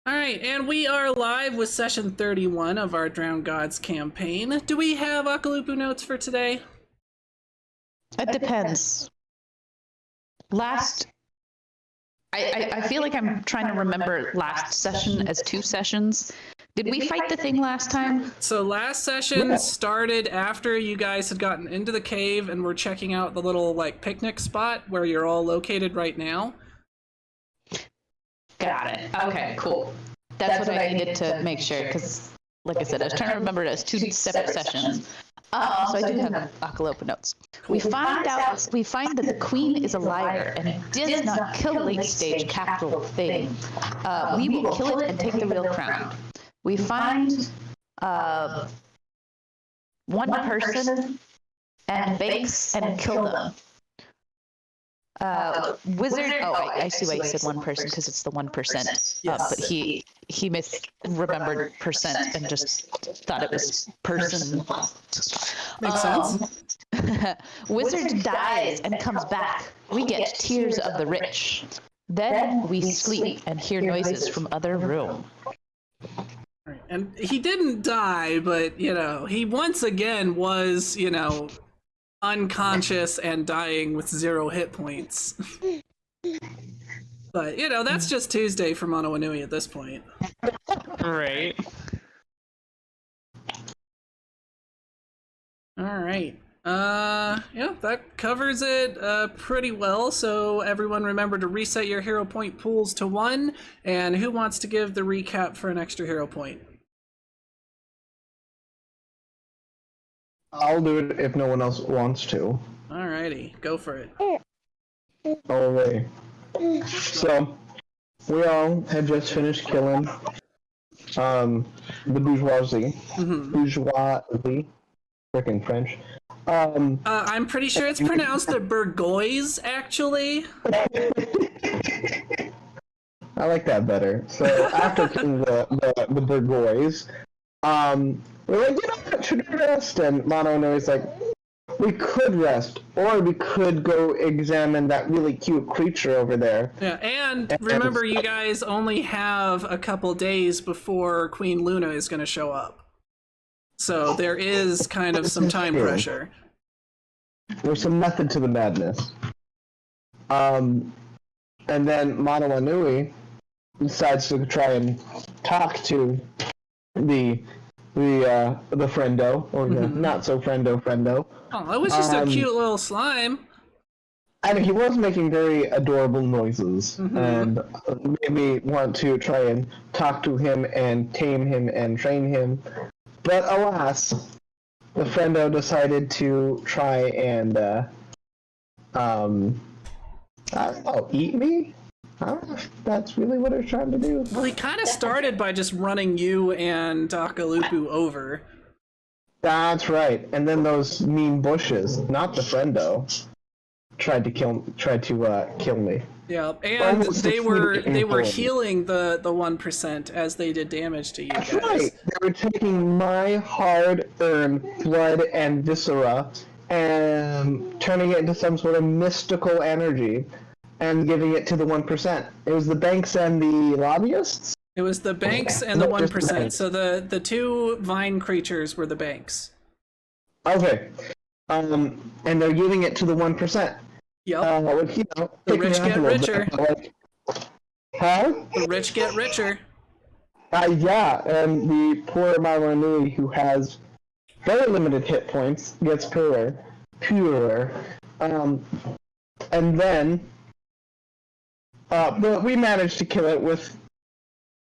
Alright, and we are live with session 31 of our Drowned Gods campaign. Do we have Akalupu notes for today? It depends. I feel like I'm trying to remember last session as 2 sessions. Did we fight the thing last time? So last session started after you guys had gotten into the cave and were checking out the little picnic spot where you're all located right now. Got it. Okay, cool. That's what I needed to make sure, because, like I said, I was trying to remember it as 2 separate sessions. So I do have Akalopa notes. We find that the queen is a liar and does not kill late-stage capital thing. We will kill it and take the real crown. We find one person and banks and kill them. Wizard. Oh, I see why you said one person, because it's the 1%. Yes. But he misremembered percent and just thought it was person. Makes sense. Wizard dies and comes back. We get tears of the rich. Then we sleep and hear noises from other room. And he didn't die, but he once again was unconscious and dying with 0 hit points. But that's just Tuesday for Mono Inui at this point. Right. Alright. Yeah, that covers it pretty well. So everyone remember to reset your hero point pools to 1. And who wants to give the recap for an extra hero point? I'll do it if no one else wants to. Alrighty, go for it. Alright. So, we all had just finished killing the bourgeoisie. Bourgeoisie. Frickin' French. I'm pretty sure it's pronounced the Bourgois, actually. I like that better. So, after killing the Bourgeois, we're like, what, should we rest? And Mono Inui's like, we could rest, or we could go examine that really cute creature over there. Yeah, and remember, you guys only have a couple days before Queen Luna is going to show up. So there is kind of some time pressure. There's some method to the madness. And then Mono Inui decides to try and talk to the friendo, or the not so friendo. Oh, it was just a cute little slime. And he was making very adorable noises, and made me want to try and talk to him and tame him and train him. But alas, the friendo decided to try and I don't know, eat me? I don't know if that's really what it's trying to do. Well, he kind of started by just running you and Akalupu over. That's right. And then those mean bushes, not the friendo, tried to kill me. Yeah, and they were healing the 1% as they did damage to you guys. That's right. They were taking my hard-earned blood and viscera and turning it into some sort of mystical energy and giving it to the 1%. It was the banks and the lobbyists? It was the banks and the 1%. So the 2 vine creatures were the banks. Okay. And they're giving it to the 1%. Yep. The rich get richer. Huh? The rich get richer. Yeah, and the poor Mono Inui, who has very limited hit points, gets poorer. And then but we managed to kill it with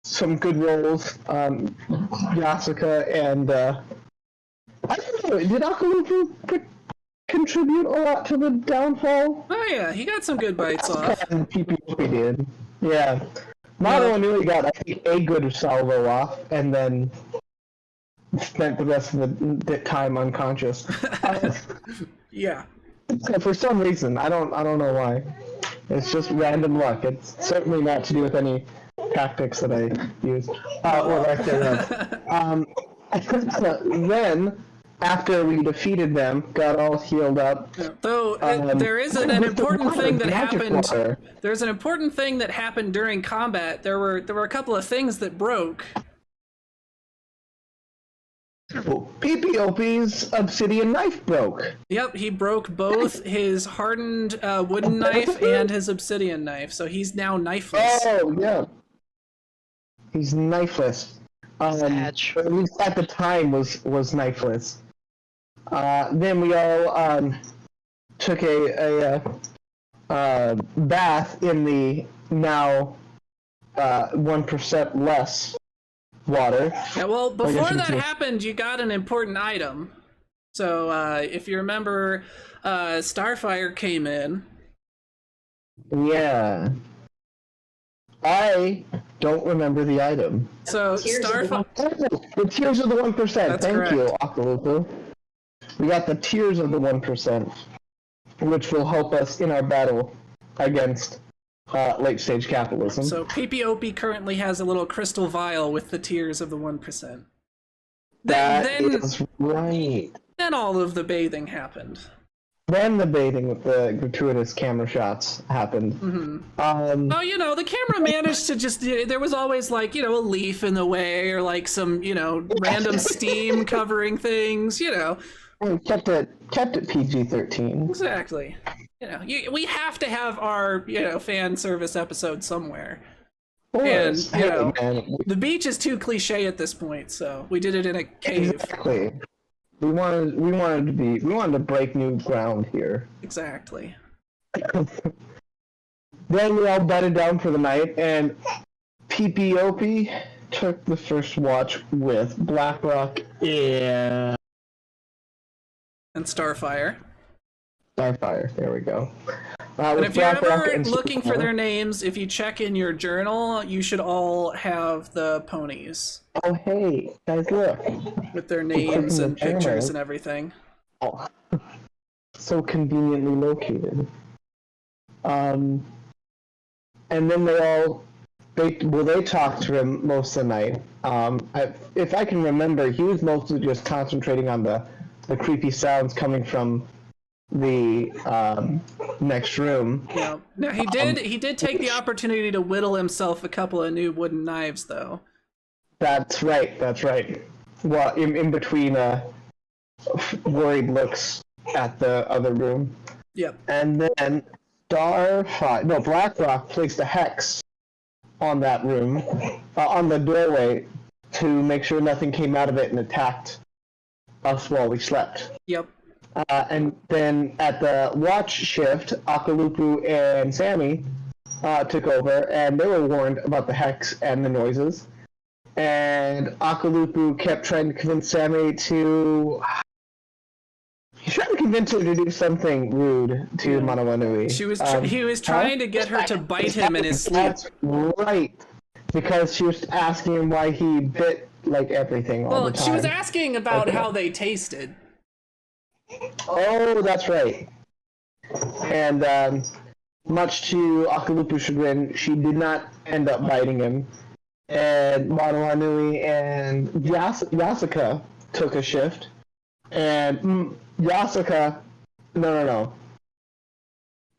some good rolls. Yasuka and I don't know, did Akalupu contribute a lot to the downfall? Oh yeah, he got some good bites off. And PPP did. Yeah. Mono Inui got, I think, a good salvo off, and then spent the rest of the time unconscious. Yeah. For some reason, I don't know why. It's just random luck. It's certainly not to do with any tactics that I used. Or lack thereof. Then after we defeated them, got all healed up. Though there is an with the important water, thing that magic happened. water. There's an important thing that happened during combat. There were a couple of things that broke. PPOP's obsidian knife broke. Yep, he broke both his hardened wooden knife and his obsidian knife, so he's now knifeless. Oh, yeah. He's knifeless. Satch. At least at the time was knifeless. Then we all took a bath in the now 1% less water. Yeah, well, I guess before you that could- happened, you got an important item. So, if you remember, Starfire came in. Yeah. I don't remember the item. So, Starfire... The tears of the 1%. That's Thank correct. you, Akalupu. We got the tears of the 1%, which will help us in our battle against late stage capitalism. So, PPOP currently has a little crystal vial with the tears of the 1%. That is right. Then all of the bathing happened. Then the baiting with the gratuitous camera shots happened. Mm-hmm. Um, Oh, you know, the camera managed to just... There was always, like, you know, a leaf in the way or, like, some, you know, random steam covering things, you know. we kept it PG-13. Exactly. You know, we have to have our, you know, fan service episode somewhere. Of course. And, you Hey, know, man, The beach is too cliche at this point, so we did it in a cave. exactly. We wanted to break new ground here. Exactly. Then we all bedded down for the night, and PPOP took the first watch with BlackRock and And Starfire. Starfire. There we go. And With if you're BlackRock ever and looking for Starfire. their names, if you check in your journal, you should all have the ponies Oh, hey, guys, look. with their names and the journal. pictures and everything. Oh, so conveniently located. And then they talked to him most of the night. If I can remember, he was mostly just concentrating on the creepy sounds coming from the next room. Yeah. Now he did take the opportunity to whittle himself a couple of new wooden knives, though. That's right. Well, in between worried looks at the other room. Yep. And then BlackRock placed a hex on that room, on the doorway, to make sure nothing came out of it and attacked us while we slept. Yep. And then at the watch shift, Akalupu and Sammy took over, and they were warned about the hex and the noises. And Akalupu kept trying to convince Sammy to... He's trying to convince her to do something rude to Manawanui. He was trying to get her to bite him in his sleep. That's right. Because she was asking him why he bit, like, everything all the Well, time. she was asking about Okay. how they tasted. Oh, that's right. And much to Akalupu's chagrin, she did not end up biting him. And Manawanui and Yasuka took a shift. And Yasuka... No.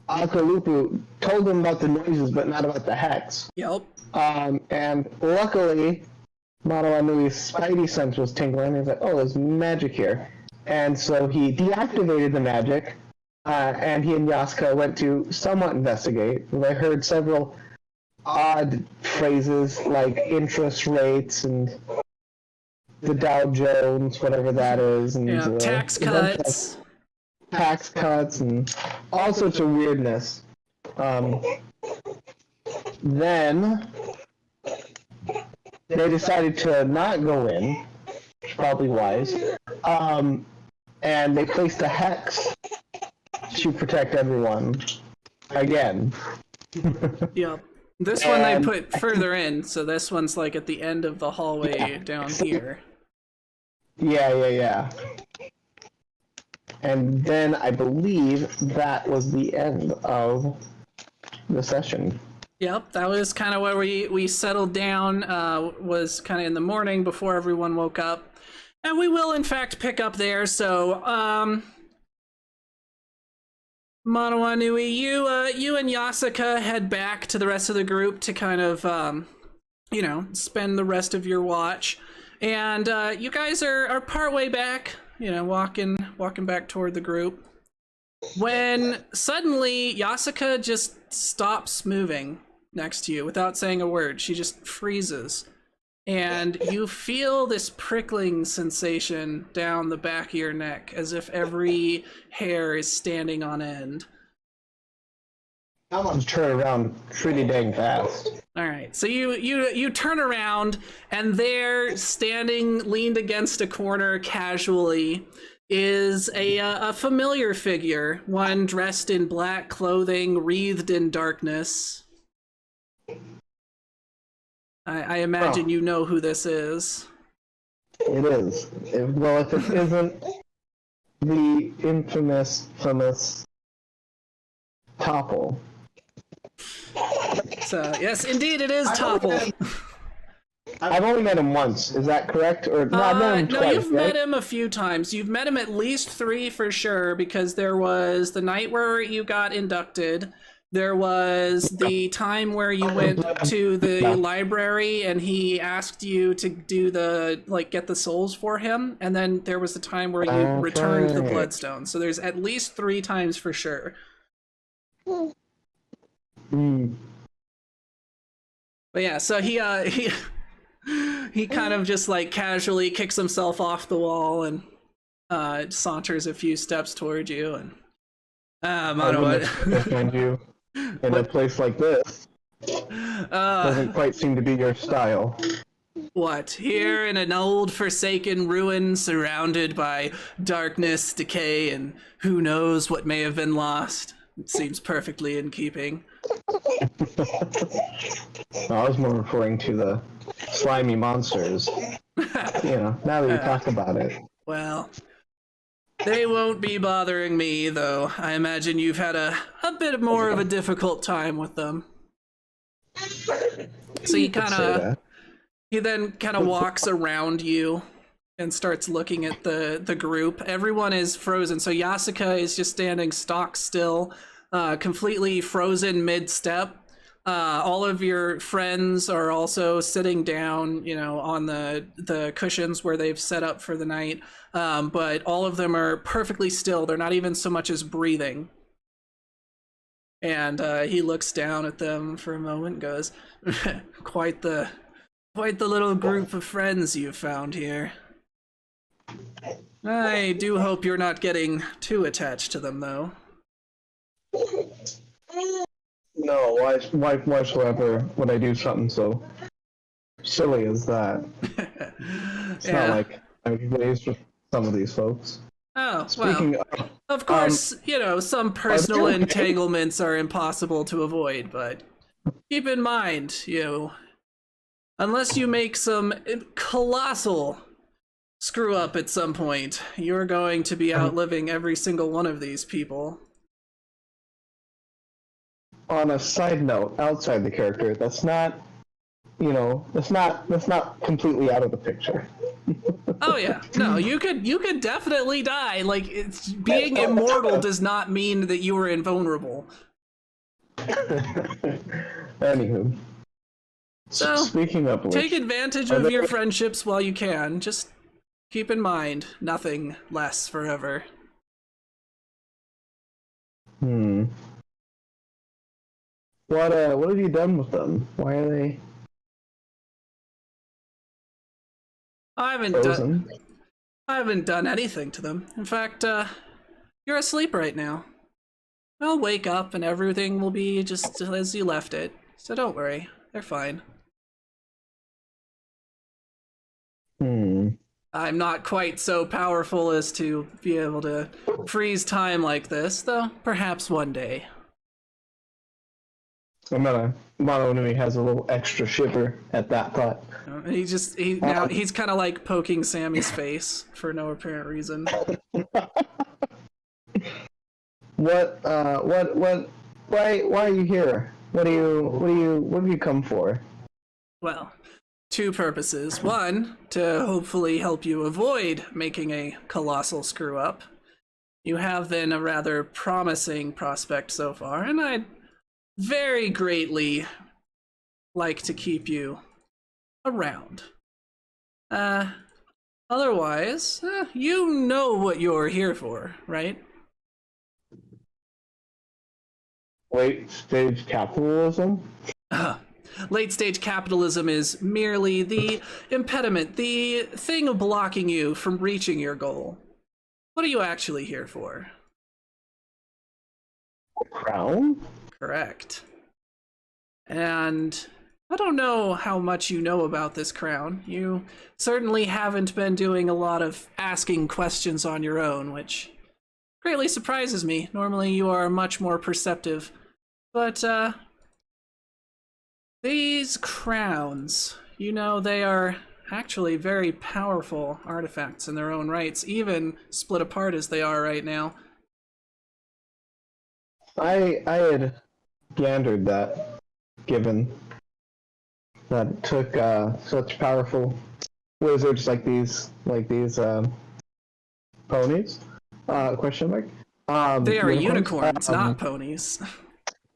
Akalupu told him about the noises, but not about the hex. Yep. And luckily, Manawanui's spidey sense was tingling. He was like, oh, there's magic here. And so he deactivated the magic, and he and Yasuka went to somewhat investigate. They heard several odd phrases like interest rates and the Dow Jones, whatever that is. And Yeah. Tax a bunch of cuts. tax cuts and all sorts of weirdness. Then they decided to not go in, probably wise, and they placed a hex to protect everyone again. Yep. This one they And- put further in, so this one's like at the end of the hallway down here. Yeah. And then I believe that was the end of the session. Yep, that was kind of where we settled down, was kind of in the morning before everyone woke up. And we will, in fact, pick up there. So, Manawanui, you and Yasuka head back to the rest of the group to kind of, spend the rest of your watch. And you guys are partway back, walking back toward the group. When suddenly Yasuka just stops moving next to you without saying a word. She just freezes. And you feel this prickling sensation down the back of your neck, as if every hair is standing on end. Someone's turn around pretty dang fast. All right, so you turn around, and there, standing leaned against a corner casually, is a familiar figure, one dressed in black clothing, wreathed in darkness. I imagine you know who this is. It is. Well, if it isn't the famous Topple. So, yes, indeed, it is Topple. I've only met him once. Is that correct? Or no, I've met him twice, you've right? met him a few times. You've met him at least 3 for sure, because there was the night where you got inducted. There was the time where you went to the library and he asked you to do get the souls for him. And then there was the time where you returned the bloodstone. So there's at least 3 times for sure. Mm. But yeah, so he kind of just casually kicks himself off the wall and saunters a few steps toward you. And I don't know what. You in a place like this doesn't quite seem to be your style. What? Here in an old forsaken ruin surrounded by darkness, decay, and who knows what may have been lost. It seems perfectly in keeping. I was more referring to the slimy monsters. Now that you talk about it. Well, they won't be bothering me, though. I imagine you've had a bit more of a difficult time with them. So he then kind of walks around you and starts looking at the group. Everyone is frozen. So Yasuka is just standing stock still, completely frozen mid-step. All of your friends are also sitting down, on the cushions where they've set up for the night. But all of them are perfectly still. They're not even so much as breathing. And he looks down at them for a moment and goes, quite the little group of friends you've found here. I do hope you're not getting too attached to them, though. No, why whatsoever would I do something so silly as that? It's not like I'm raised with some of these folks. Oh, Speaking of course, some personal entanglements are impossible to avoid, but keep in mind, unless you make some colossal screw up at some point, you're going to be outliving every single one of these people. On a side note, outside the character, that's not completely out of the picture. Oh yeah, no, you could definitely die. Being immortal does not mean that you are invulnerable. Anywho, so speaking of which, take advantage of your friendships while you can. Just keep in mind, nothing lasts forever. What have you done with them? Why are they I haven't done anything to them. In fact, you're asleep right now. I'll wake up and everything will be just as you left it. So don't worry, they're fine. I'm not quite so powerful as to be able to freeze time like this, though perhaps one day. Mono has a little extra shiver at that thought. He's kind of poking Sammy's face for no apparent reason. Why are you here? What have you come for? Well, two purposes. One, to hopefully help you avoid making a colossal screw up. You have been a rather promising prospect so far, and I'd very greatly like to keep you around. Otherwise, you know what you're here for, right? Late stage capitalism? Late stage capitalism is merely the impediment, the thing blocking you from reaching your goal. What are you actually here for? Crown? Correct. And I don't know how much you know about this crown. You certainly haven't been doing a lot of asking questions on your own, which greatly surprises me. Normally you are much more perceptive. But, these crowns, you know, they are actually very powerful artifacts in their own rights, even split apart as they are right now. I had gandered that, given that it took such powerful wizards like these ponies? Question mark. They are unicorns? unicorns, not ponies.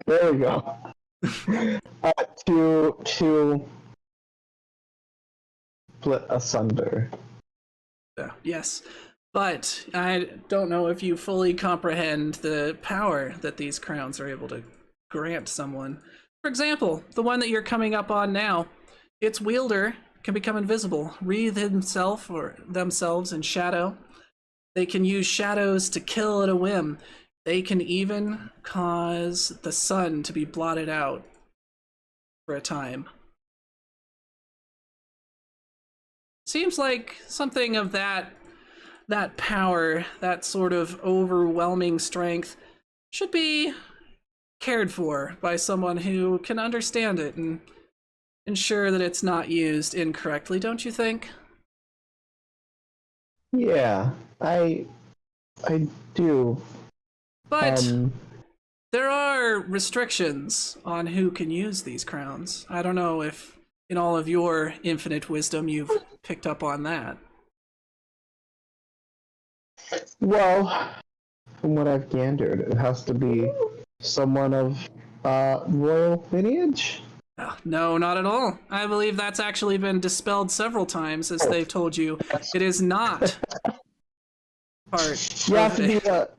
There we go. To split asunder. Yes, but I don't know if you fully comprehend the power that these crowns are able to grant someone. For example, the one that you're coming up on now, its wielder can become invisible, wreathe himself or themselves in shadow. They can use shadows to kill at a whim. They can even cause the sun to be blotted out for a time. Seems like something of that power, that sort of overwhelming strength, should be cared for by someone who can understand it and ensure that it's not used incorrectly, don't you think? Yeah, I do. But there are restrictions on who can use these crowns. I don't know if in all of your infinite wisdom you've picked up on that. Well, from what I've gathered, it has to be someone of royal lineage. No, not at all. I believe that's actually been dispelled several times, as they've told you. It is not part You have to of be it.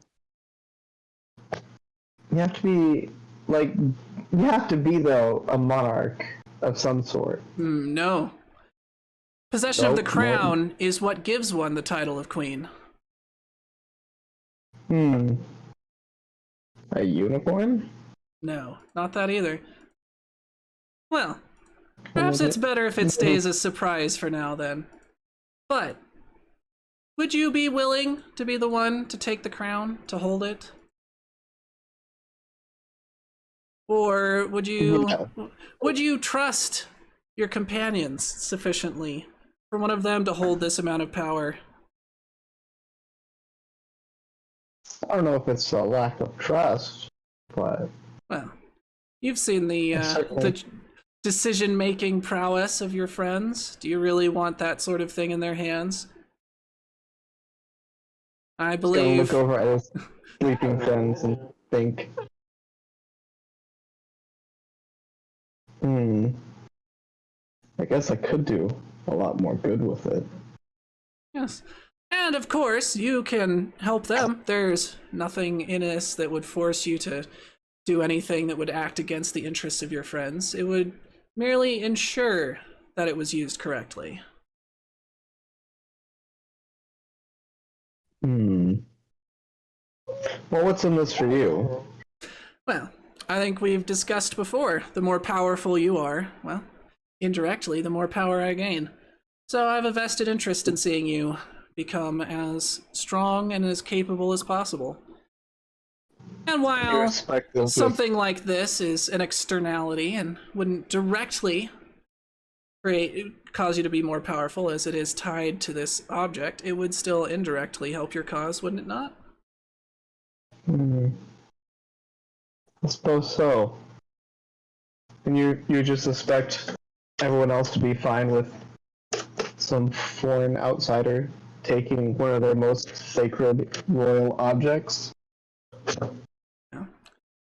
You have to be like you have to be though a monarch of some sort. No. Possession of the Nope, crown is what gives one the title of queen. A unicorn? No, not that either. Well, perhaps it's better if it stays a surprise for now then. But, would you be willing to be the one to take the crown, to hold it? Or would you trust your companions sufficiently for one of them to hold this amount of power? I don't know if it's a lack of trust, but Well, you've seen the decision-making prowess of your friends. Do you really want that sort of thing in their hands? I gonna believe. look over at his sleeping friends and think, I guess I could do a lot more good with it. Yes. And of course, you can help them. There's nothing in this that would force you to do anything that would act against the interests of your friends. It would merely ensure that it was used correctly. Well, what's in this for you? Well, I think we've discussed before, the more powerful you are, well, indirectly, the more power I gain. So I have a vested interest in seeing you become as strong and as capable as possible. And while something like this is an externality and wouldn't directly cause you to be more powerful as it is tied to this object, it would still indirectly help your cause, wouldn't it not? I suppose so. And you just suspect everyone else to be fine with some foreign outsider taking one of their most sacred royal objects.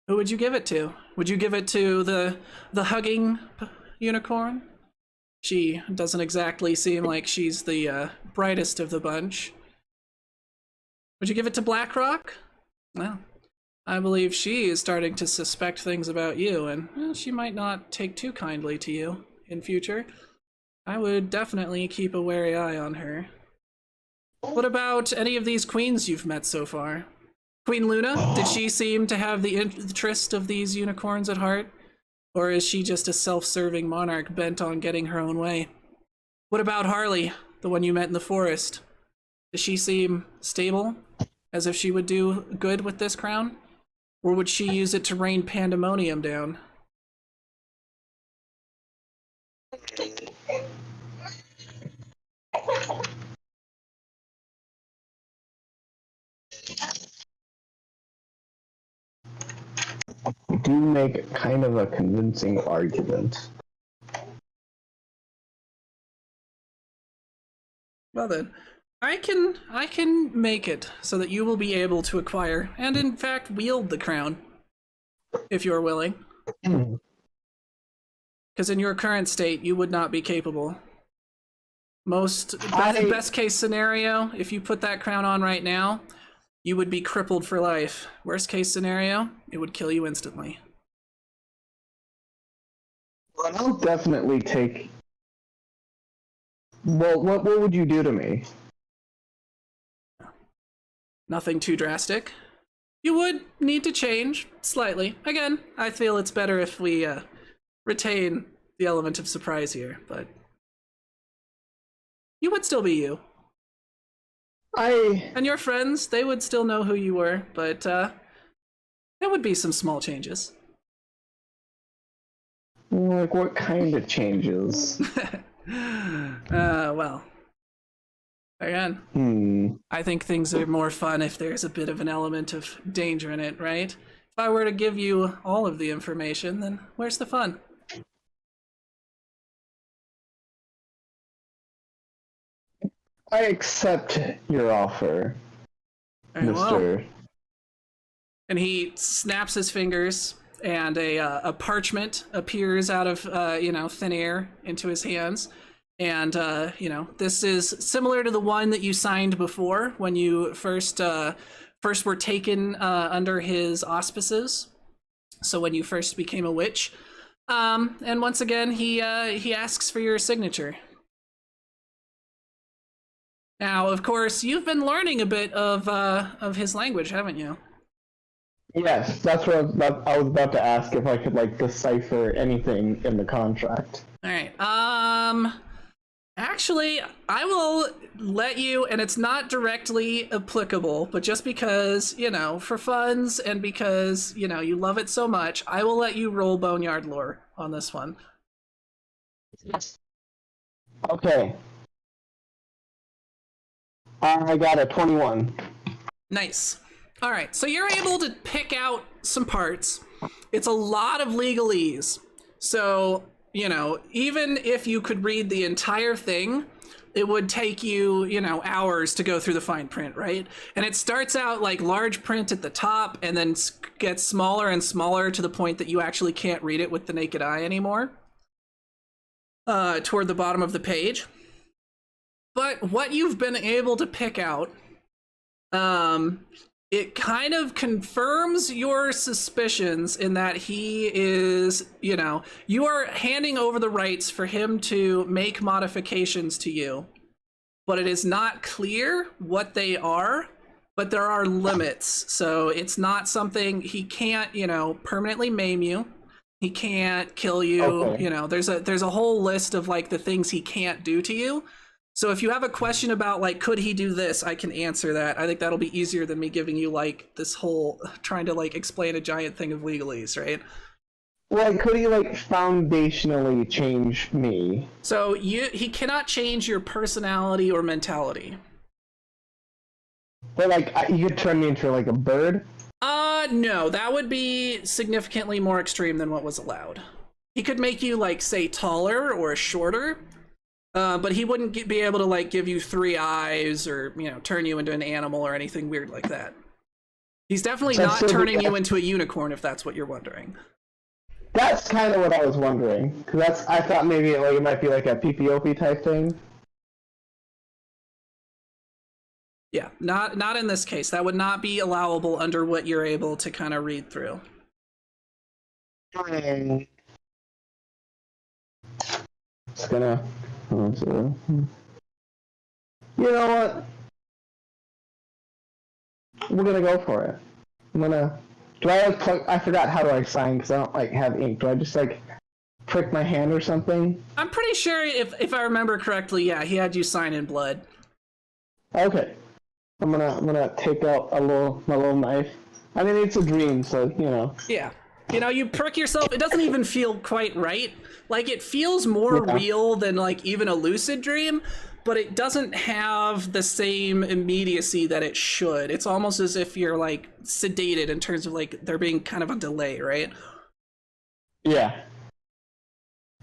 Who would you give it to? Would you give it to the hugging unicorn? She doesn't exactly seem like she's the brightest of the bunch. Would you give it to Blackrock? Well, I believe she is starting to suspect things about you, and well, she might not take too kindly to you in future. I would definitely keep a wary eye on her. What about any of these queens you've met so far? Queen Luna, did she seem to have the interest of these unicorns at heart? Or is she just a self-serving monarch bent on getting her own way? What about Harley, the one you met in the forest? Does she seem stable, as if she would do good with this crown? Or would she use it to rain pandemonium down? You do make kind of a convincing argument. Well then, I can make it so that you will be able to acquire, and in fact wield the crown, if you're willing. Because in your current state, you would not be capable. Best case scenario, if you put that crown on right now, you would be crippled for life. Worst case scenario, it would kill you instantly. Well, I'll definitely take... Well, what would you do to me? Nothing too drastic. You would need to change slightly. Again, I feel it's better if we retain the element of surprise here, but you would still be you. And your friends, they would still know who you were, but there would be some small changes. Like, what kind of changes? Well, again, I think things are more fun if there's a bit of an element of danger in it, right? If I were to give you all of the information, then where's the fun? I accept your offer, Very well. Mr. And he snaps his fingers, and a parchment appears out of thin air into his hands. And this is similar to the one that you signed before when you first were taken under his auspices. So when you first became a witch. And once again, he asks for your signature. Now, of course, you've been learning a bit of his language, haven't you? Yes, that's what I was about to ask, if I could, like, decipher anything in the contract. All right. Actually, I will let you, and it's not directly applicable, but just because, for funds and because, you love it so much, I will let you roll Boneyard Lore on this one. Okay. I got a 21. Nice. All right, so you're able to pick out some parts. It's a lot of legalese. So, even if you could read the entire thing, it would take you, hours to go through the fine print, right? And it starts out like large print at the top and then gets smaller and smaller to the point that you actually can't read it with the naked eye anymore. Toward the bottom of the page. But what you've been able to pick out, it kind of confirms your suspicions in that he is, you are handing over the rights for him to make modifications to you. But it is not clear what they are, but there are limits. So it's not something, he can't, permanently maim you. He can't kill you. Okay. There's a whole list of like the things he can't do to you. So if you have a question about like, could he do this? I can answer that. I think that'll be easier than me giving you like this whole trying to like explain a giant thing of legalese, right? Like, could he like foundationally change me? So he cannot change your personality or mentality. But like, you could turn me into like a bird? No, that would be significantly more extreme than what was allowed. He could make you, like, say, taller or shorter, but he wouldn't be able to, like, give you 3 eyes or, you know, turn you into an animal or anything weird like that. He's definitely not turning you into a unicorn, if that's what you're wondering. That's kind of what I was wondering, because I thought maybe like it might be like a PPOP type thing. Yeah, not in this case. That would not be allowable under what you're able to kind of read through. It's gonna. You know what? We're gonna go for it. I'm gonna. Do I like plug? I forgot how do I sign because I don't like have ink. Do I just like prick my hand or something? I'm pretty sure if I remember correctly, yeah, he had you sign in blood. Okay. I'm gonna take out my little knife. I mean, it's a dream, so you know. Yeah. You know, you prick yourself. It doesn't even feel quite right. Like, it feels more real than, like, even a lucid dream, but it doesn't have the same immediacy that it should. It's almost as if you're, like, sedated in terms of, like, there being kind of a delay, right? Yeah.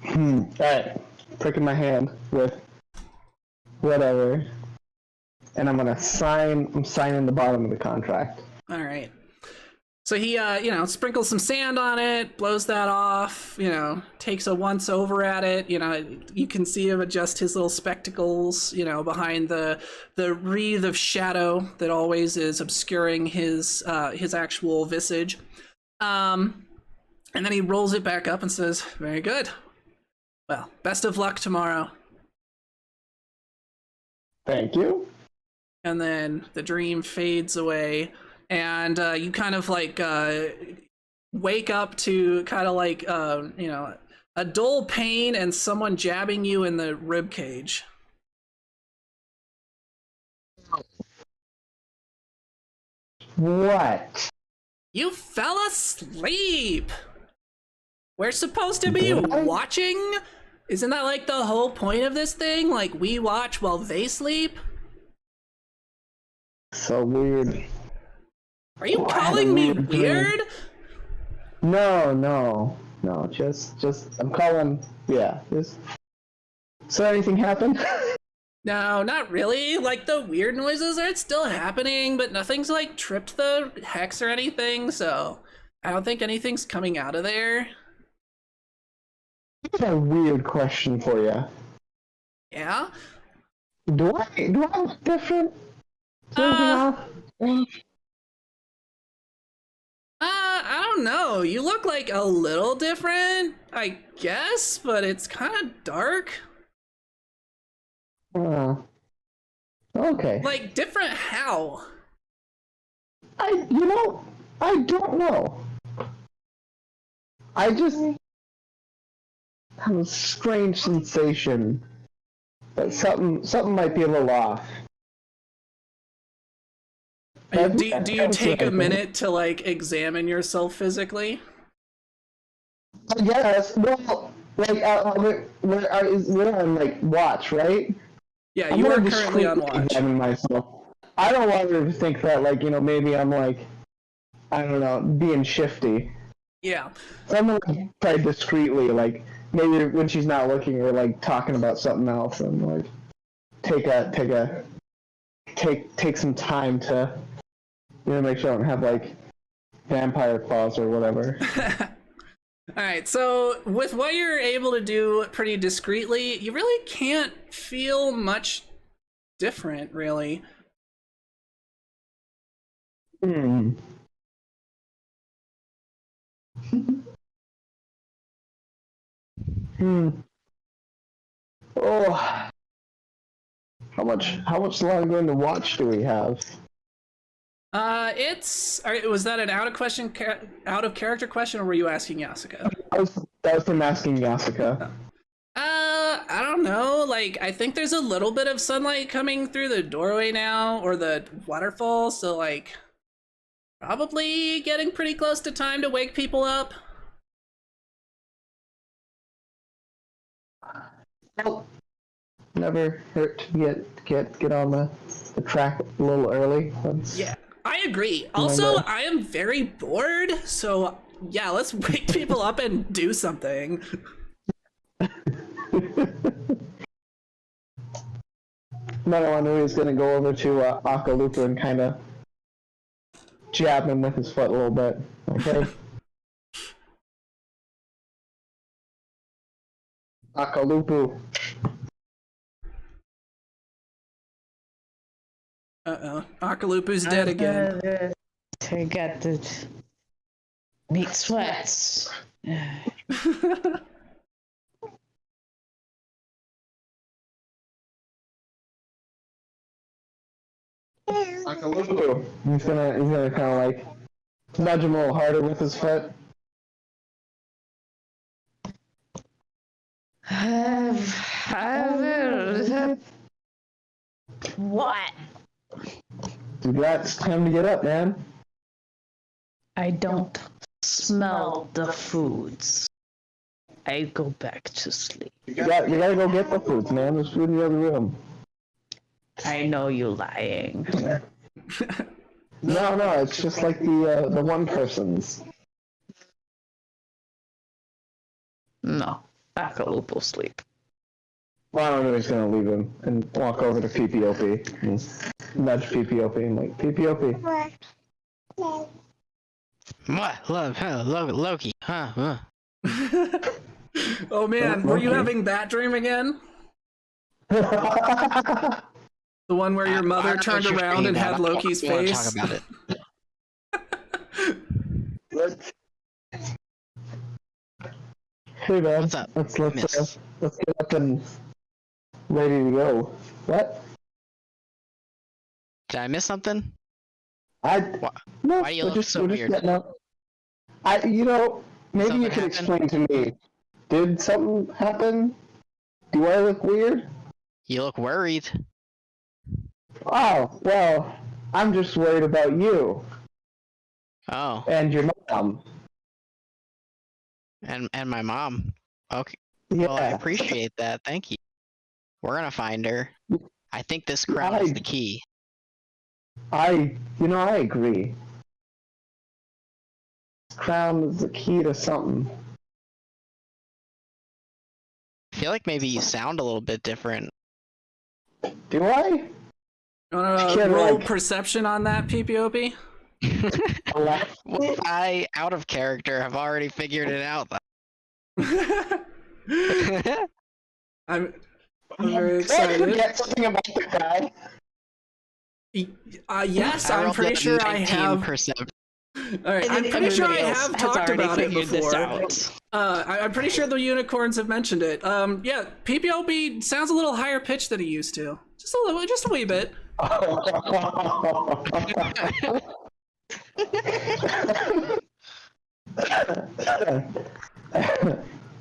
Alright. Pricking my hand with whatever. And I'm signing the bottom of the contract. All right. So he, you know, sprinkles some sand on it, blows that off, you know, takes a once over at it. You know, you can see him adjust his little spectacles, you know, behind the wreath of shadow that always is obscuring his actual visage. And then he rolls it back up and says, "Very good. Well, best of luck tomorrow." Thank you. And then the dream fades away. And you kind of like wake up to kind of like you know, a dull pain and someone jabbing you in the rib cage. What? You fell asleep. We're supposed to be watching. Isn't that like the whole point of this thing? Like, we watch while they sleep. So weird. Are you calling me weird? No. Just I'm calling. Yeah. So anything happen? No, not really. Like, the weird noises are still happening, but nothing's like tripped the hex or anything. So I don't think anything's coming out of there. I have a weird question for you. Yeah. Do I look different? Is there anything off? I don't know. You look like a little different, I guess, but it's kind of dark. Okay. Like, different how? I don't know. I just have a strange sensation that something might be a little off. Do you take a minute to, like, examine yourself physically? Yes. Well, like, we're on, like, watch, right? Yeah, you are currently on watch. Examine myself. I don't want her to think that, like, you know, maybe I'm, like, I don't know, being shifty. Yeah. So I'm gonna try discreetly, like, maybe when she's not looking, or like talking about something else, and like take some time to, you know, make sure I don't have like vampire claws or whatever. All right, so with what you're able to do pretty discreetly, you really can't feel much different, really. Oh, how much longer in the watch do we have? Was that an out of character question, or were you asking Yasuka? That was him asking Yasuka. I don't know. Like, I think there's a little bit of sunlight coming through the doorway now, or the waterfall, so like, probably getting pretty close to time to wake people up. Well, never hurt to get on the track a little early. Yeah, I agree. Also, I am very bored, so yeah, let's wake people up and do something. Metalanu is going to go over to Akalupa and kind of jab him with his foot a little bit. Okay. Akalupu. Uh-oh. Akalupu's dead again. I got the meat sweats. Akalupu. He's gonna kind of like nudge him a little harder with his foot. What? It's time to get up, man. I don't smell the foods. I go back to sleep. You gotta go get the foods, man. There's food in the other room. I know you lying. No, it's just like the one person's. No, Akalupo sleep. Well, I don't know, he's gonna leave him and walk over to PPOP and nudge PPOP and like, PPOP. What? Loki, huh? Oh man, were you having that dream again? The one where your mother turned around and had Loki's face? Talk about it. Hey man, What's up, let's miss? let's get up and ready to go. What? Did I miss something? No, Why do you we're look just, so we're just weird? getting up. Maybe Something you can happened? explain to me. Did something happen? Do I look weird? You look worried. Oh, well, I'm just worried about you Oh, and your mom. and my mom. Okay. Yeah. Well, I appreciate that. Thank you. We're gonna find her. I think this crown is the key. I agree. Crown is the key to something. I feel like maybe you sound a little bit different. Do I? You wanna Can't, roll like- perception on that, PPOP? What if I, out of character, have already figured it out? I'm very Did I excited. forget something about the guy? Yes, I I'm rolled pretty a sure I 19 have. perception. Alright, I'm pretty sure I have talked about it before. Out. I'm pretty sure the unicorns have mentioned it. Yeah, PPOP sounds a little higher pitched than he used to. Just a wee bit.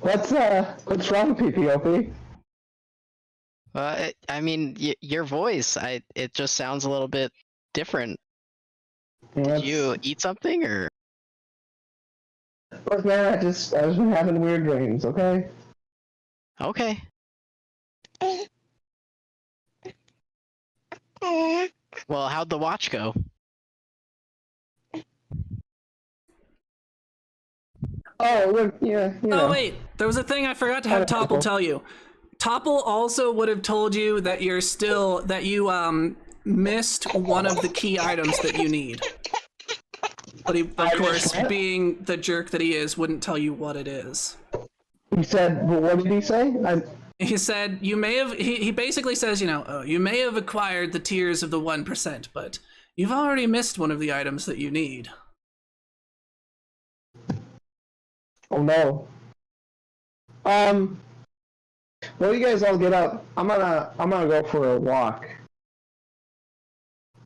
What's wrong, PPOP? I mean, your voice, it just sounds a little bit different. Did you eat something, or? Look, man, I just been having weird dreams. Okay. Okay. Well, how'd the watch go? Oh, look, yeah, you know. Oh wait, there was a thing I forgot to have Topple tell you. Topple also would have told you that you missed one of the key items that you need. But he, of course, being the jerk that he is, wouldn't tell you what it is. He said, well, what did he say? He said you may have. He basically says, you may have acquired the tiers of the 1%, but you've already missed one of the items that you need. Oh no. Well, you guys all get up. I'm gonna go for a walk.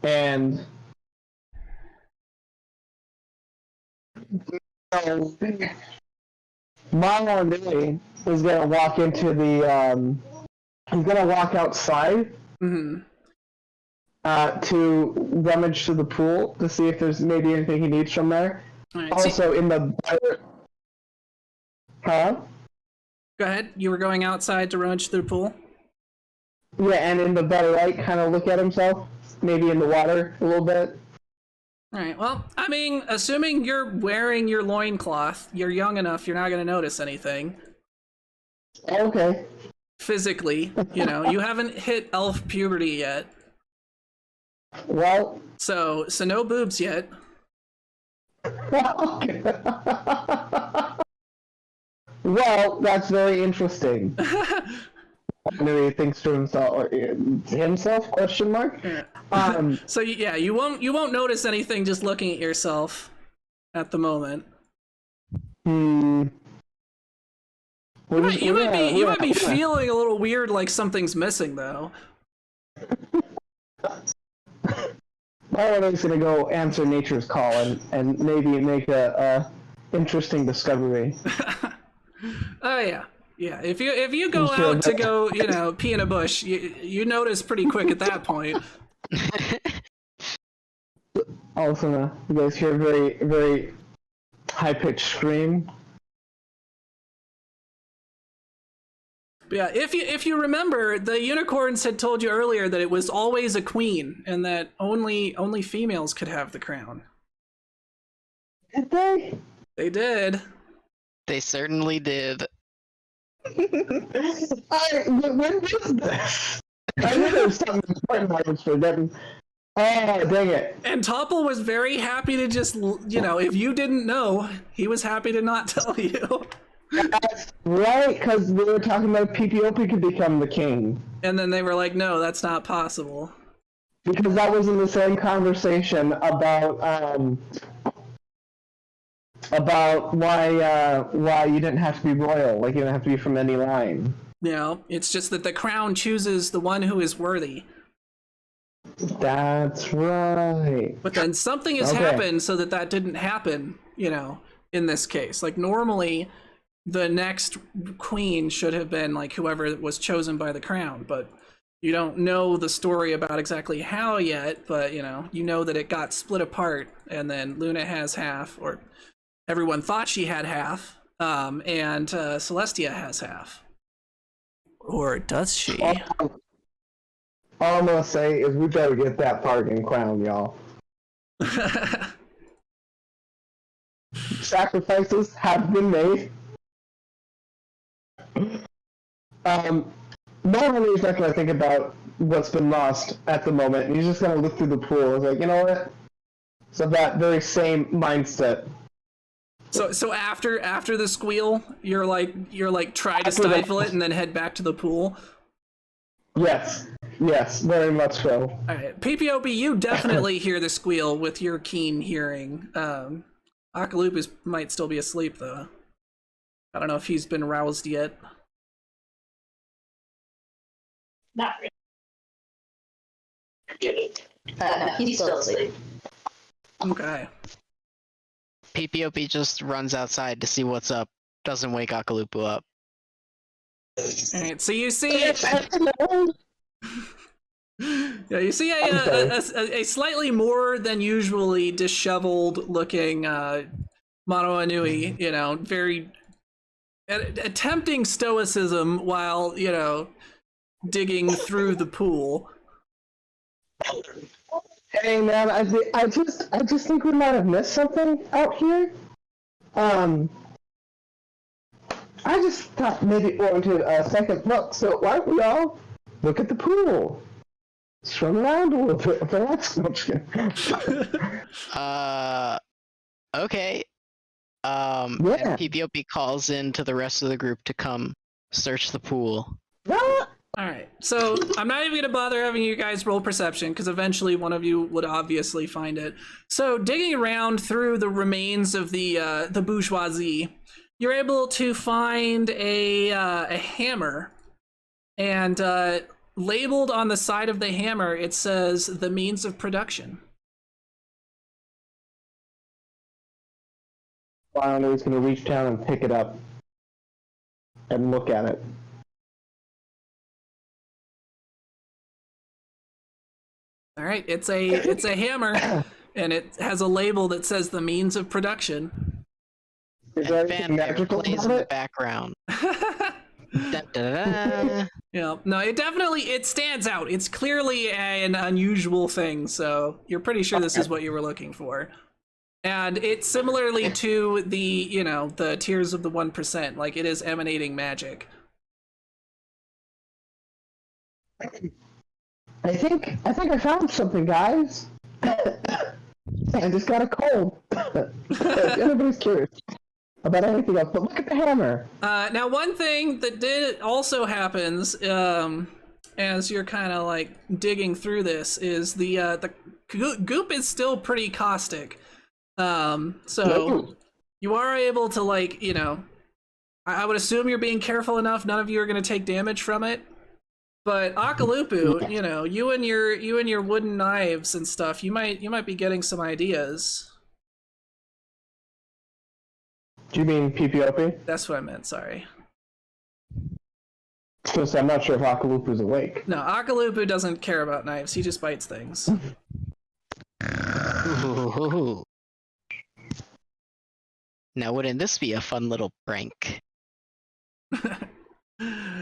And Maloney is gonna walk into the he's gonna walk outside to rummage through the pool to see if there's maybe anything he needs from there. All right, Also in the go ahead. You were going outside to rummage through the pool? Yeah, and in the better light, kind of look at himself, maybe in the water a little bit. All right. Well, I mean, assuming you're wearing your loincloth, you're young enough, you're not going to notice anything. Okay. Physically, you haven't hit elf puberty yet. Well. So no boobs yet. Okay. Well, that's very interesting. Maybe he thinks to himself? Question mark. Yeah. So yeah, you won't notice anything just looking at yourself at the moment. Hmm. You might be feeling a little weird, like something's missing, though. Paladin's gonna go answer nature's call and maybe make a interesting discovery. Oh yeah. Yeah, if you go out to go, pee in a bush, you notice pretty quick at that point. All of a sudden, you guys hear a very, very high-pitched scream. But yeah, if you remember, the unicorns had told you earlier that it was always a queen, and that only females could have the crown. Did they? They did. They certainly did. When was this? I knew there was something important I was forgetting. Oh, dang it. And Topple was very happy to just, if you didn't know, he was happy to not tell you. That's right, because we were talking about PPOP could become the king. And then they were like, no, that's not possible. Because that was in the same conversation about why you didn't have to be royal, like you didn't have to be from any line. It's just that the crown chooses the one who is worthy. That's right. But then something has happened so that didn't happen, in this case. Like normally, the next queen should have been like whoever was chosen by the crown, but you don't know the story about exactly how yet, but you know that it got split apart, and then Luna has half, or everyone thought she had half, and Celestia has half. Or does she? All I'm gonna say is we better get that bargain crown, y'all. Sacrifices have been made. Normally he's not gonna think about what's been lost at the moment. He's just gonna look through the pool. It's like, you know what? So that very same mindset. So after the squeal, you're like try to stifle it and then head back to the pool. Yes, very much so. All right, PPOP, you definitely hear the squeal with your keen hearing. Akalupus might still be asleep though. I don't know if he's been roused yet. Not really. No, he's still asleep. Okay. PPOP just runs outside to see what's up. Doesn't wake Akalupu up. Alright, so you see yeah, you see a slightly more than usually disheveled looking Mono Anui, very attempting stoicism while, digging through the pool. Hey man, I just think we might have missed something out here. I just thought maybe warranted a second look, so why don't we all look at the pool? Swim around a little bit, relax. No, just kidding. Okay. Yeah. And PPOP calls in to the rest of the group to come search the pool. What? Alright, so I'm not even going to bother having you guys roll perception, because eventually one of you would obviously find it. So digging around through the remains of the bourgeoisie, you're able to find a hammer, and labeled on the side of the hammer, it says the means of production. Finally, he's going to reach down and pick it up and look at it. All right, it's a hammer, and it has a label that says the means of production. Is there And anything fanfare magical plays about in the it? background. Da, da, da, da. Yeah, no, it stands out. It's clearly an unusual thing, so you're pretty sure this is what you were looking for. And it's similarly to the Tears of the 1%, like it is emanating magic. I think I found something, guys. I just got a cold. If anybody's curious about anything else, but look at the hammer. Now, one thing that did also happens as you're kind of like digging through this is the goop is still pretty caustic. So you are able to I would assume you're being careful enough. None of you are going to take damage from it. But Akalupu, you and your wooden knives and stuff, you might be getting some ideas. Do you mean PPOP? That's what I meant. Sorry. Because I'm not sure if Akalupu's awake. No, Akalupu doesn't care about knives. He just bites things. Ooh. Now, wouldn't this be a fun little prank?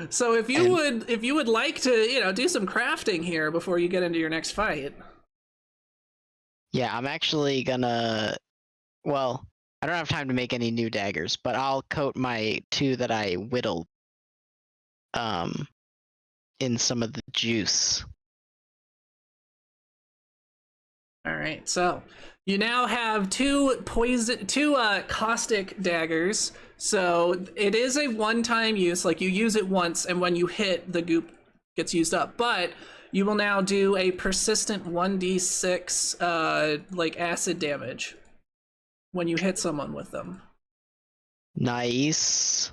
So if you would like to, do some crafting here before you get into your next fight. Yeah, I'm actually gonna. Well, I don't have time to make any new daggers, but I'll coat my 2 that I whittled in some of the juice. All right, so you now have 2 caustic daggers. So it is a one-time use, like you use it once, and when you hit, the goop gets used up. But you will now do a persistent 1d6 like acid damage when you hit someone with them. Nice.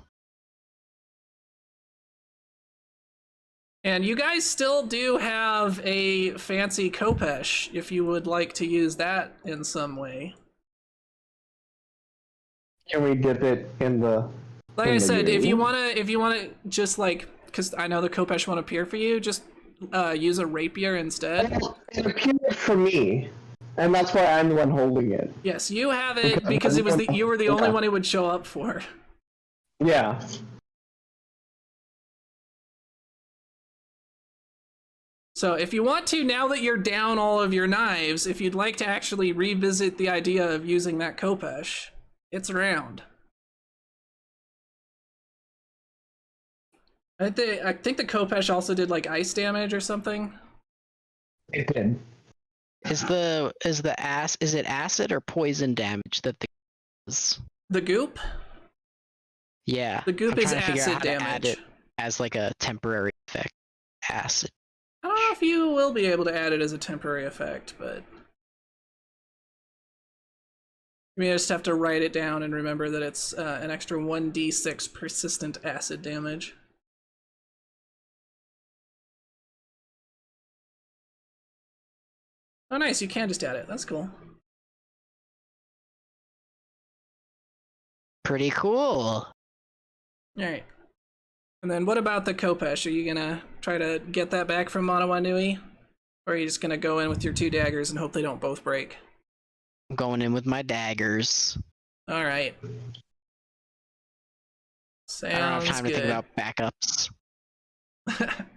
And you guys still do have a fancy Kopesh if you would like to use that in some way. Can we dip it in the? Like I said, if you wanna just because I know the Kopesh won't appear for you, just use a rapier instead. It appeared for me, and that's why I'm the one holding it. Yes, you have it because you were the only one it would show up for. Yeah. So if you want to, now that you're down all of your knives, if you'd like to actually revisit the idea of using that Kopesh, it's around. I think the Kopesh also did like ice damage or something. It did. Is it acid or poison damage that The goop? Yeah. The goop I'm is trying to figure out acid how to add damage. it as like a temporary effect. Acid. I don't know if you will be able to add it as a temporary effect, but you may just have to write it down and remember that it's an extra 1d6 persistent acid damage. Oh nice, you can just add it. That's cool. Pretty cool. Alright. And then what about the Kopesh? Are you gonna try to get that back from Manawa Nui? Or are you just gonna go in with your 2 daggers and hope they don't both break? I'm going in with my daggers. Alright. I don't have Sounds time good. to think about backups.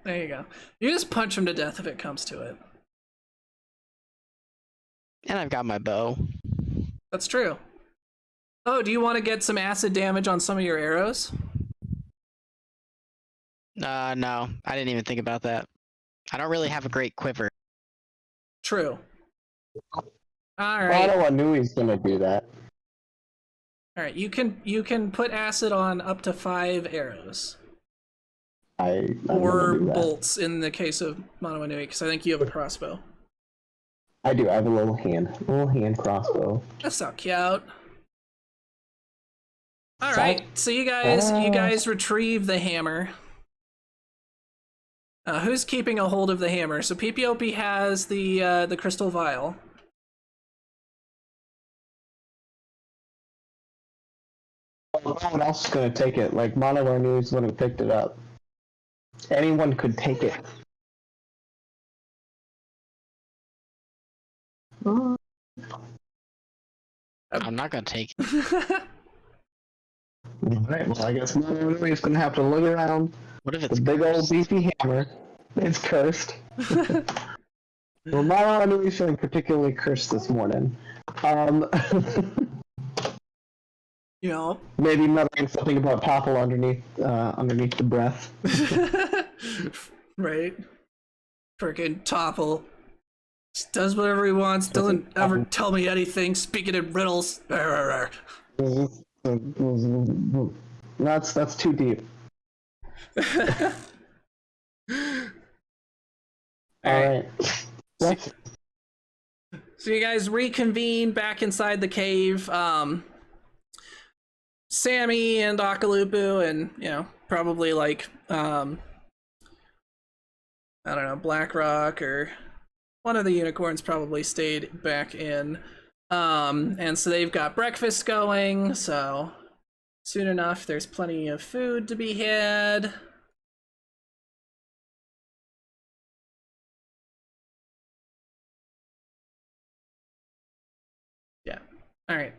There you go. You just punch him to death if it comes to it. And I've got my bow. That's true. Oh, do you want to get some acid damage on some of your arrows? No, I didn't even think about that. I don't really have a great quiver. True. Alright. Manawa Nui's gonna do that. Alright, you can put acid on up to 5 arrows. I'm Or gonna do that. bolts in the case of Manawa Nui, because I think you have a crossbow. I do. I have a little hand crossbow. That's so cute. Alright, so you guys retrieve the hammer. Who's keeping a hold of the hammer? So PPOP has the crystal vial. No one else is gonna take it. Like Manawa Nui's the one who picked it up. Anyone could take it. I'm not gonna take it. Alright, well, I guess Mononoke's gonna have to look around. What if it's The big old beefy hammer. It's cursed. Well, Mononoke's feeling particularly cursed this morning. You know. Maybe muttering something about topple underneath the breath. Right. Frickin' Topple. Just does whatever he wants, doesn't ever tell me anything, speaking in riddles. That's too deep. Alright. So you guys reconvene back inside the cave. Sammy and Akalupu and, you know, probably like, I don't know, Blackrock or one of the unicorns probably stayed back in. And so they've got breakfast going, so soon enough there's plenty of food to be had. Yeah. Alright.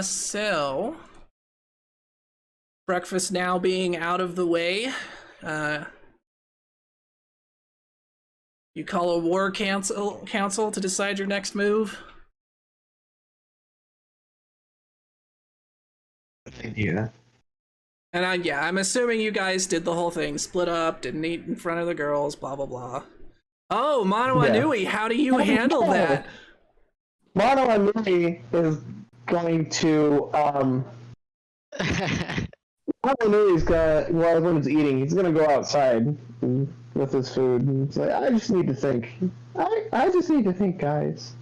So breakfast now being out of the way, you call a war council to decide your next move. Yeah. And yeah, I'm assuming you guys did the whole thing, split up, didn't eat in front of the girls, blah blah blah. Oh, Mono Anui, how do you handle that? Mono Anui is going to Mono Anui's got, while everyone's eating, he's gonna go outside with his food and say, I just need to think. I just need to think, guys.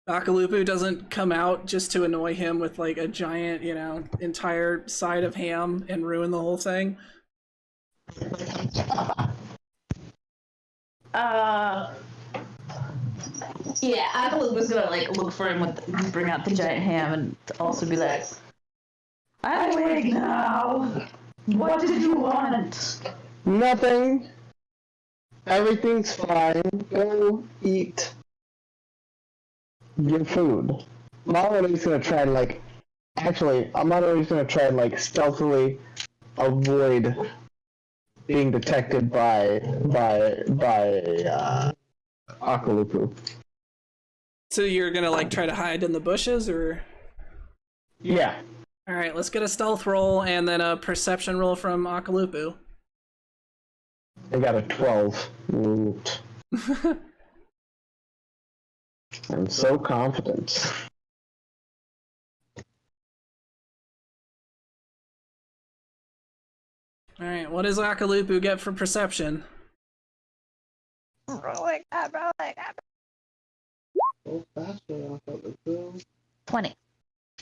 Akalupu doesn't come out just to annoy him with like a giant, you know, entire side of ham and ruin the whole thing. Yeah, Akalupu's gonna like look for him with bring out the giant ham and also be like, I'm awake now. What did you want? Nothing. Everything's fine. Go eat your food. Mono's gonna try and like, actually, Mono's gonna try and like stealthily avoid being detected by Akalupu. So you're gonna like try to hide in the bushes, or? Yeah. All right, let's get a stealth roll and then a perception roll from Akalupu. I got a 12. Woot. I'm so confident. All right, what does Akalupu get for perception? Rolling up. 20.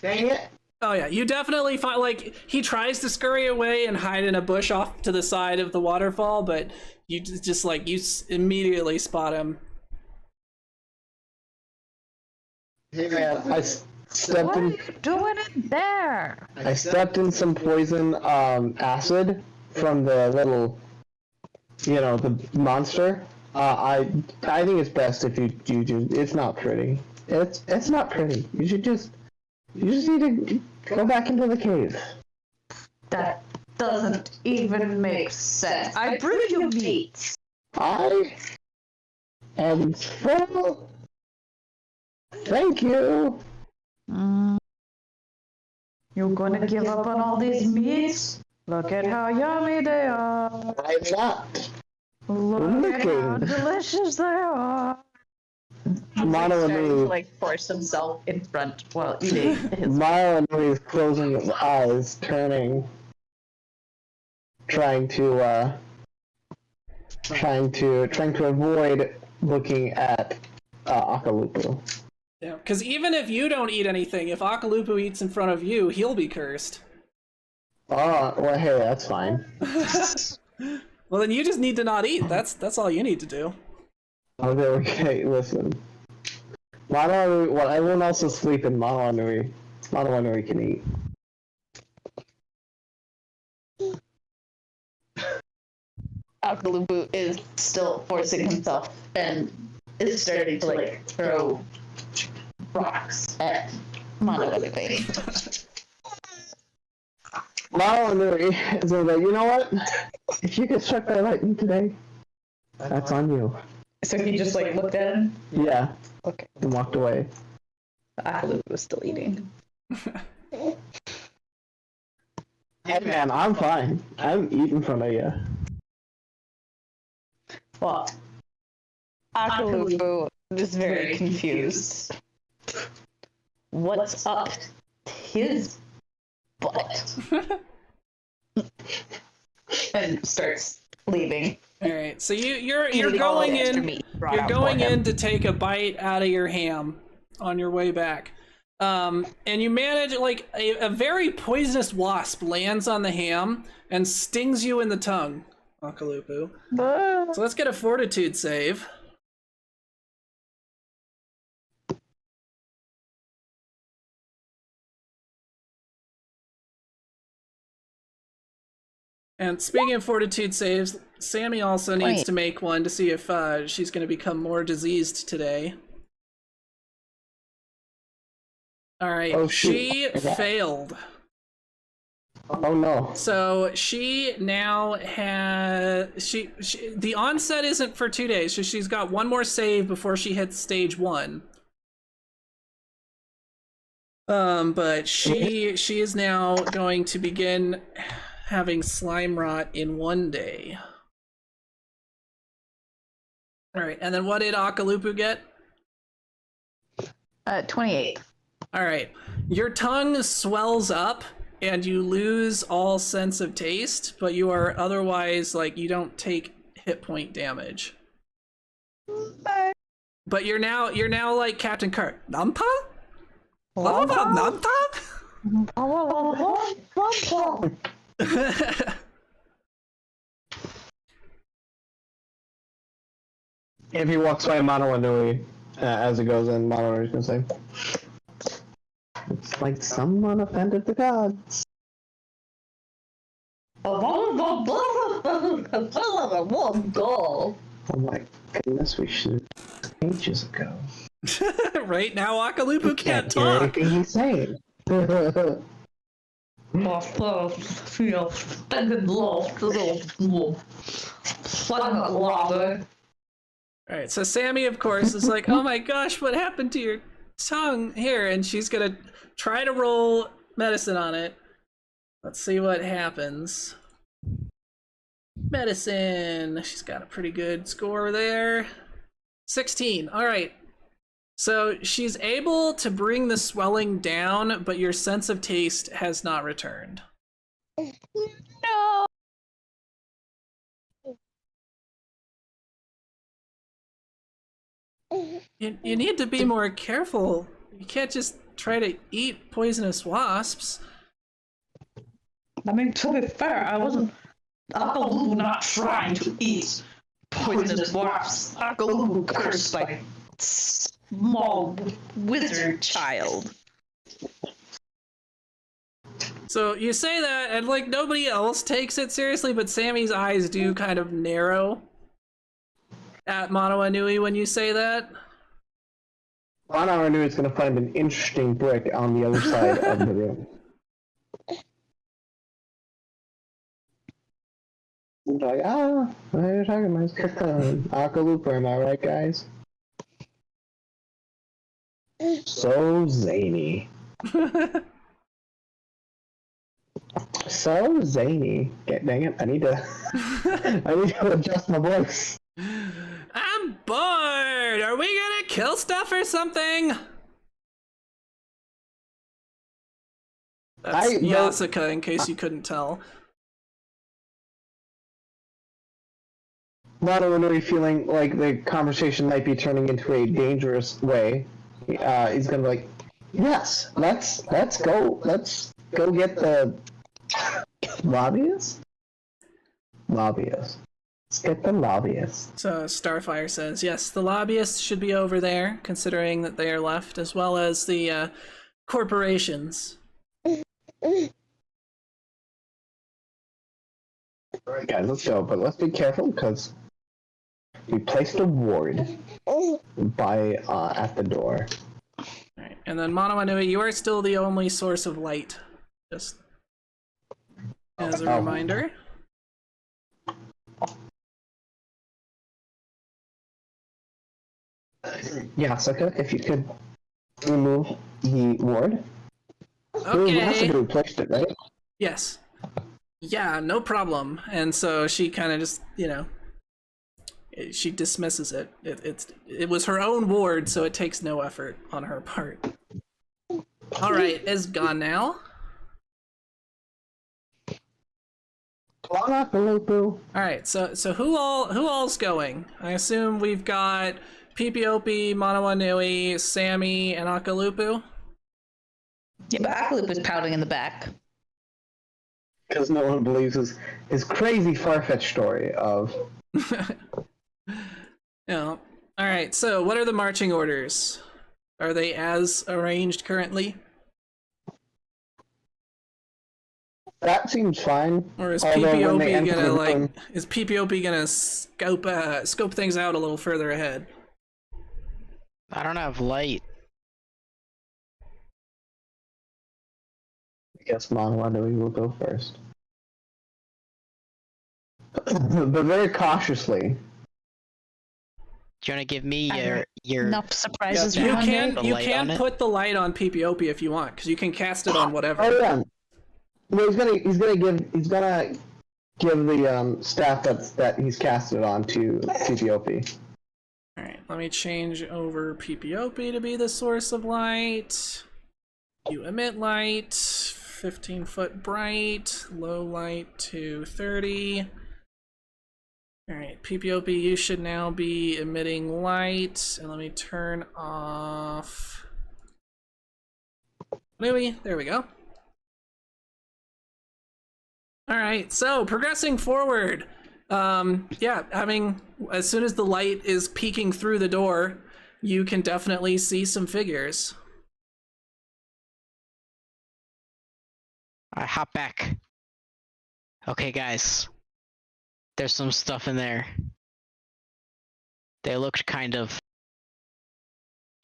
Dang it. Oh yeah, you definitely find, like, he tries to scurry away and hide in a bush off to the side of the waterfall, but you just like, you immediately spot him. Hey man, I stepped What are in. you doing in there? I stepped in some poison acid from the little, you know, the monster. I think it's best if you do. It's not pretty. It's not pretty. You just need to go back into the cave. That doesn't even make sense. I brew you meat. I am full. Thank you. You're gonna give up on all these meats? Look at how yummy they are. I'm not. Look at how Looking. delicious they are. Mono Starting to Anui. like force himself in front while eating his. Mono Anui is closing his eyes, turning, trying to avoid looking at Akalupu. Yeah, because even if you don't eat anything, if Akalupu eats in front of you, he'll be cursed. Oh, well, hey, that's fine. Well, then you just need to not eat. That's all you need to do. Okay, listen. Mono Anui, while everyone else is sleeping, Mono Anui can eat. Akalupu is still forcing himself and is starting to like throw rocks at Monogatari. Monogatari is like, you know what? If you get struck by lightning today, that's on you. So he just like looked at him? Yeah. Okay. And walked away. Akalu was still eating. Hey man, I'm fine. I'm eating in front of you. Well, Akalu is very confused. What's up his butt? And starts leaving. All right, so you're going in to take a bite out of your ham on your way back, and you manage like a very poisonous wasp lands on the ham and stings you in the tongue, Akalupu. So let's get a fortitude save. And speaking of fortitude saves, Sammy also needs to make one to see if she's going to become more diseased today. All right, Oh, shoot. she failed. Oh no. So she now has the onset isn't for 2 days, so she's got one more save before she hits stage 1. But she is now going to begin having slime rot in 1 day. All right, and then what did Akalupu get? 28. All right, your tongue swells up and you lose all sense of taste, but you are otherwise like you don't take hit point damage. But you're now like Captain Kirk. Namta? Namta? If he walks by Mono Inui as it goes in, Mono Inui's gonna say, "It's like someone offended the gods." Goal. Oh my goodness, we should ages ago. Right now, Akalupu can't hear talk. anything he's saying. All right, so Sammy, of course, is like, "Oh my gosh, what happened to your tongue here?" And she's gonna try to roll medicine on it. Let's see what happens. Medicine. She's got a pretty good score there. 16. All right. So she's able to bring the swelling down, but your sense of taste has not returned. No. You need to be more careful. You can't just try to eat poisonous wasps. I mean, to be fair, I wasn't not trying to eat poisonous wasps. Akalu cursed by small wizard child. So you say that, and like nobody else takes it seriously, but Sammy's eyes do kind of narrow at Mono Inui when you say that. Mono Inui is gonna find an interesting brick on the other side of the room. Like, what are you talking about? Akalupu, am I right, guys? So zany. So zany. Dang it, I need to adjust my voice. I'm bored! Are we gonna kill stuff or something? That's Yasuka, in case you couldn't tell. Mono Inui feeling like the conversation might be turning into a dangerous way. He's gonna be like, yes, let's go get the lobbyists. Let's get the lobbyists. So Starfire says, yes, the lobbyists should be over there, considering that they are left, as well as the corporations. Alright guys, let's go, but let's be careful because we placed a ward by at the door. Alright, And then Mono Anui, you are still the only source of light. Just as a reminder. Yeah, Suka, if you could remove the ward. It has to Okay. be replaced it, right? Yes. Yeah, no problem. And so she kind of just, she dismisses it. It was her own ward, so it takes no effort on her part. All right, is gone now. All All right, so who all's going? I assume we've got Pipiopi, Manawanui, Sammy, and Akalupu. Yeah, but Akaloop is pouting in the back. Because no one believes his crazy far-fetched story of... Yeah. All right, so what are the marching orders? Are they as arranged currently? That seems fine. Or is Although when they enter the room- PPOP gonna scope things out a little further ahead? I don't have light. I guess Monwanui will go first. But very cautiously. Do you want to give me I your Enough surprises You for one day. The can light on it? put the light on PPOP if you want, because you can cast it on whatever. Oh yeah. Well, he's gonna give the staff that he's casted on to TPOP. All right, let me change over PPOP to be the source of light. You emit light, 15-foot bright, low light to 30. All right, PPOP, you should now be emitting light, and let me turn off Louie. There we go. All right, so progressing forward. Yeah, as soon as the light is peeking through the door, you can definitely see some figures. I hop back. Okay, guys. There's some stuff in there. They looked kind of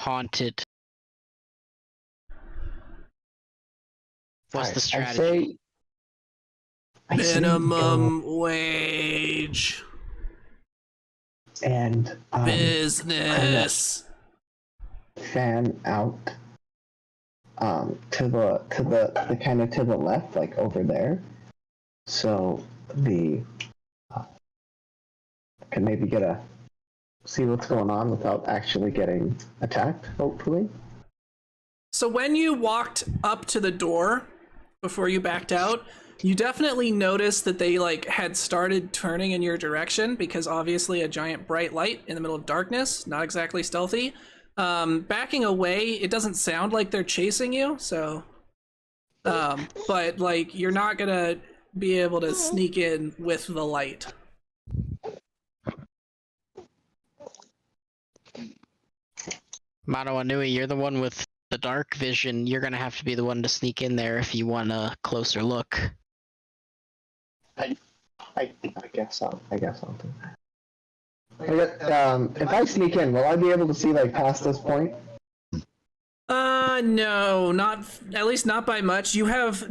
haunted. What's the strategy? I say Minimum wage. And Business. fan out to the kind of to the left, like over there. So the can maybe see what's going on without actually getting attacked, hopefully. So when you walked up to the door before you backed out, you definitely noticed that they had started turning in your direction, because obviously a giant bright light in the middle of darkness, not exactly stealthy. Backing away, it doesn't sound like they're chasing you, so but you're not gonna be able to sneak in with the light. Mano Anui, you're the one with the dark vision. You're gonna have to be the one to sneak in there if you want a closer look. I guess I'll do that. If I sneak in, will I be able to see past this point? No, not at least not by much. You have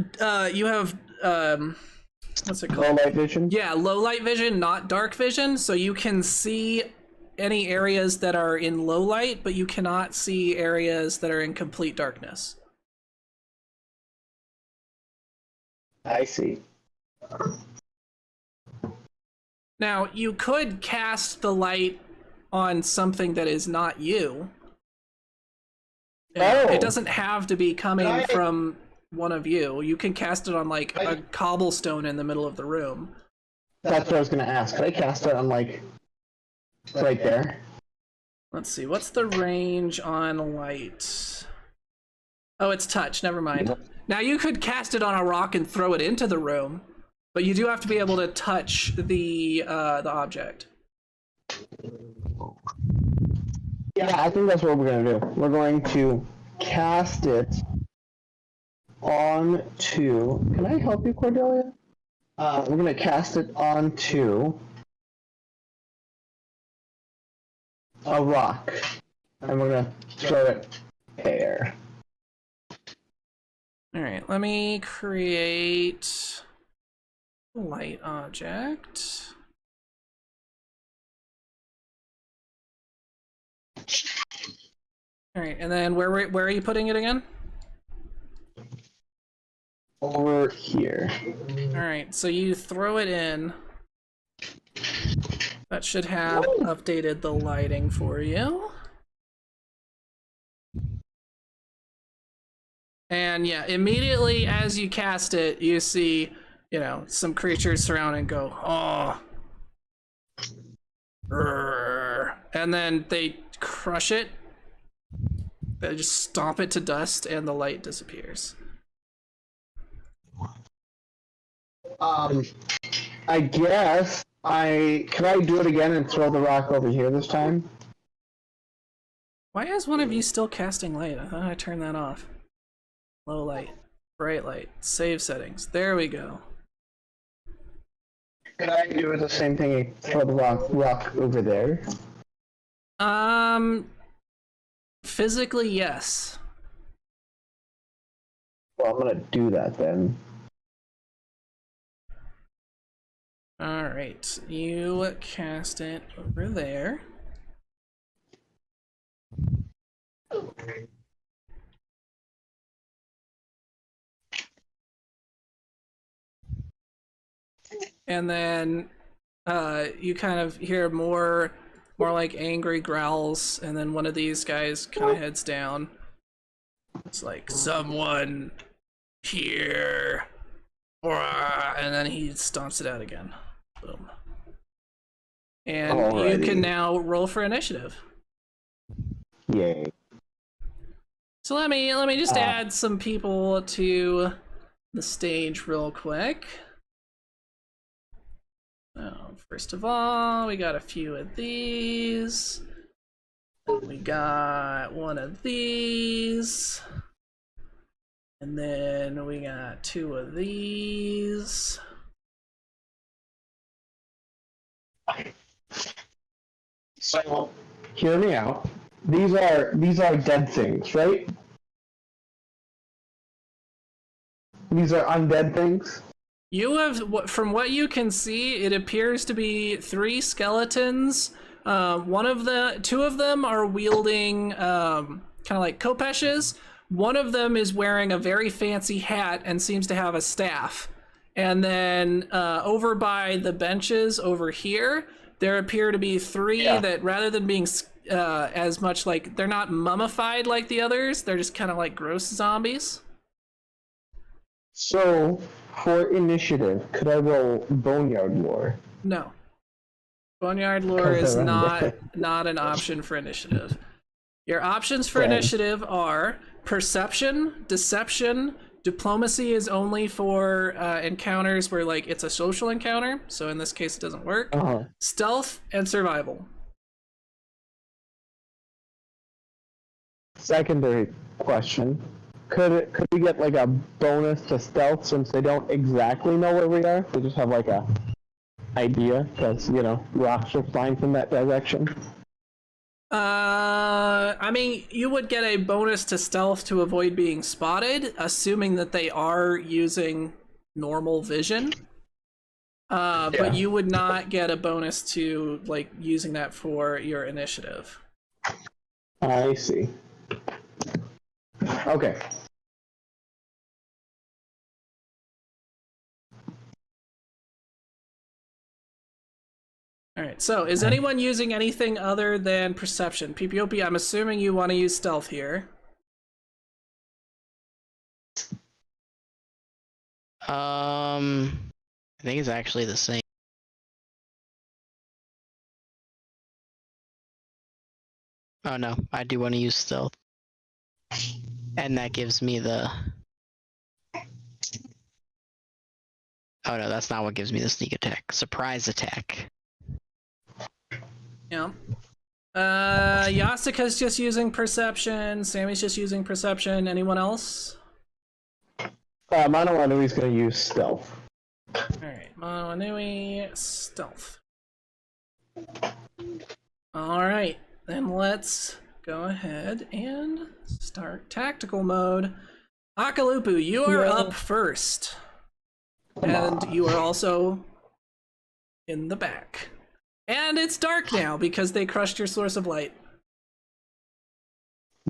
what's it called? Low light vision? Yeah, low light vision, not dark vision, so you can see any areas that are in low light, but you cannot see areas that are in complete darkness. I see. Now, you could cast the light on something that is not you. Oh. It doesn't have to be coming from one of you. You can cast it on a cobblestone in the middle of the room. That's what I was gonna ask. Could I cast it on right there? Let's see, what's the range on light? Oh, it's touch, never mind. Now you could cast it on a rock and throw it into the room, but you do have to be able to touch the object. Yeah, I think that's what we're gonna do. We're going to cast it onto... Can I help you, Cordelia? We're gonna cast it onto a rock, and we're gonna throw it there. All right, let me create a light object. All right, and then where are you putting it again? Over here. All right, so you throw it in. That should have updated the lighting for you. And yeah, immediately as you cast it, you see, you know, some creatures surround and go, oh. And then they crush it. They just stomp it to dust and the light disappears. I guess can I do it again and throw the rock over here this time? Why is one of you still casting light? I thought I turned that off. Low light, bright light, save settings. There we go. Could I do it the same thing and throw the rock over there? Physically, yes. Well, I'm gonna do that then. Alright, you cast it over there. And then you kind of hear more like angry growls, and then one of these guys kind of heads down. It's like, someone here. And then he stomps it out again. Boom. And Alrighty. you can now roll for initiative. Yay. So let me just add some people to the stage real quick. So first of all, we got a few of these. We got one of these. And then we got two of these. So, hear me out. These are dead things, right? These are undead things? You have, from what you can see, it appears to be 3 skeletons. Two of them are wielding kind of like kopeshes. One of them is wearing a very fancy hat and seems to have a staff. And then over by the benches over here, there appear to be 3 that, rather than being as much like, they're not mummified like the others, they're just kind of like gross zombies. So, for initiative, could I roll Boneyard Lore? No. Boneyard Lore is not an option for initiative. Your options for initiative are perception, deception, diplomacy is only for encounters where like it's a social encounter, so in this case it doesn't work. Stealth and survival. Secondary question. Could we get like a bonus to stealth since they don't exactly know where we are? They just have like a idea because, you know, rocks are flying from that direction. I mean, you would get a bonus to stealth to avoid being spotted, assuming that they are using normal vision. But you would not get a bonus to like using that for your initiative. I see. Okay. All right, so is anyone using anything other than perception? PPOP, I'm assuming you want to use stealth here. I think it's actually the same. Oh no, I do want to use stealth. And that gives me the... Oh no, that's not what gives me the sneak attack. Surprise attack. Yeah. Yasika's just using perception. Sammy's just using perception. Anyone else? Mono Anui's gonna use stealth. Alright, Mono Anui, stealth. Alright, then let's go ahead and start tactical mode. Akalupu, you are Yeah. up first. Come And on. you are also in the back. And it's dark now because they crushed your source of light.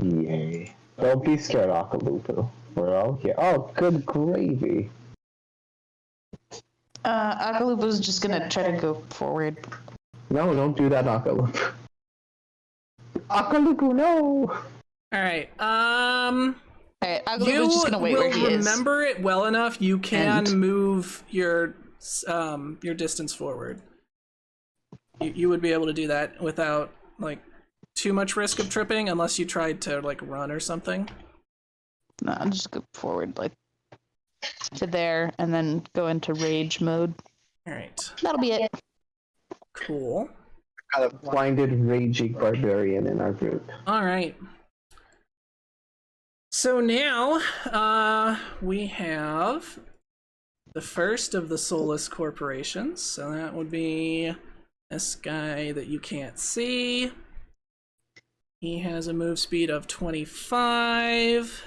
Yay. Don't be scared, Akalupu. We're all here. Oh, good gravy. Akalupa's just gonna try to go forward. No, don't do that, Akalupu. Akalupu, no! Alright, Alright, you Akalupa's just gonna wait will where he is. remember it well enough, you can And- move your distance forward. You would be able to do that without, like, too much risk of tripping, unless you tried to, like, run or something. No, I'll just go forward, like, to there, and then go into rage mode. Alright, That'll be it. cool. Got a blinded, raging barbarian in our group. Alright. So now, we have the first of the soulless corporations. So that would be this guy that you can't see. He has a move speed of 25.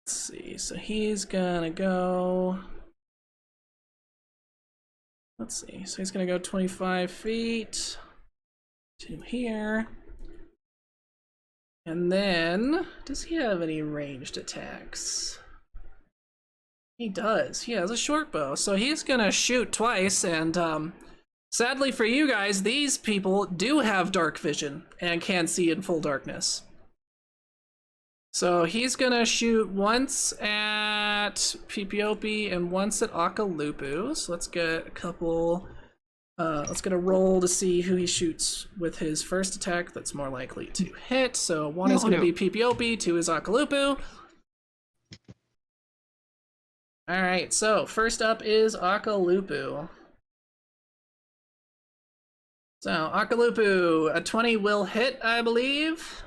Let's see, so he's gonna go... Let's see, so he's gonna go 25 feet to here. And then, does he have any ranged attacks? He does. He has a short bow, so he's gonna shoot twice, and sadly for you guys, these people do have dark vision and can see in full darkness. So he's gonna shoot once at Pipiopi and once at Akalupu. So let's get a couple. Let's get a roll to see who he shoots with his first attack that's more likely to hit. So one is gonna be Pipiopi, two is Akalupu. Alright, so first up is Akalupu. So Akalupu, a 20 will hit, I believe.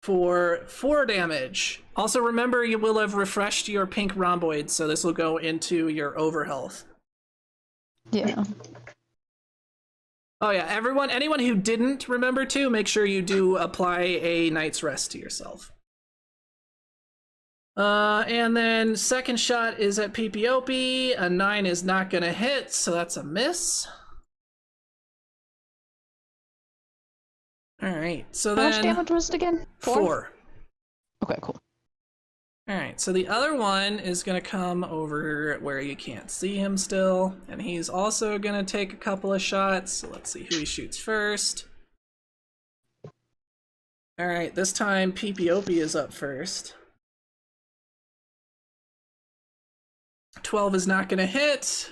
For 4 damage. Also remember you will have refreshed your pink rhomboid, so this will go into your overhealth. Yeah. Oh yeah, anyone who didn't remember to, make sure you do apply a night's rest to yourself. And then second shot is at Pipiopi. A 9 is not gonna hit, so that's a miss. Alright, so How much then... damage was it again? 4. Okay, cool. Alright, so the other one is gonna come over where you can't see him still, and he's also gonna take a couple of shots, so let's see who he shoots first. Alright, this time Pipiopi is up first. 12 is not gonna hit,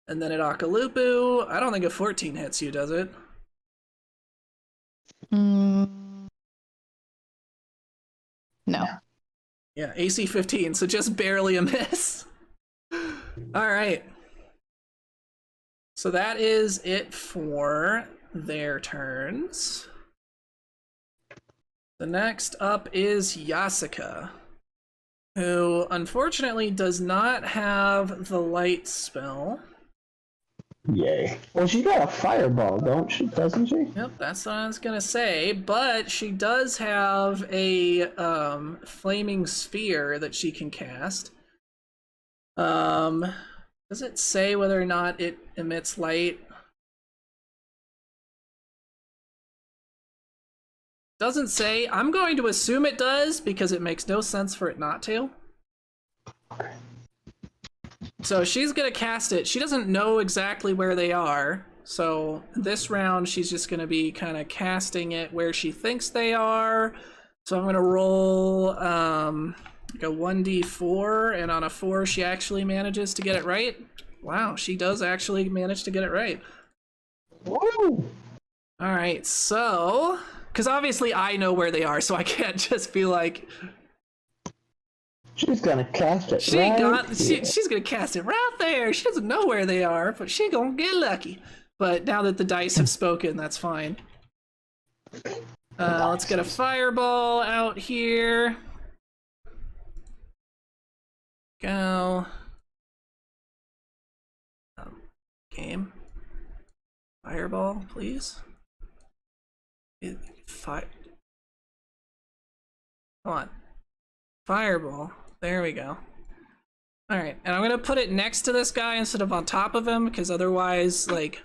and then at Akalupu, I don't think a 14 hits you, does it? No. Yeah, AC 15, so just barely a miss. Alright. So that is it for their turns. The next up is Yasuka, who unfortunately does not have the light spell. Yay. Well, she got a fireball, doesn't she? Yep, that's what I was gonna say, but she does have a flaming sphere that she can cast. Does it say whether or not it emits light? Doesn't say. I'm going to assume it does because it makes no sense for it not to. So she's gonna cast it. She doesn't know exactly where they are. So this round she's just gonna be kind of casting it where she thinks they are. So I'm gonna roll like a 1d4, and on a 4 she actually manages to get it right. Wow, she does actually manage to get it right. Woo! Alright, so because obviously I know where they are, so I can't just be like, She's gonna cast it. she's gonna cast it right there. She doesn't know where they are, but she gonna get lucky. But now that the dice have spoken, that's fine. Let's get a fireball out here. Go. Game. Fireball, please. Hold on. Fireball. There we go. Alright, and I'm gonna put it next to this guy instead of on top of him, because otherwise, like,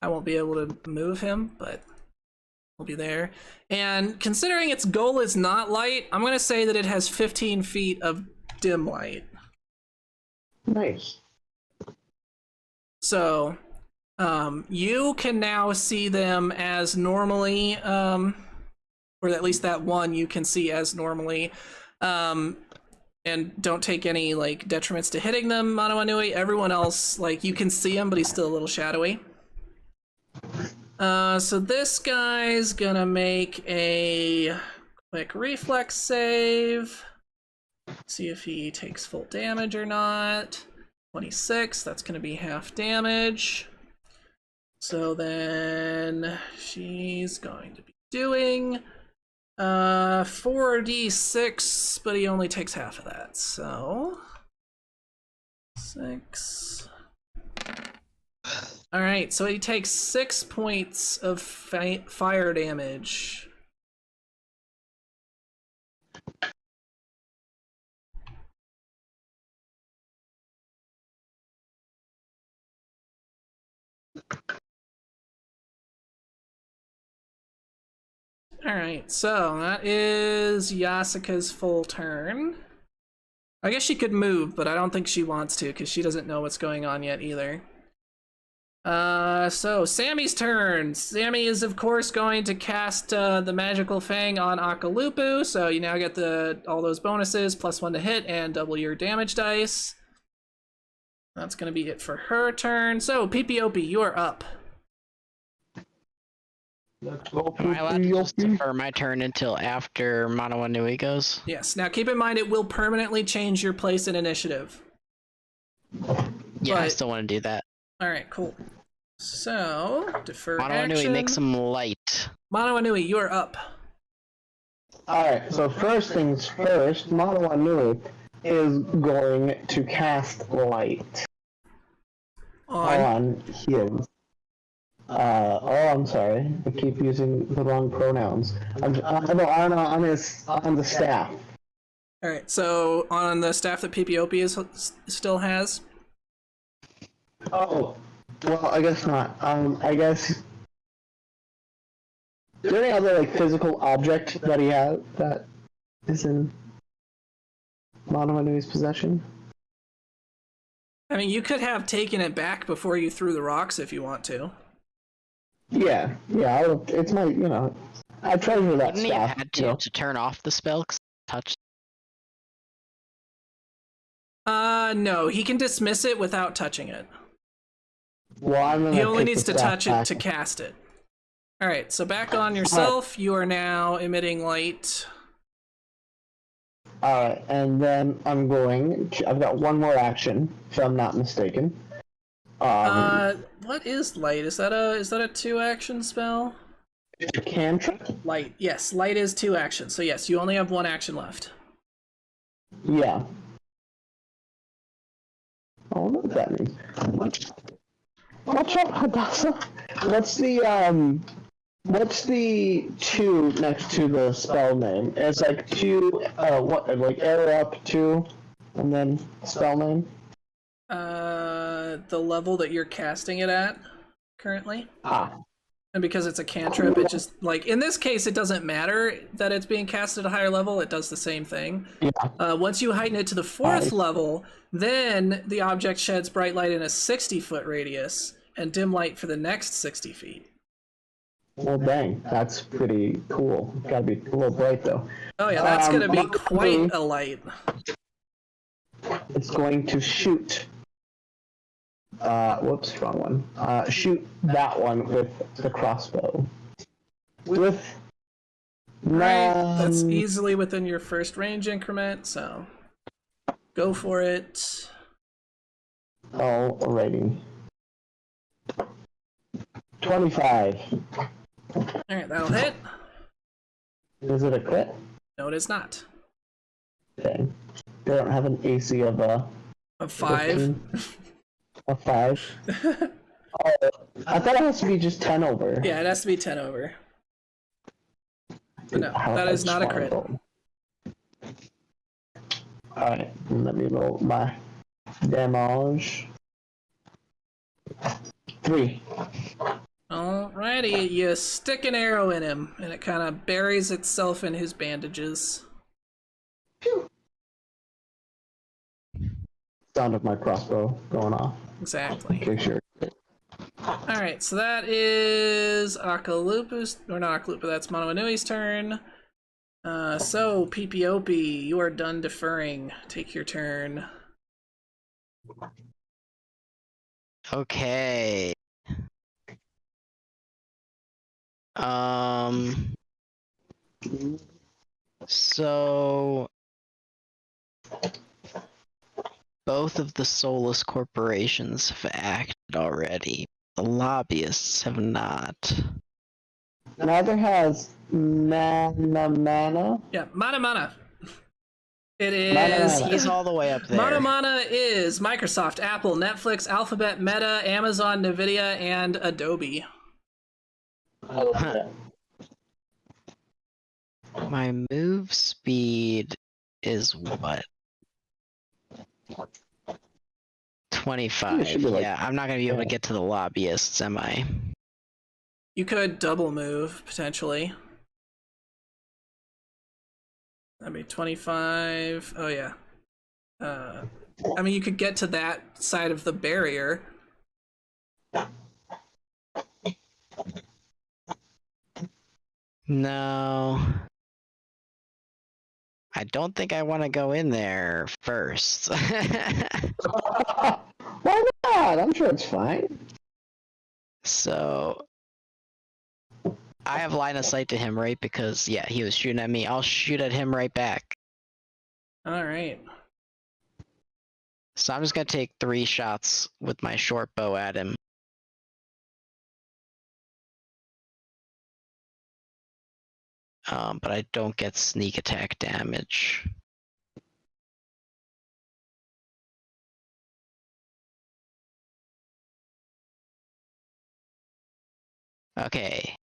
I won't be able to move him, but we'll be there. And considering its goal is not light, I'm gonna say that it has 15 feet of dim light. Nice. So, you can now see them as normally, or at least that one you can see as normally, and don't take any, like, detriments to hitting them, Mano Anui. Everyone else, like, you can see him, but he's still a little shadowy. So this guy's gonna make a quick reflex save. See if he takes full damage or not. 26, that's gonna be half damage. So then she's going to be doing 4d6, but he only takes half of that, so 6. Alright, so he takes 6 points of fire damage. Alright, so that is Yasuka's full turn. I guess she could move, but I don't think she wants to because she doesn't know what's going on yet either. So Sammy's turn. Sammy is of course going to cast the Magical Fang on Akalupu, so you now get all those bonuses, +1 to hit and double your damage dice. That's gonna be it for her turn. So PPOP, you are up. Let's go. Am I allowed to just defer my turn until after Mano Anui goes? Yes, now keep in mind it will permanently change your place in initiative. Yeah, I But- still want to do that. Alright, cool. So, defer Mano action. Anui, make some light. Mano Anui, you are up. Alright, so first things first, Mano Anui is going to cast light on his. I'm sorry. I keep using the wrong pronouns. On the staff. Alright, so on the staff that PPOP still has? Oh, well, I guess not. I guess. Is there any other like physical object that he has that is in Mano Anui's possession? I mean, you could have taken it back before you threw the rocks if you want to. Yeah. It's my, I treasure that Wouldn't he have staff. had to turn off the spell? 'Cause touch. No, he can dismiss it without touching it. Well, I'm gonna He only take needs the to staff touch back. it to cast it. Alright, so back on yourself, you are now emitting light. Alright, and then I've got one more action, if I'm not mistaken. What is light? Is that a 2-action spell? Cantrip? Light. Yes, light is 2 actions. So yes, you only have 1 action left. Yeah. I don't know what that means. What's up, Hadassah? What's the 2 next to the spell name? It's like 2, arrow up 2, and then spell name? The level that you're casting it at currently. Ah. And because it's a cantrip, it just, like, in this case, it doesn't matter that it's being cast at a higher level, it does the same thing. Yeah. Once you heighten it to the 4th level, then the object sheds bright light in a 60-foot radius, and dim light for the next 60 feet. Well, dang, that's pretty cool. Gotta be a little bright, though. Oh yeah, that's gonna be Mano quite Anui a light. It's going to shoot. Whoops, wrong one. Shoot that one with the crossbow. With. Right, that's easily within your first range increment, so go for it. Alrighty. 25. Alright, that'll hit. Is it a crit? No, it is not. Okay. They don't have an AC of Of 5. 15? A 5? Oh, I thought it has to be just 10 over. Yeah, it has to be 10 over. No, that is not a crit. Alright, let me roll my damage. 3. Alrighty, you stick an arrow in him, and it kind of buries itself in his bandages. Sound of my crossbow going off. Exactly. Okay, sure. Alright, so that is Akalupa's, or not Akalupa, that's Monoanui's turn. So, Pipiopi, you are done deferring. Take your turn. Okay. So both of the soulless corporations have acted already. The lobbyists have not. Neither has Mana. Yeah, Mana. It Mana is. Mana. He's all the way up there. Mana is Microsoft, Apple, Netflix, Alphabet, Meta, Amazon, Nvidia, and Adobe. Huh. My move speed is what? 25. should be like- Yeah, I'm not gonna be able to get to the lobbyists, am I? You could double move, potentially. That'd be 25. Oh, yeah. I mean, you could get to that side of the barrier. No. I don't think I want to go in there first. Why not? I'm sure it's fine. So I have line of sight to him, right? Because yeah, he was shooting at me. I'll shoot at him right back. Alright. So I'm just gonna take 3 shots with my short bow at him. But I don't get sneak attack damage. Okay.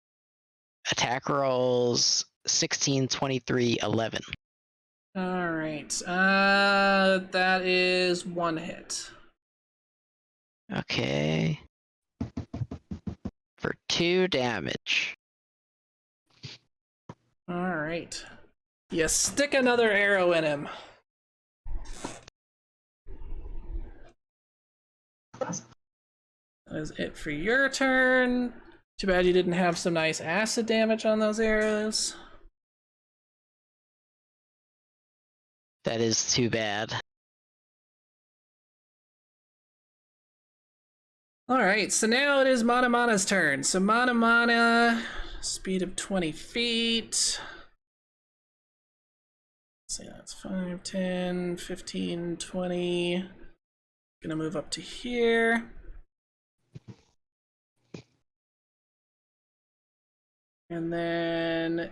Attack rolls 16, 23, 11. Alright. That is 1 hit. Okay. For 2 damage. Alright. You stick another arrow in him. That is it for your turn. Too bad you didn't have some nice acid damage on those arrows. That is too bad. Alright, so now it is Mana's turn. So Mana, speed of 20 feet. Let's see, that's 5, 10, 15, 20. Gonna move up to here. And then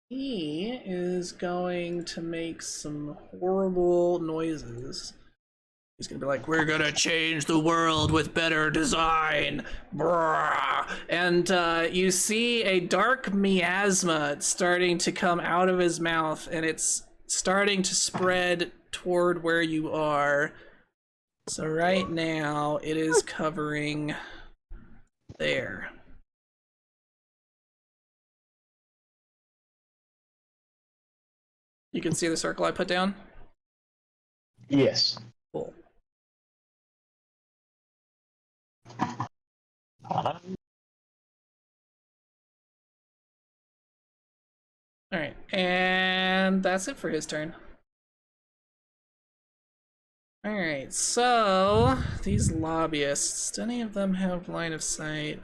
he is going to make some horrible noises. He's gonna be like, we're gonna change the world with better design. Brah. And you see a dark miasma starting to come out of his mouth, and it's starting to spread toward where you are. So right now, it is covering there. You can see the circle I put down? Yes. Cool. Alright, and that's it for his turn. Alright, so these lobbyists, do any of them have line of sight?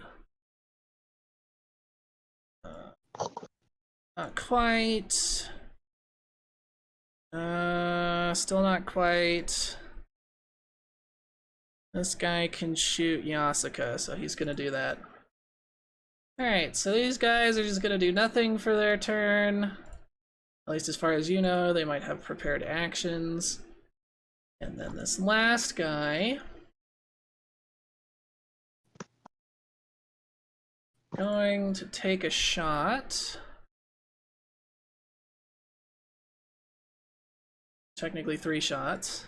Not quite. Still not quite. This guy can shoot Yasuka, so he's gonna do that. Alright, so these guys are just gonna do nothing for their turn. At least as far as you know, they might have prepared actions. And then this last guy, going to take a shot technically 3 shots.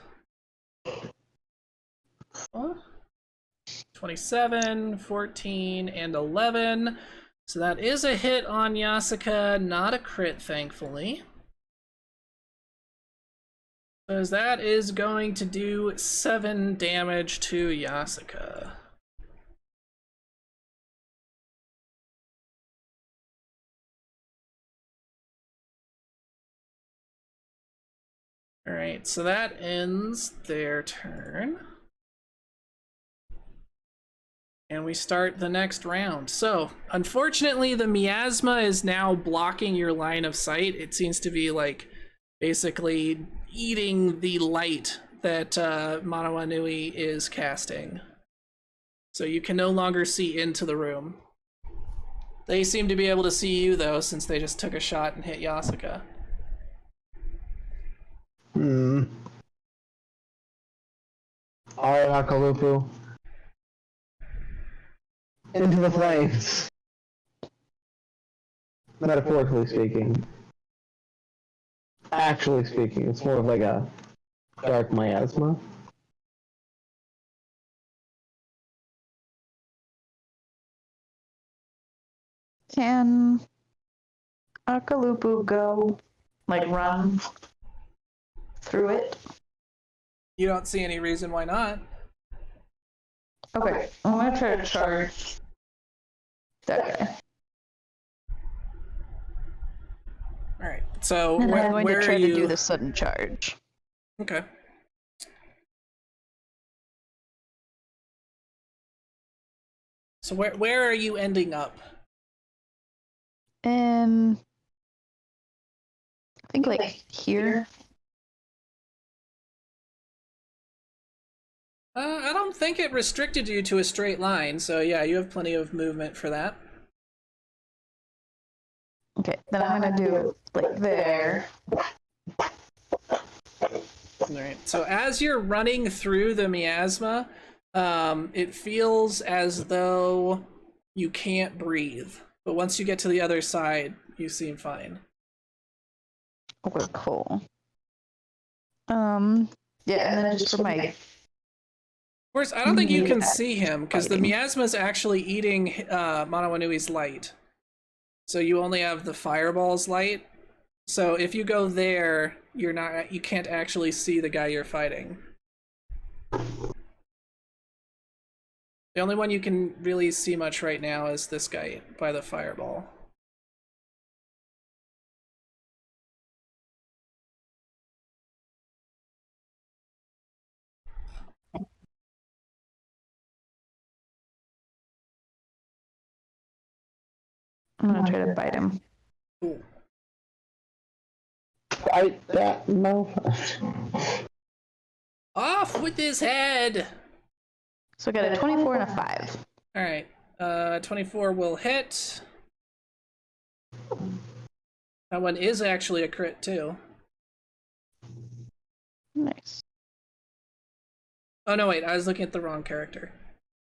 27, 14, and 11. So that is a hit on Yasuka, not a crit, thankfully. Because that is going to do 7 damage to Yasuka. Alright, so that ends their turn. And we start the next round. So, unfortunately, the miasma is now blocking your line of sight. It seems to be, like, basically eating the light that Manawanui is casting. So you can no longer see into the room. They seem to be able to see you, though, since they just took a shot and hit Yasuka. Alright, Akalupu. Into the flames. Metaphorically speaking. Actually speaking, it's more of like a dark miasma. Can Akalupu go, like, run through it? You don't see any reason why not. Okay, I'm gonna try to charge that guy. Alright, so And I'm going where to try are to you? do the sudden charge. Okay. So where are you ending up? I think like here. I don't think it restricted you to a straight line, so yeah, you have plenty of movement for that. Okay, then I'm gonna do like there. Alright, so as you're running through the miasma, it feels as though you can't breathe. But once you get to the other side, you seem fine. Okay, cool. Yeah, and then just for my. Of course, I don't think you can Yeah. see him, because the Fighting. miasma is actually eating Manawanui's light. So you only have the fireball's light. So if you go there, you can't actually see the guy you're fighting. The only one you can really see much right now is this guy by the fireball. I'm gonna try to bite him. Cool. Bite that mouth. Off with his head! So I got a 24 and a 5. Alright, 24 will hit. That one is actually a crit, too. Nice. Oh, no, wait, I was looking at the wrong character.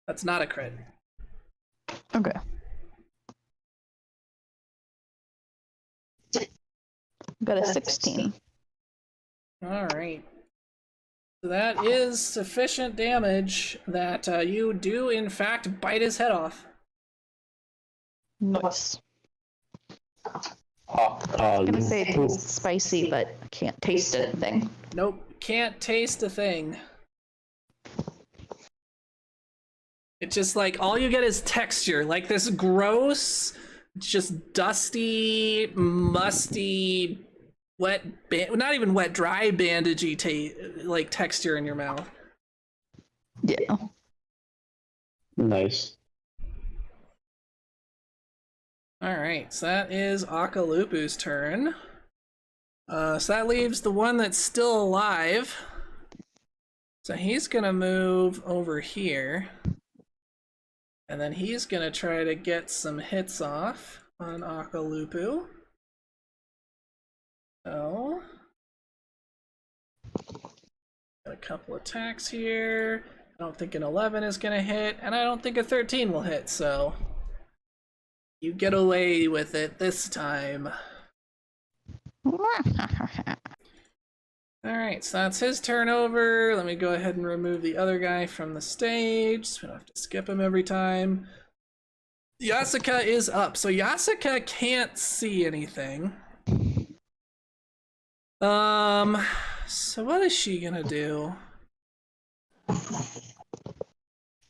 That's not a crit. Okay. Got a 16. Alright. So that is sufficient damage that you do, in fact, bite his head off. Nice. I'm I'm gonna say it tastes spicy, but I can't taste anything. Nope, can't taste a thing. It's just like, all you get is texture, like this gross, just dusty, musty, wet, not even wet, dry bandagey like texture in your mouth. Yeah. Nice. Alright, so that is Akalupu's turn. So that leaves the one that's still alive. So he's gonna move over here. And then he's gonna try to get some hits off on Akalupu. So, got a couple attacks here. I don't think an 11 is gonna hit, and I don't think a 13 will hit, so you get away with it this time. Alright, so that's his turn over. Let me go ahead and remove the other guy from the stage so we don't have to skip him every time. Yasuka is up, so Yasuka can't see anything. So what is she gonna do?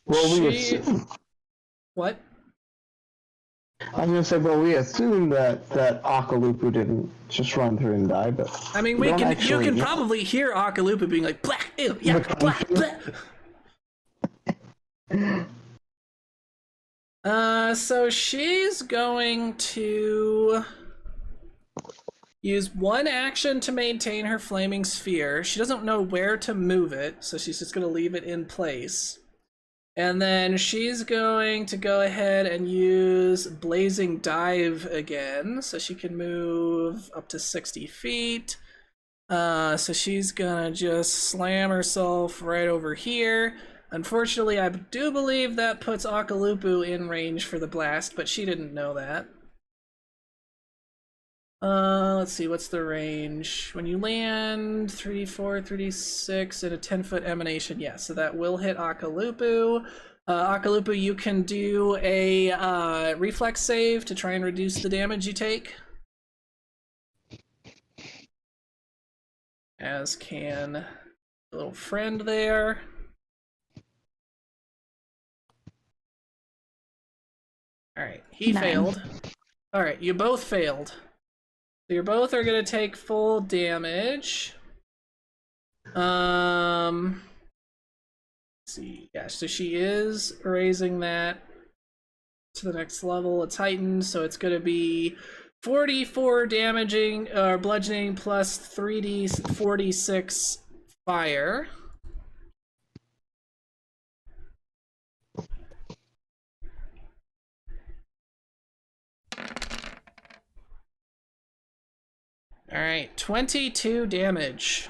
Well, What? I was gonna say, well, we assume that Akalupu didn't just run through and die, but I mean, you can probably hear Akalupu being like, blah, ew, yeah, blah, blah. So she's going to use one action to maintain her flaming sphere. She doesn't know where to move it, so she's just going to leave it in place. And then she's going to go ahead and use Blazing Dive again, so she can move up to 60 feet. So she's gonna just slam herself right over here. Unfortunately, I do believe that puts Akalupu in range for the blast, but she didn't know that. Let's see, what's the range? When you land 3d4, 3d6 at a 10-foot emanation, yeah, so that will hit Akalupu. Akalupu, you can do a reflex save to try and reduce the damage you take. As can a little friend there. Alright, he 9. failed. Alright, you both failed. So you both are gonna take full damage. Let's see. Yeah, so she is raising that to the next level. It's heightened, so it's gonna be 44 damaging or bludgeoning plus 3d46 fire. Alright, 22 damage.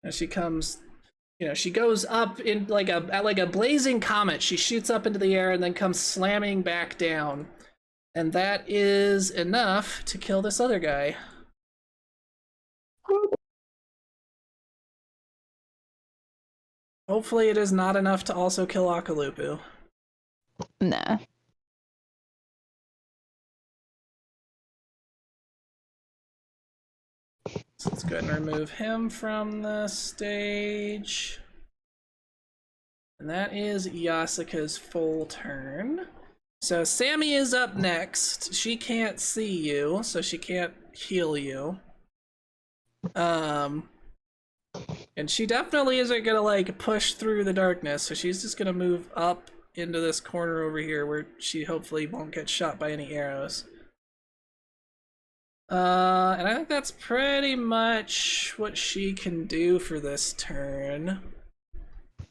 As she comes, you know, she goes up in like a blazing comet. She shoots up into the air and then comes slamming back down. And that is enough to kill this other guy. Hopefully it is not enough to also kill Akalupu. Nah. So let's go ahead and remove him from the stage. And that is Yasuka's full turn. So Sammy is up next. She can't see you, so she can't heal you. And she definitely isn't gonna like push through the darkness, so she's just gonna move up into this corner over here where she hopefully won't get shot by any arrows. And I think that's pretty much what she can do for this turn.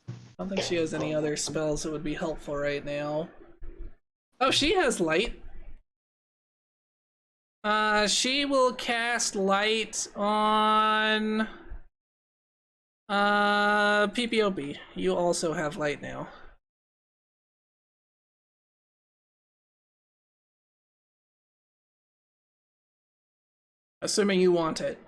I don't think she has any other spells that would be helpful right now. Oh, she has light. She will cast light on PPOP. You also have light now. Assuming you want it.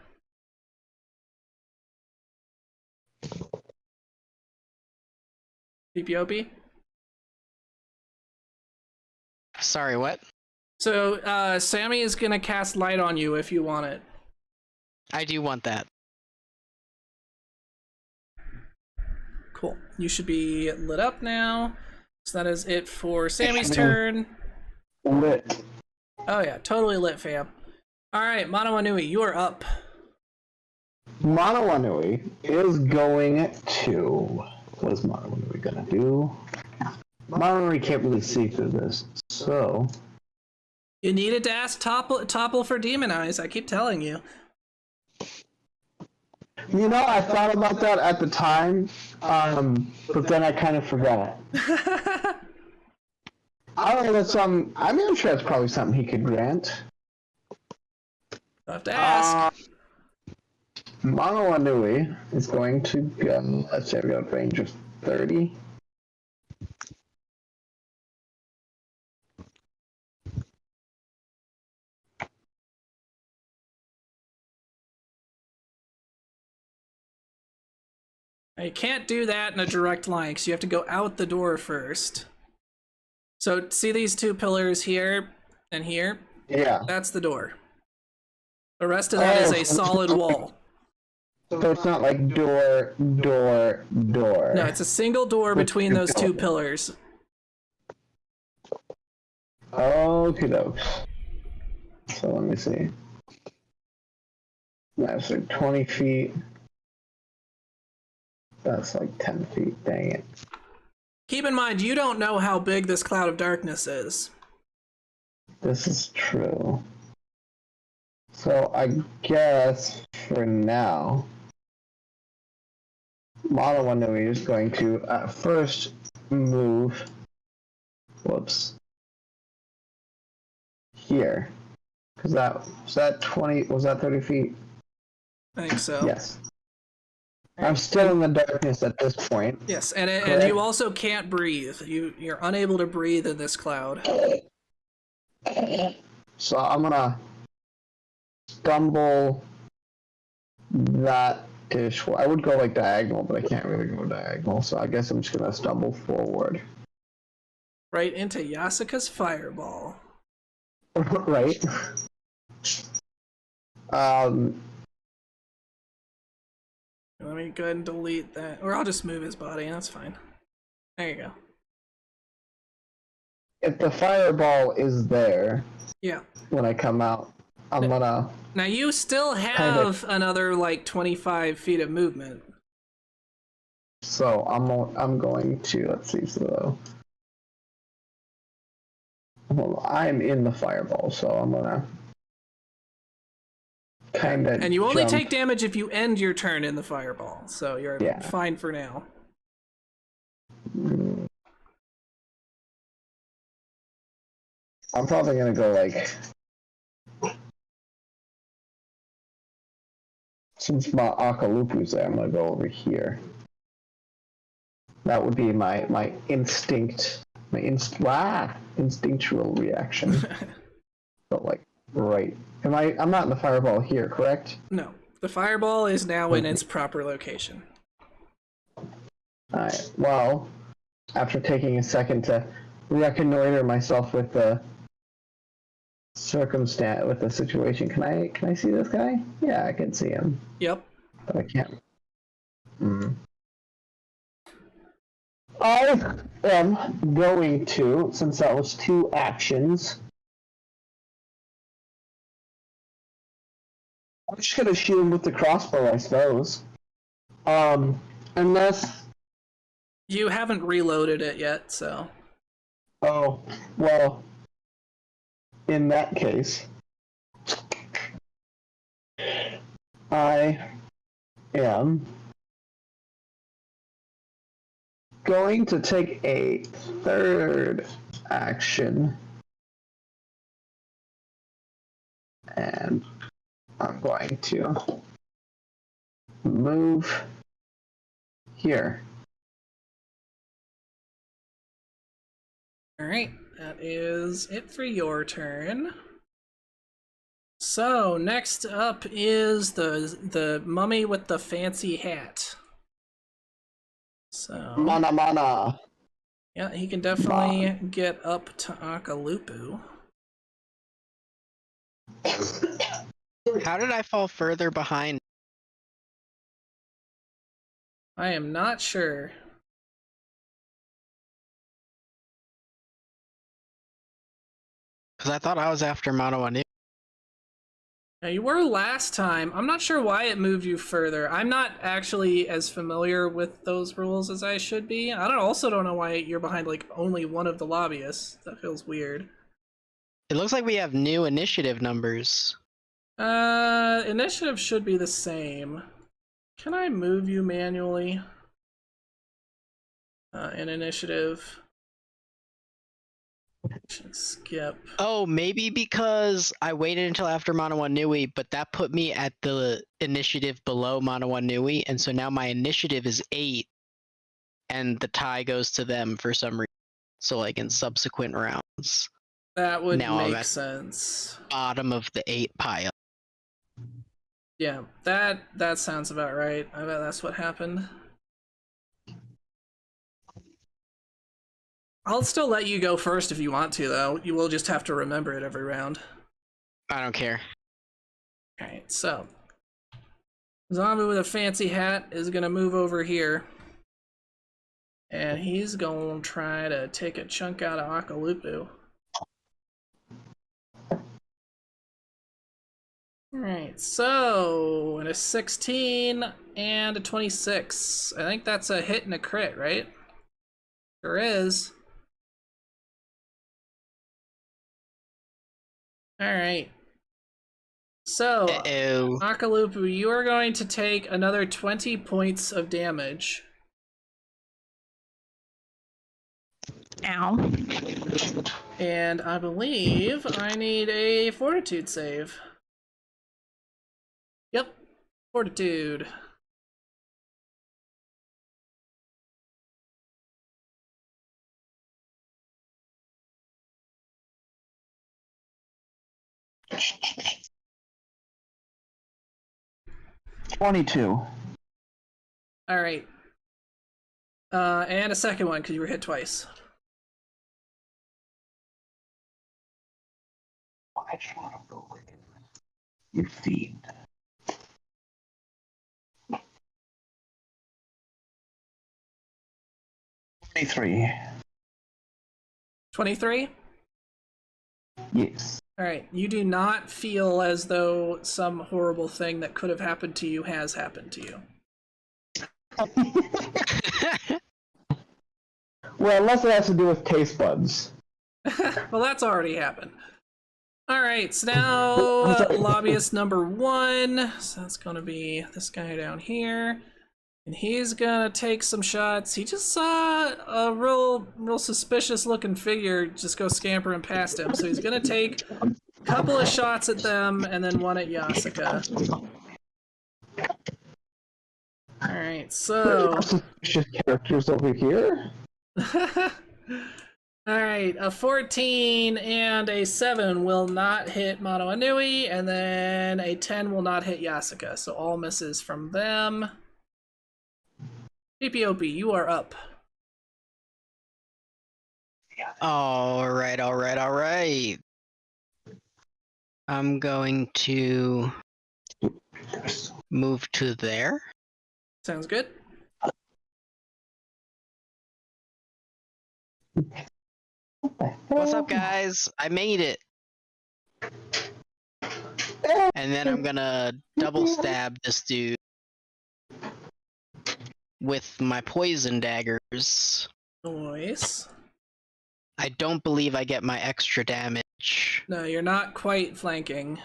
PPOP? Sorry, what? So, Sammy is gonna cast light on you if you want it. I do want that. Cool. You should be lit up now. So that is it for Sammy's turn. lit. Oh yeah, totally lit, fam. Alright, Manawanui, you are up. Manawanui is going to... What is Manawanui gonna do? Manawanui can't really see through this, so... You needed to ask Topple for Demon Eyes, I keep telling you. You know, I thought about that at the time, but then I kind of forgot. I don't know, that's I'm sure that's probably something he could grant. I'll have to ask. Manawanui is going to go, let's say we got a range of 30. Now, you can't do that in a direct line, because you have to go out the door first. So, see these two pillars here and here? Yeah. That's the door. The rest of that is a solid wall. So it's not like door, door, door. No, it's a single door between those two pillars. Okay, dokes. So let me see. That's like 20 feet. That's like 10 feet. Dang it. Keep in mind, you don't know how big this cloud of darkness is. This is true. So I guess for now, Model 1 is going to at first move. Whoops. Here. Because was that 20, was that 30 feet? I think so. Yes. I'm still in the darkness at this point. Yes, and you also can't breathe. You're unable to breathe in this cloud. So I'm gonna stumble that ish. I would go like diagonal, but I can't really go diagonal, so I guess I'm just gonna stumble forward. Right into Yasuka's fireball. Right. Let me go ahead and delete that. Or I'll just move his body, that's fine. There you go. If the fireball is there, yeah, when I come out, I'm gonna. Now you still have another like 25 feet of movement. So I'm going to, let's see, so well, I'm in the fireball, so I'm gonna kind of. And you only take damage if you end your turn in the fireball, so you're fine for now. I'm probably gonna go like, since my Akalupu's there, I'm gonna go over here. That would be my instinct, instinctual reaction. But like, right. I'm not in the fireball here, correct? No. The fireball is now in its proper location. Alright, well, after taking a second to reconnoiter myself with the with the situation, can I see this guy? Yeah, I can see him. Yep. But I can't. I am going to, since that was 2 actions, I'm just gonna shoot him with the crossbow, I suppose. Unless... You haven't reloaded it yet, so... Oh, well... In that case... I am... going to take a 3rd action, and I'm going to move here. Alright, that is it for your turn. So, next up is the mummy with the fancy hat. So, Mana. yeah, he can definitely get up to Akalupu. How did I fall further behind? I am not sure. Because I thought I was after Mono Anu. Now, you were last time. I'm not sure why it moved you further. I'm not actually as familiar with those rules as I should be. I also don't know why you're behind like only one of the lobbyists. That feels weird. It looks like we have new initiative numbers. Initiative should be the same. Can I move you manually? In initiative. Skip. Oh, maybe because I waited until after Mono Nui, but that put me at the initiative below Mono Nui, and so now my initiative is 8, and the tie goes to them for some reason. So, like in subsequent rounds. That would now make sense. Bottom of the 8 pile. Yeah, that sounds about right. I bet that's what happened. I'll still let you go first if you want to, though. You will just have to remember it every round. I don't care. Alright, so. Zombie with a fancy hat is gonna move over here. And he's gonna try to take a chunk out of Akalupu. Alright, so and a 16 and a 26. I think that's a hit and a crit, right? Sure is. Alright. So, Uh-oh. Akalupu, you are going to take another 20 points of damage. Ow. And I believe I need a fortitude save. Yep, fortitude. $22. Alright. And a second one, because you were hit twice. I just want to go look at your feet. $23. 23? Yes. Alright, you do not feel as though some horrible thing that could have happened to you has happened to you. Well, unless it has to do with taste buds. Well, that's already happened. Alright, so now lobbyist number 1. So that's gonna be this guy down here. And he's gonna take some shots. He just saw a real suspicious looking figure just go scampering past him. So he's gonna take a couple of shots at them and then one at Yasuka. Alright, so Suspicious characters over here. Alright, a 14 and a 7 will not hit Mono Anui, and then a 10 will not hit Yasuka. So all misses from them. PPOP, you are up. Alright. I'm going to move to there. Sounds good. What's up, guys? I made it. And then I'm gonna double stab this dude with my poison daggers. Nice. I don't believe I get my extra damage. No, you're not quite flanking.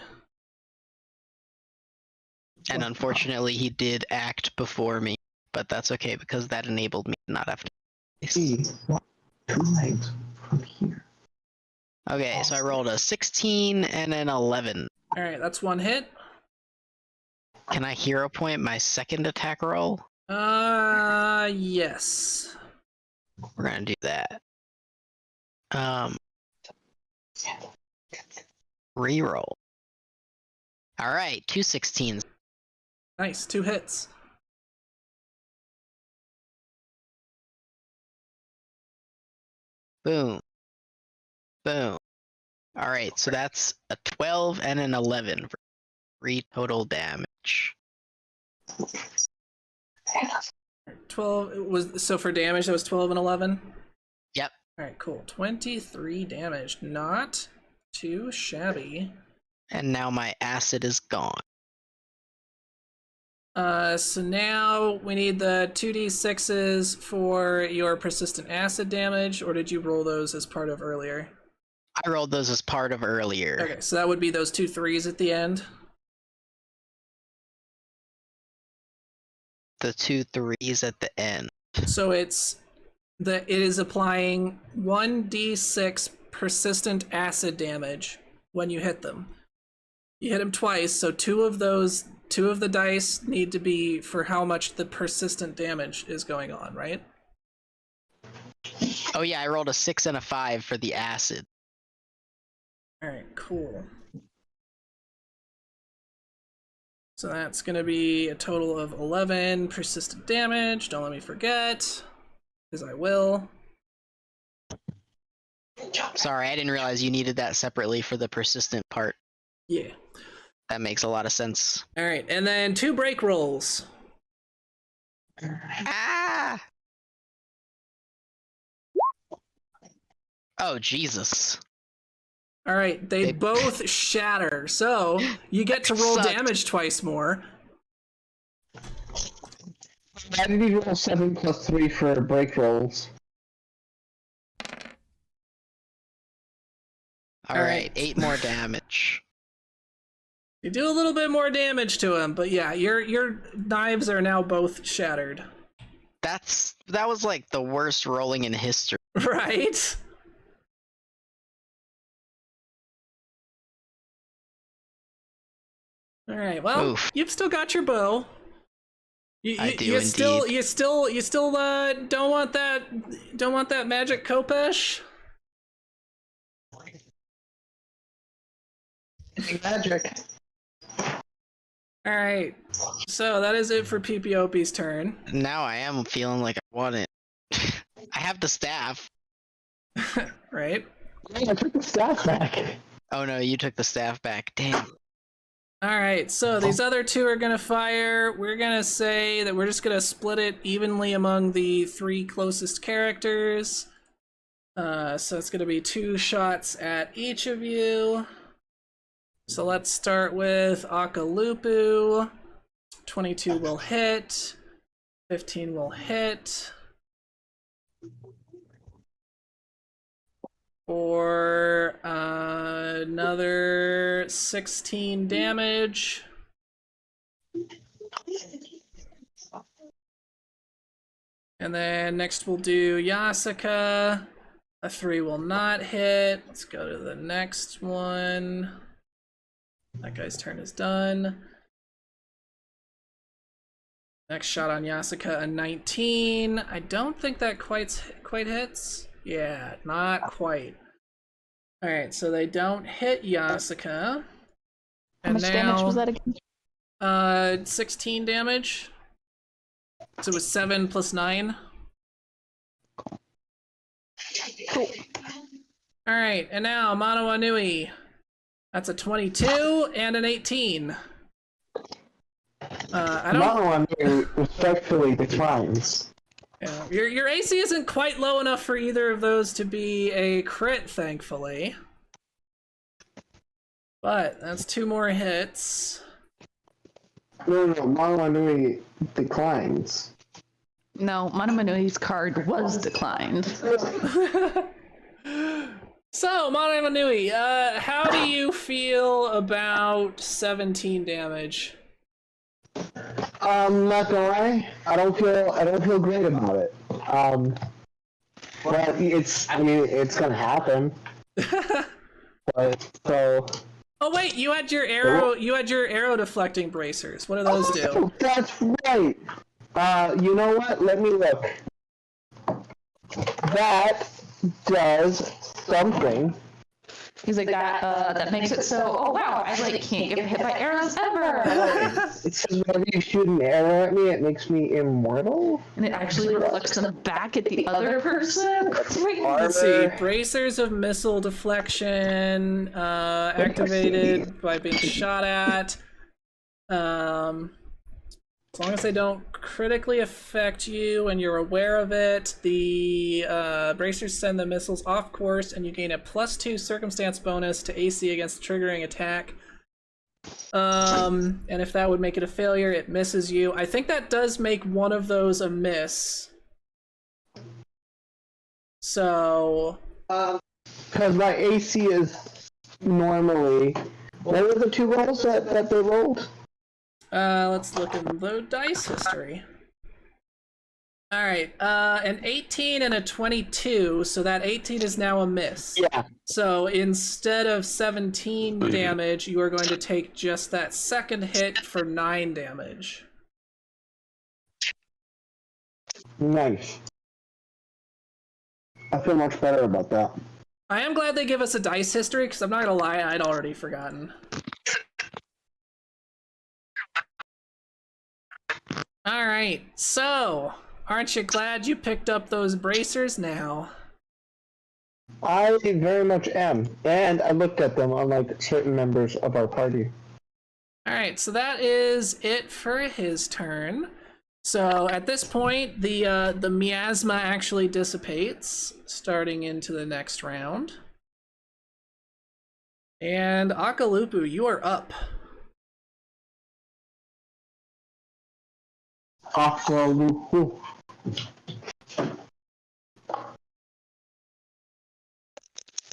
And unfortunately, he did act before me. But that's okay, because that enabled me to not have to. See, too late from here. Okay, so I rolled a 16 and an 11. Alright, that's one hit. Can I hero point my second attack roll? Yes. We're gonna do that. Reroll. Alright, 2 16s. Nice, 2 hits. Boom. Boom. Alright, so that's a 12 and an 11 for 3 total damage. 12 was so for damage that was 12 and 11. Yep. Alright, cool. 23 damage. Not too shabby. And now my acid is gone. So now we need the 2d6s for your persistent acid damage, or did you roll those as part of earlier? I rolled those as part of earlier. Okay, so that would be those 2 3s at the end. The 2 3s at the end. So it is applying 1d6 persistent acid damage when you hit them. You hit them twice, so 2 of the dice need to be for how much the persistent damage is going on, right? Oh yeah, I rolled a 6 and a 5 for the acid. Alright, cool. So that's going to be a total of 11 persistent damage. Don't let me forget, because I will. Sorry, I didn't realize you needed that separately for the persistent part. Yeah. That makes a lot of sense. All right, and then 2 break rolls. Ah! Oh, Jesus. All right, they both shatter, so you get to roll Sucked. damage twice more. I need to roll 7 plus 3 for break rolls. Alright, 8 more damage. You do a little bit more damage to him, but yeah, your knives are now both shattered. That was like the worst rolling in history. Right? All right. Well, Oof. you've still got your bow. I do you still indeed. you still don't want that magic Kopesh? Magic. All right. So that is it for PPOP's turn. Now I am feeling like I want it. I have the staff. Right? I took the staff back. Oh no, you took the staff back. Damn. All right, so these other 2 are gonna fire. We're gonna say that we're just gonna split it evenly among the 3 closest characters. So it's gonna be 2 shots at each of you. So let's start with Akalupu. 22 will hit. 15 will hit. For another 16 damage. And then next we'll do Yasuka. A 3 will not hit. Let's go to the next one. That guy's turn is done. Next shot on Yasuka, a 19. I don't think that quite hits. Yeah, not quite. Alright, so they don't hit Yasuka. How much damage was that again? 16 damage. So it was 7 plus 9. Cool. Alright, and now Mano Anui. That's a 22 and an 18. I don't. Mano Anui respectfully declines. Yeah, your AC isn't quite low enough for either of those to be a crit, thankfully. But that's 2 more hits. No, Mano Anui declines. No, Manamanui's card was declined. So, Mano Anui, how do you feel about 17 damage? Not gonna lie, I don't feel great about it. But it's gonna happen. But so. Oh wait, you had your arrow deflecting bracers. What do those do? Oh, that's right. You know what? Let me look. That does something. He's like, that makes it so, oh wow, I like can't get hit by arrows ever. It says whenever you shoot an arrow at me, it makes me immortal. And it actually reflects them back at the other person. Great. Let's see. Bracers of missile deflection activated by being shot at. As long as they don't critically affect you and you're aware of it, the bracers send the missiles off course and you gain a +2 circumstance bonus to AC against the triggering attack. And if that would make it a failure, it misses you. I think that does make one of those a miss. So... Because my AC is normally... What were the 2 rolls that they rolled? Let's look in the dice history. Alright, an 18 and a 22, so that 18 is now a miss. Yeah. So instead of 17 damage, you are going to take just that second hit for 9 damage. Nice. I feel much better about that. I am glad they give us a dice history, because I'm not gonna lie, I'd already forgotten. Alright, so, aren't you glad you picked up those bracers now? I very much am. And I looked at them unlike certain members of our party. Alright, so that is it for his turn. So at this point, the miasma actually dissipates, starting into the next round. And Akalupu, you are up. Akalupu. What's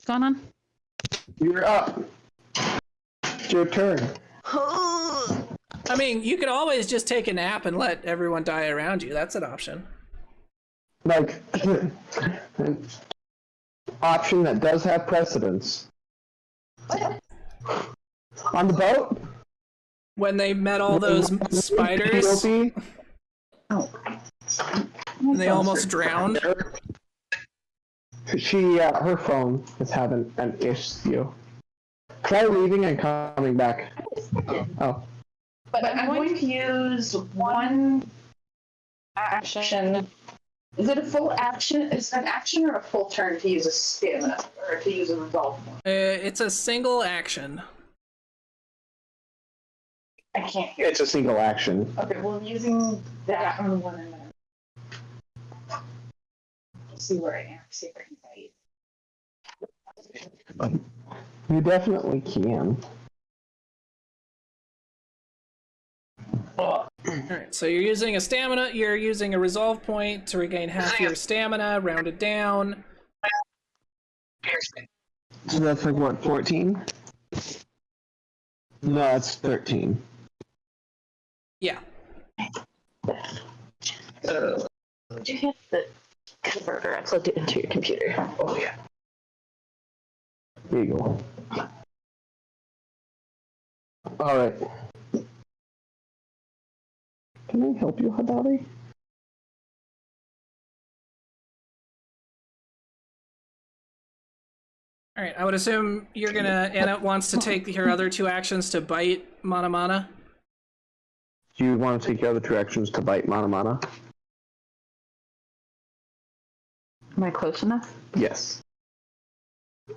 going on? You're up. It's your turn. I mean, you could always just take a nap and let everyone die around you. That's an option. Like, an option that does have precedence. On the boat? When they met all those spiders, and they almost drowned. Her phone is having an issue. Try leaving and coming back. Oh. But I'm going to use one action. Is it a full action? Is it an action or a full turn to use a stamina or to use a resolve one? It's a single action. I can't hear. It's a single action. Okay, well, I'm using that on one and then. Let's see where I am. See if I can fight. You definitely can. Alright, so you're using a stamina, you're using a resolve point to regain half your stamina, rounded down. So that's like what, 14? No, it's 13. Yeah. Did you hit the converter? I plugged it into your computer. Oh yeah. There you go. Alright. Can I help you, Hadari? Alright, I would assume you're gonna, Anna wants to take her other two actions to bite Mana Mana. Do you want to take the other two actions to bite Mana Mana? Am I close enough? Yes.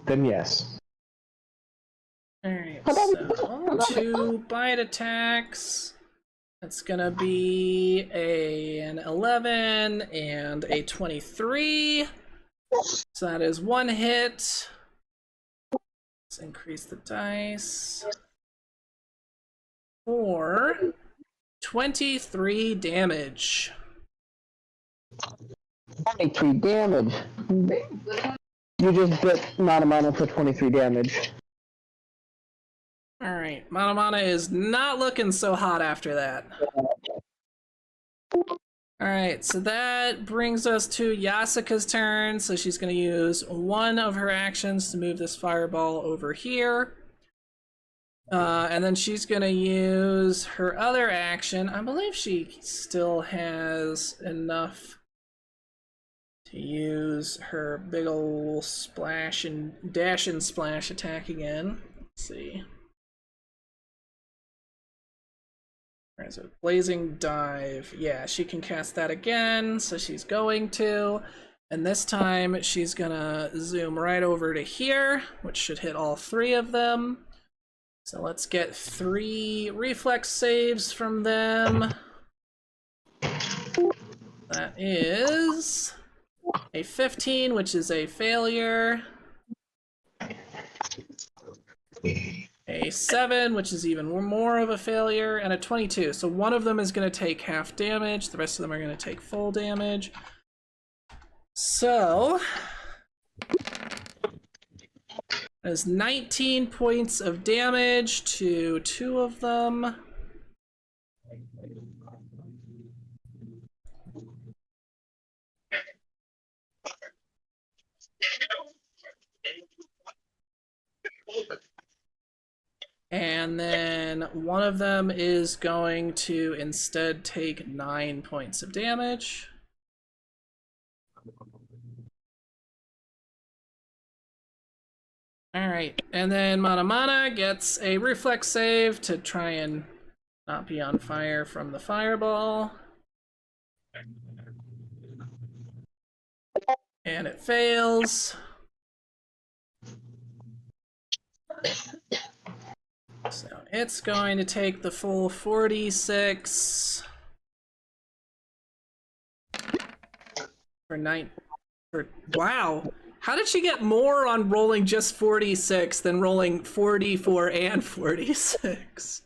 Then yes. Alright, so 2 bite attacks. That's gonna be an 11 and a 23. So that is 1 hit. Let's increase the dice. For 23 damage. 23 damage. You just bit Mana Mana for 23 damage. Alright, Mana Mana is not looking so hot after that. Alright, so that brings us to Yasuka's turn. So she's going to use one of her actions to move this fireball over here. And then she's going to use her other action. I believe she still has enough to use her big ol' splash and dash and splash attack again. Let's see. Alright, so Blazing Dive. Yeah, she can cast that again, so she's going to. And this time she's gonna zoom right over to here, which should hit all 3 of them. So let's get 3 reflex saves from them. That is a 15, which is a failure. A 7, which is even more of a failure, and a 22. So one of them is going to take half damage, the rest of them are going to take full damage. So there's 19 points of damage to 2 of them. And then one of them is going to instead take 9 points of damage. Alright, and then Mana Mana gets a reflex save to try and not be on fire from the fireball. And it fails. So it's going to take the full 46 for 9. Wow. How did she get more on rolling just 46 than rolling 44 and 46?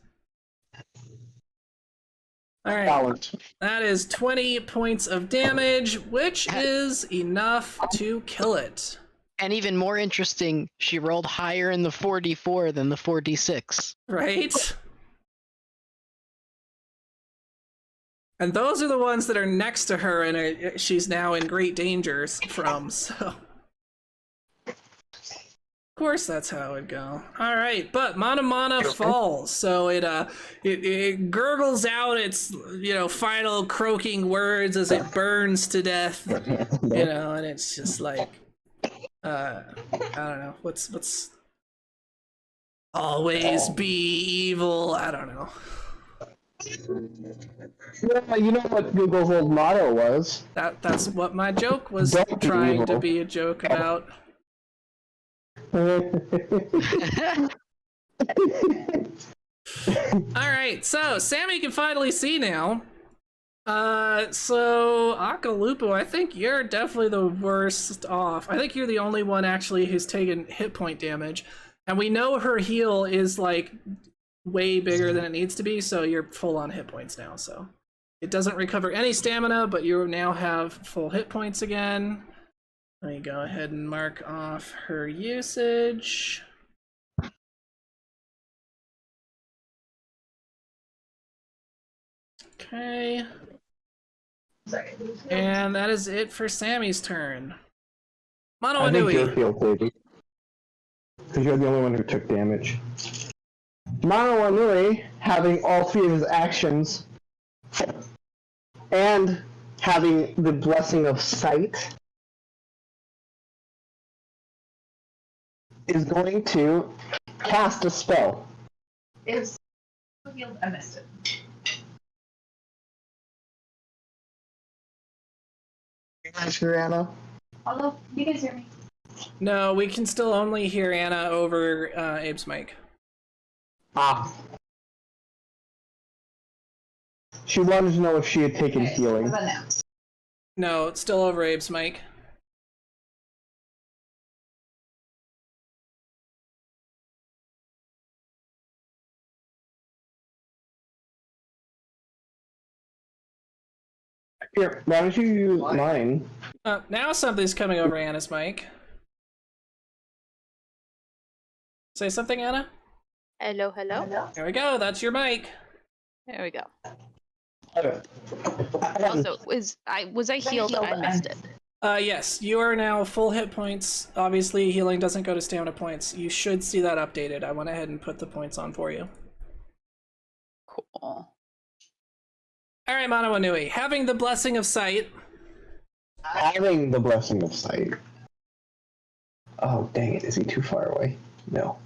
All right. Talent. That is 20 points of damage, which is enough to kill it. And even more interesting, she rolled higher in the 44 than the 46. Right? And those are the ones that are next to her and she's now in great danger from, so... Of course that's how it would go. All right, but Mana falls, so it gurgles out its final croaking words as it burns to death, and it's just like I don't know what's always be evil. I don't know. Yeah, you know what Google's old motto was? That's what my joke was Don't be trying to evil. be a joke about. Well, Alright, so Sammy can finally see now. So Akalupo, I think you're definitely the worst off. I think you're the only one actually who's taken hit point damage. And we know her heal is like way bigger than it needs to be, so you're full on hit points now, so. It doesn't recover any stamina, but you now have full hit points again. Let me go ahead and mark off her usage. Okay. And that is it for Sammy's turn. Mono I think you're Anui. healed, baby. Because you're the only one who took damage. Mono Anui, having all 3 of his actions, and having the Blessing of Sight, is going to cast a spell. Is healed? I missed it. You guys hear Anna? Hello, you guys hear me? No, we can still only hear Anna over Abe's mic. Ah. She wanted to know if she had taken Okay, healing. how about now? No, it's still over Abe's mic. Here, why don't you use mine? Now something's coming over Anna's mic. Say something, Anna? Hello, hello. There we go, that's your mic. There we go. Okay. Also, was I healed? I missed it. Yes, you are now full hit points. Obviously, healing doesn't go to stamina points. You should see that updated. I went ahead and put the points on for you. Cool. Alright, Mono Anui. Having the Blessing of Sight. Having the Blessing of Sight. Oh, dang it. Is he too far away? No.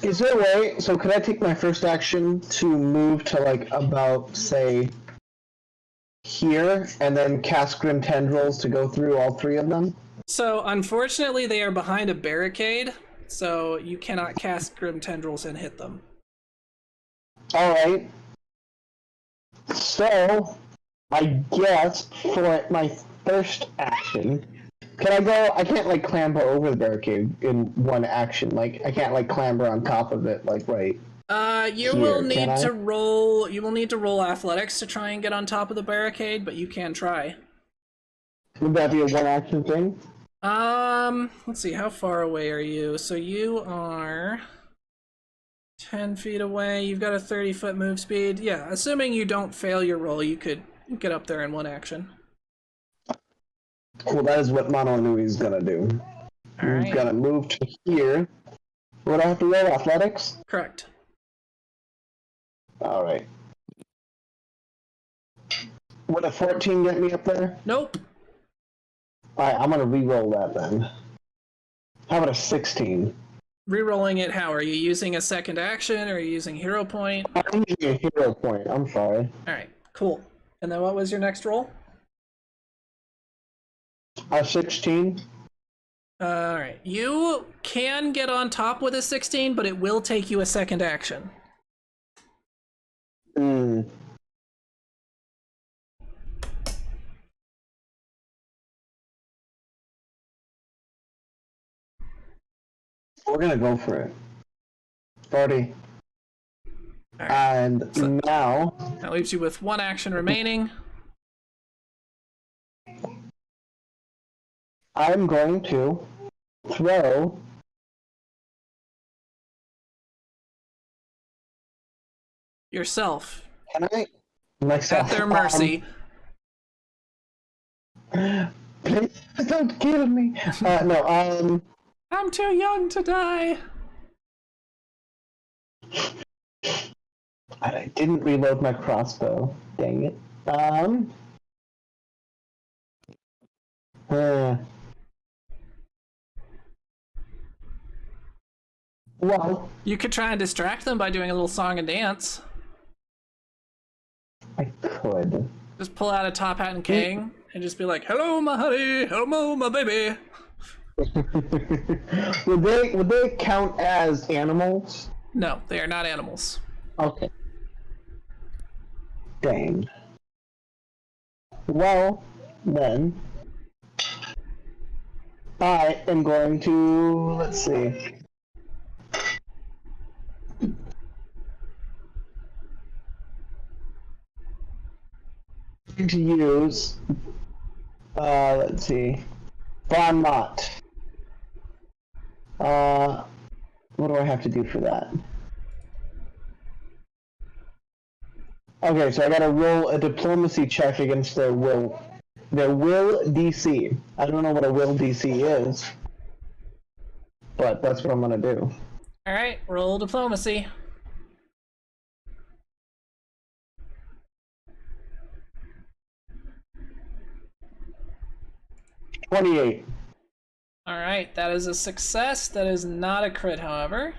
Is there a way, so could I take my first action to move to, like, about, say, here, and then cast Grim Tendrils to go through all 3 of them? So, unfortunately, they are behind a barricade, so you cannot cast Grim Tendrils and hit them. Alright. So, I guess for my first action, can I go? I can't like clamber over the barricade in one action. Like I can't like clamber on top of it. Like right. You Here, will can need I? to roll. You will need to roll athletics to try and get on top of the barricade, but you can try. Would that be a one action thing? Let's see. How far away are you? So you are 10 feet away. You've got a 30-foot move speed. Yeah, assuming you don't fail your roll, you could get up there in one action. Well, that is what Mono Nui is gonna do. Alright. He's gonna move to here. Would I have to roll athletics? Correct. Alright. Would a 14 get me up there? Nope. Alright, I'm gonna re-roll that then. How about a 16? Rerolling it, how? Are you using a second action, or are you using hero point? I'm using a hero point, I'm sorry. Alright, cool. And then what was your next roll? A 16? All right. You can get on top with a 16, but it will take you a second action. Hmm. We're gonna go for it. 40. All right. And So- now That leaves you with one action remaining. I'm going to throw Yourself can I myself at their mercy. Please don't kill me. No, I'm too young to die. I didn't reload my crossbow. Dang it. Well, You could try and distract them by doing a little song and dance. I could. Just pull out a top hat and cane and just be like, "Hello, my honey. Hello, my baby." would they count as animals? No, they are not animals. Okay. Dang. Well, then I am going to let's see. To use let's see. But I'm not. What do I have to do for that? Okay, so I gotta roll a diplomacy check against their will. Their will DC. I don't know what a will DC is, but that's what I'm gonna do. All right, roll diplomacy. 28. All right, that is a success. That is not a crit, however.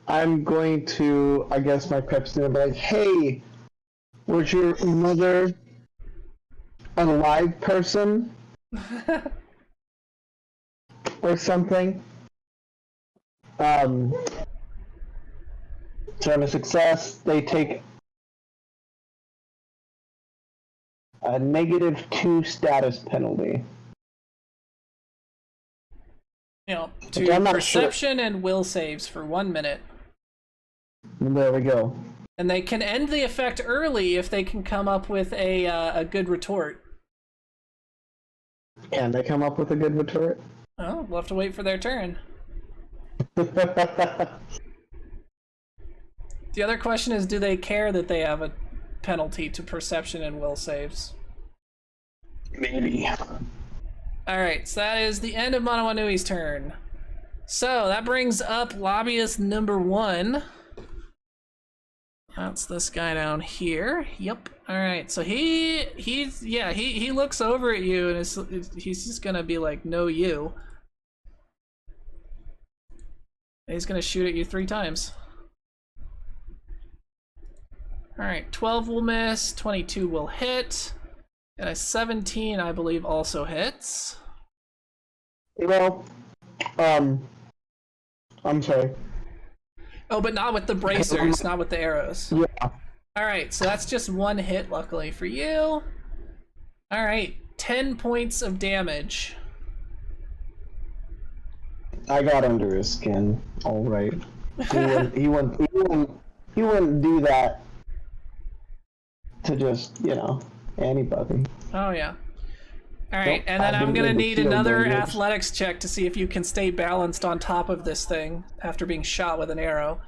I'm going to, I guess my prep's gonna be like, hey, was your mother a live person? Or something? So on a success, they take a -2 status penalty. You know, Okay, I'm to not perception and will saves for 1 minute. There we go. And they can end the effect early if they can come up with a good retort. Can they come up with a good retort? Oh, we'll have to wait for their turn. The other question is, do they care that they have a penalty to perception and will saves? Maybe. Alright, so that is the end of Manawanui's turn. So that brings up lobbyist number 1. That's this guy down here. Yep. Alright, so he looks over at you and he's just gonna be like, no you. And he's gonna shoot at you 3 times. Alright, 12 will miss, 22 will hit, and a 17 I believe also hits. Well, I'm sorry. Oh, but not with the bracers, not with the arrows. Yeah. Alright, so that's just 1 hit, luckily for you. Alright, 10 points of damage. I got under his skin. All right. He wouldn't do that to just, anybody. Oh, yeah. Alright, Nope, and then I I'm didn't gonna even need feel another damage. athletics check to see if you can stay balanced on top of this thing after being shot with an arrow.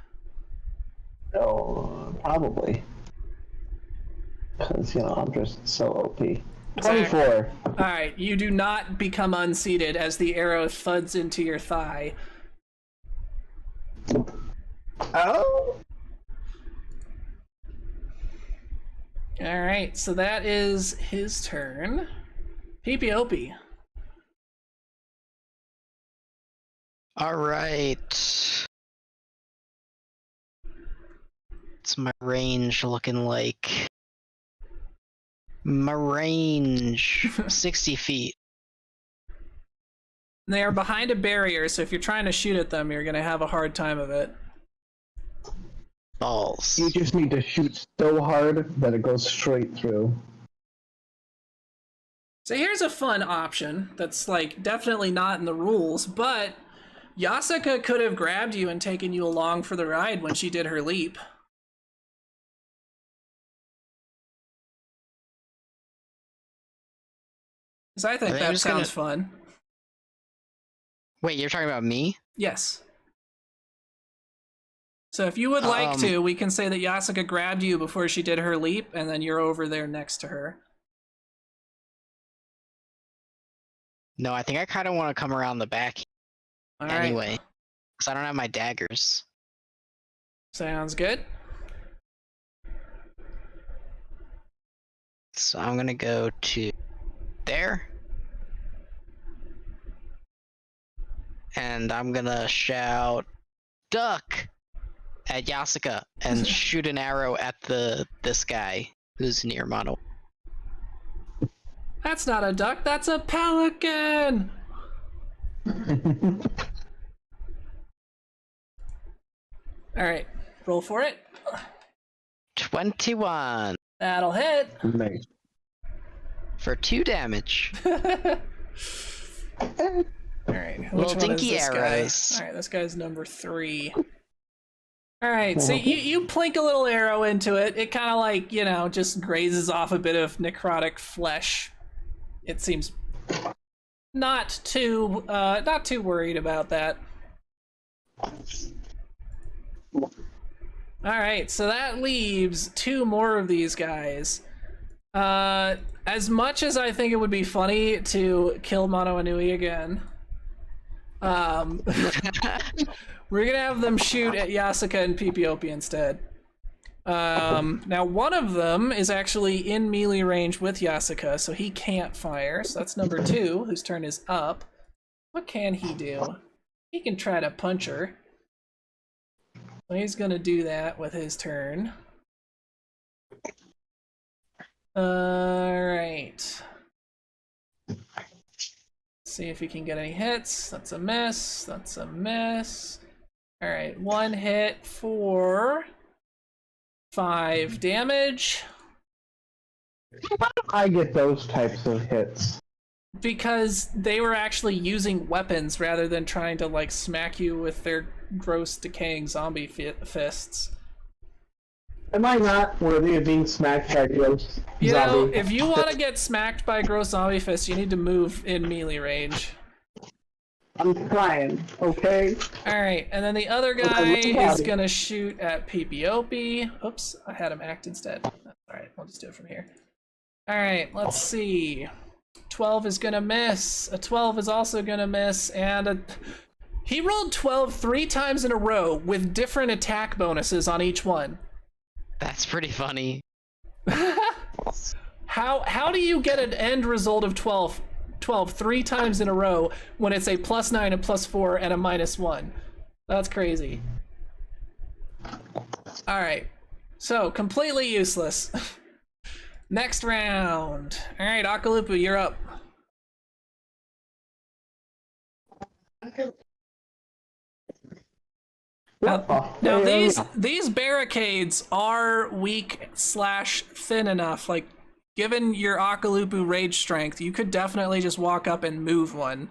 Oh, probably. Because, I'm just so OP. 24. Alright, you do not become unseated as the arrow thuds into your thigh. Oh? Alright, so that is his turn. Peepee All right. What's my range looking like? My range, 60 feet. They are behind a barrier, so if you're trying to shoot at them, you're gonna have a hard time of it. Balls. You just need to shoot so hard that it goes straight through. So here's a fun option that's like definitely not in the rules, but Yasuka could have grabbed you and taken you along for the ride when she did her leap. Because I think that sounds fun. Wait, you're talking about me? Yes. So if you would like to, we can say that Yasuka grabbed you before she did her leap, and then you're over there next to her. No, I think I kind of want to come around the back All anyway. right. Because I don't have my daggers. Sounds good. So I'm going to go to there. And I'm going to shout, duck! At Yasuka and shoot an arrow at this guy who's near Mono. That's not a duck, that's a pelican! Alright, roll for it. 21 That'll hit. Nice. for 2 damage. Alright, Little dinky arrows. Alright, this guy's number 3. Alright, so you plink a little arrow into it. It kind of like, you know, just grazes off a bit of necrotic flesh. It seems not too worried about that. Alright, so that leaves 2 more of these guys. As much as I think it would be funny to kill Mono Inui again, we're gonna have them shoot at Yasuka and Pipiopi instead. Now one of them is actually in melee range with Yasuka, so he can't fire. So that's number 2, whose turn is up. What can he do? He can try to punch her. So he's gonna do that with his turn. Alright. See if he can get any hits. That's a miss. That's a miss. Alright, 1 hit for 5 damage. Why do I get those types of hits? Because they were actually using weapons rather than trying to like smack you with their gross decaying zombie fists. Am I not worthy of being smacked by gross You know, zombie? if you want to get smacked by a gross zombie fist, you need to move in melee range. I'm trying, okay? Alright, and then the other guy is gonna shoot at Pipiopi. Oops, I had him act instead. Alright, we'll just do it from here. Alright, let's see. 12 is gonna miss. A 12 is also gonna miss, and he rolled 12 3 times in a row with different attack bonuses on each one. That's pretty funny. How do you get an end result of 12 3 times in a row when it's a +9, a +4, and a -1? That's crazy. Alright, so completely useless. Next round. Alright, Akalupu, you're up. Now these barricades are weak / thin enough. Like, given your Akalupu rage strength, you could definitely just walk up and move one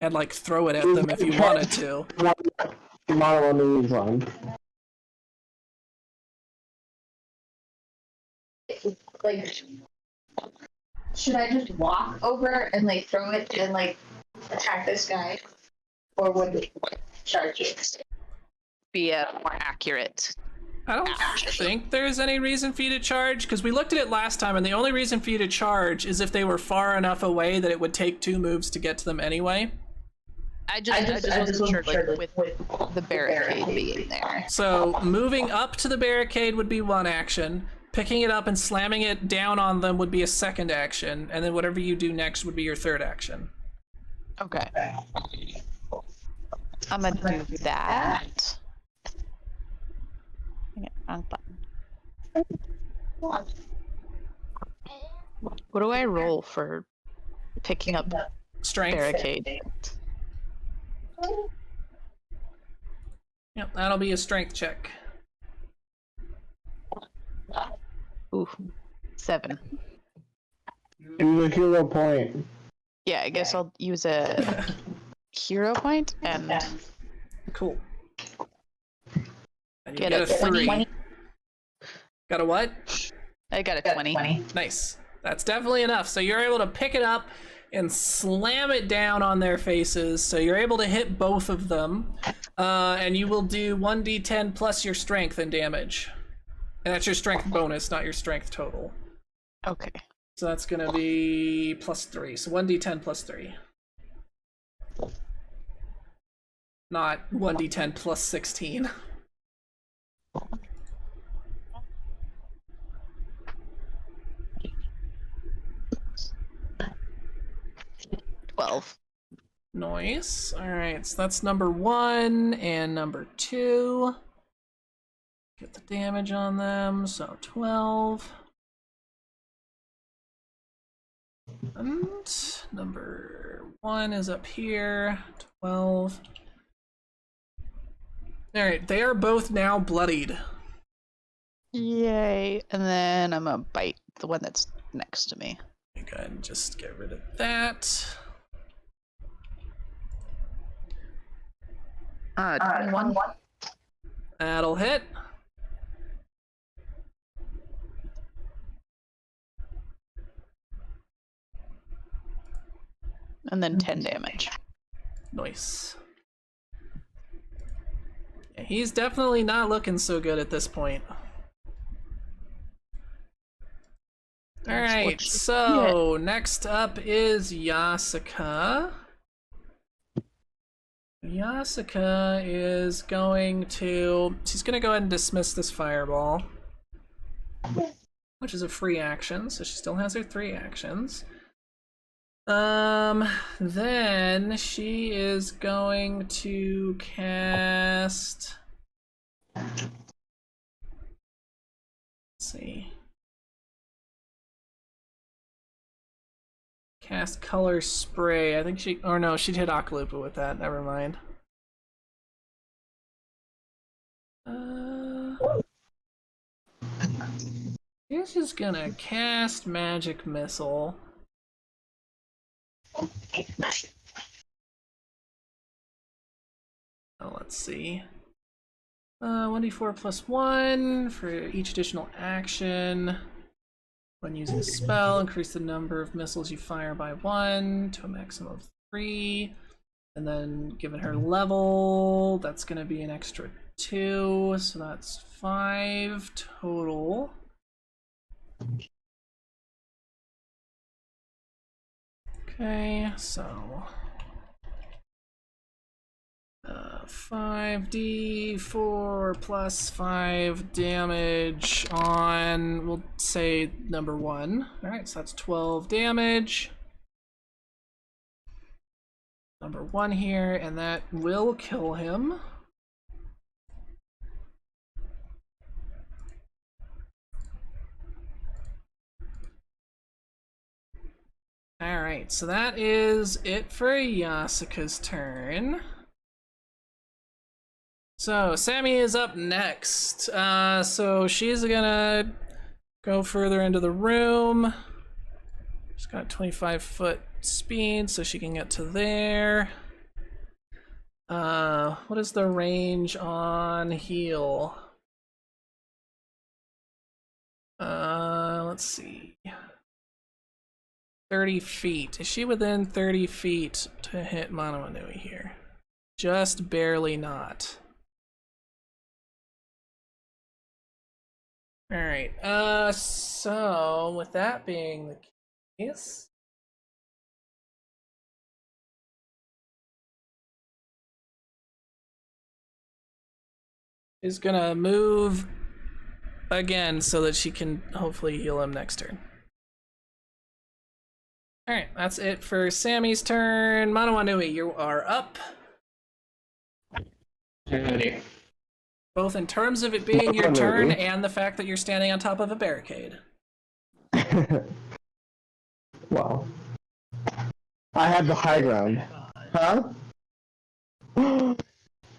and like throw it at them if you wanted to. Mono Inui's on. Like, should I just walk over and like throw it and like attack this guy, or would it charge it? Be more accurate. I don't think there's any reason for you to charge, because we looked at it last time, and the only reason for you to charge is if they were far enough away that it would take 2 moves to get to them anyway. I just wasn't sure, like, with the barricade being there. So moving up to the barricade would be 1 action. Picking it up and slamming it down on them would be a 2nd action, and then whatever you do next would be your 3rd action. Okay. I'm gonna do that. Yeah, wrong button. What do I roll for picking up Strength. barricade? Yep, that'll be a strength check. Ooh, 7. Do the hero point. Yeah, I guess I'll use a hero point and Cool. And you get get a 3. 20. Got a what? I got a 20. Nice. That's definitely enough. So you're able to pick it up and slam it down on their faces. So you're able to hit both of them. And you will do 1d10 plus your strength and damage. And that's your strength bonus, not your strength total. Okay. So that's going to be plus 3. So 1d10 plus 3. Not 1d10 plus 16. Nice. Alright, so that's number 1 and number 2. Get the damage on them, so 12. And number 1 is up here, 12. Alright, they are both now bloodied. Yay. And then I'm gonna bite the one that's next to me. Go ahead and just get rid of that. 21. That'll hit. And then 10 damage. Nice. Yeah, he's definitely not looking so good at this point. Alright, so next up is Yasuka. Yasuka is going to... She's going to go ahead and dismiss this fireball, which is a free action, so she still has her 3 actions. Then she is going to cast... Let's see. Cast Color Spray. I think she... Or no, she'd hit Akalupa with that. Never mind. She's just gonna cast Magic Missile. Oh, let's see. 1d4 plus 1 for each additional action. When using a spell, increase the number of missiles you fire by 1 to a maximum of 3. And then, given her level, that's going to be an extra 2, so that's 5 total. Okay, so 5d4 plus 5 damage on, we'll say, number 1. Alright, so that's 12 damage. Number 1 here, and that will kill him. Alright, so that is it for Yasuka's turn. So, Sammy is up next. So she's gonna go further into the room. She's got 25-foot speed, so she can get to there. What is the range on heal? Let's see. 30 feet. Is she within 30 feet to hit Mono Inui here? Just barely not. Alright, so with that being the case, she's gonna move again so that she can hopefully heal him next turn. Alright, that's it for Sammy's turn. Mono Inui, you are up. Both in terms of it being your turn and the fact that you're standing on top of a barricade. Well, I had the high ground. Huh?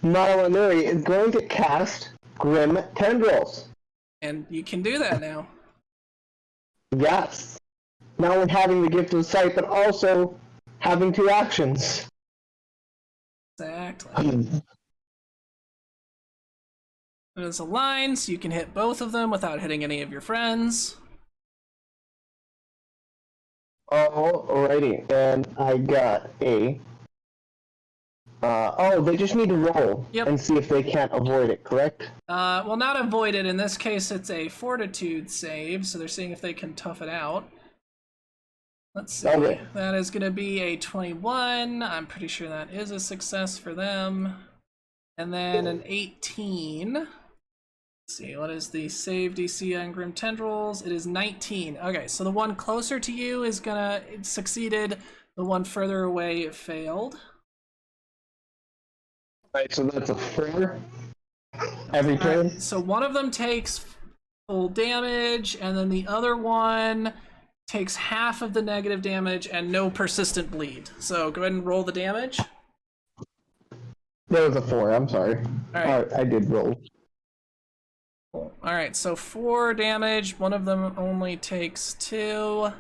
Maranui is going to cast Grim Tendrils. And you can do that now. Yes. Not only having the gift of sight, but also having 2 actions. Exactly. There's a line, so you can hit both of them without hitting any of your friends. Alrighty, and I got a... they just need to roll and see if they can't avoid it, correct? Well, not avoid it. In this case, it's a fortitude save, so they're seeing if they can tough it out. Let's see. Okay. That is going to be a 21. I'm pretty sure that is a success for them. And then an 18. Let's see, what is the save DC on Grim Tendrils? It is 19. Okay, so the one closer to you is gonna succeeded. The one further away it failed. Alright, so that's a 4 every turn. So one of them takes full damage, and then the other one takes half of the negative damage and no persistent bleed. So go ahead and roll the damage. That was a 4, I'm sorry. Alright. I did roll. Cool. Alright, so 4 damage. One of them only takes 2.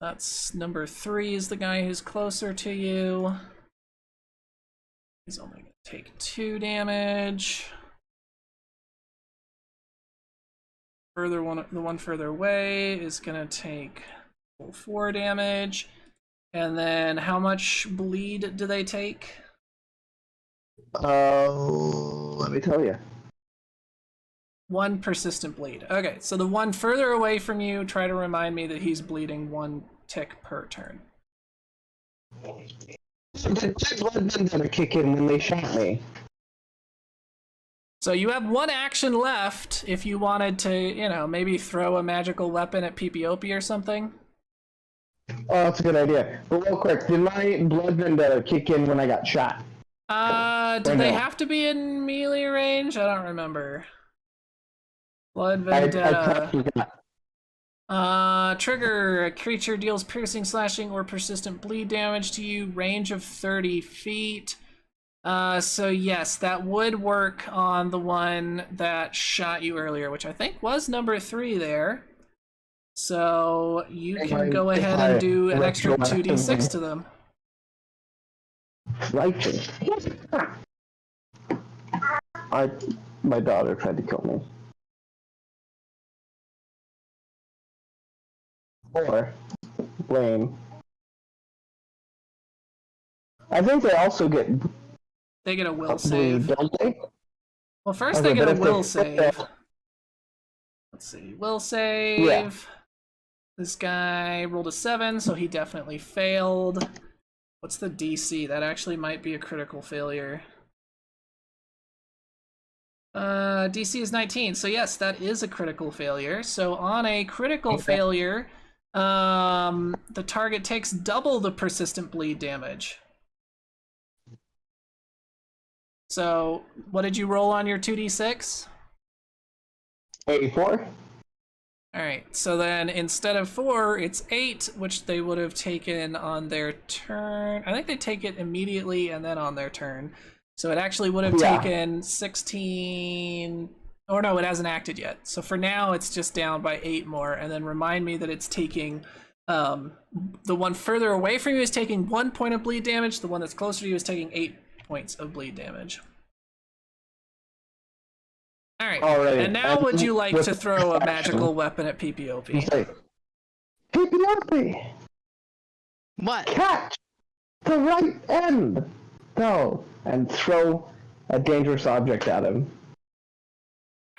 That's number 3 is the guy who's closer to you. He's only going to take 2 damage. The one further away is going to take 4 damage. And then how much bleed do they take? Let me tell you. 1 persistent bleed. Okay, so the one further away from you, try to remind me that he's bleeding 1 tick per turn. The blood didn't kick in when they shot me. So you have 1 action left if you wanted to, you know, maybe throw a magical weapon at PPOP or something. Oh, that's a good idea. But real quick, did my blood vendetta kick in when I got shot? Did they have to be in melee range? I don't remember. Blood vendetta. Trigger, a creature deals piercing, slashing, or persistent bleed damage to you, range of 30 feet. So yes, that would work on the one that shot you earlier, which I think was number 3 there. So you can go ahead and do an extra 2d6 to them. Righteous. My daughter tried to kill me. 4. Blame. I think they also get... They get a will save. Don't they? Well, first Okay, they get but a if will they- save. Let's see. Will save. Yeah. This guy rolled a 7, so he definitely failed. What's the DC? That actually might be a critical failure. DC is 19, so yes, that is a critical failure. So on a critical failure, the target takes double the persistent bleed damage. So what did you roll on your 2d6? 84? Alright, so then instead of 4, it's 8, which they would have taken on their turn. I think they take it immediately and then on their turn. So it actually would have taken 16... Or no, it hasn't acted yet. So for now, it's just down by 8 more. And then remind me that it's taking... the one further away from you is taking 1 point of bleed damage. The one that's closer to you is taking 8 points of bleed damage. Alright, and now would you like to throw a magical weapon at PPOP? PPOP! What? Catch the right end! Go and throw a dangerous object at him.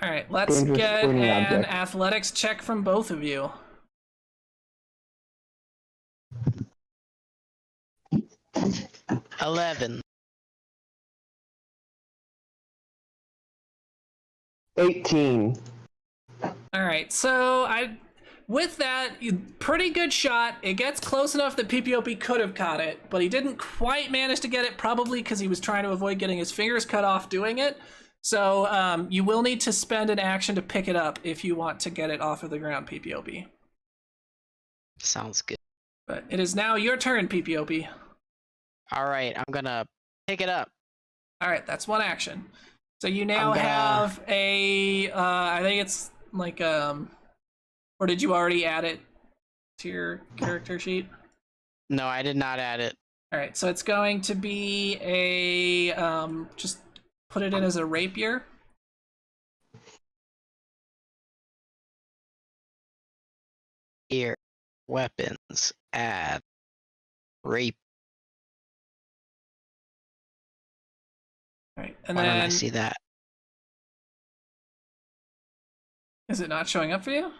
Alright, let's Dangerous get pointing an object. athletics check from both of you. $11. 18. Alright, so with that, pretty good shot. It gets close enough that PPOP could have caught it, but he didn't quite manage to get it, probably because he was trying to avoid getting his fingers cut off doing it. So you will need to spend an action to pick it up if you want to get it off of the ground, PPOP. Sounds good. But it is now your turn, PPOP. All right, I'm gonna pick it up. All right, that's one action. So you now I'm gonna- have a, I think it's like, or did you already add it to your character sheet? No, I did not add it. All right, so it's going to be a, just put it in as a rapier. Here, weapons, add, rape. All right, and Why don't I then see that? is it not showing up for you?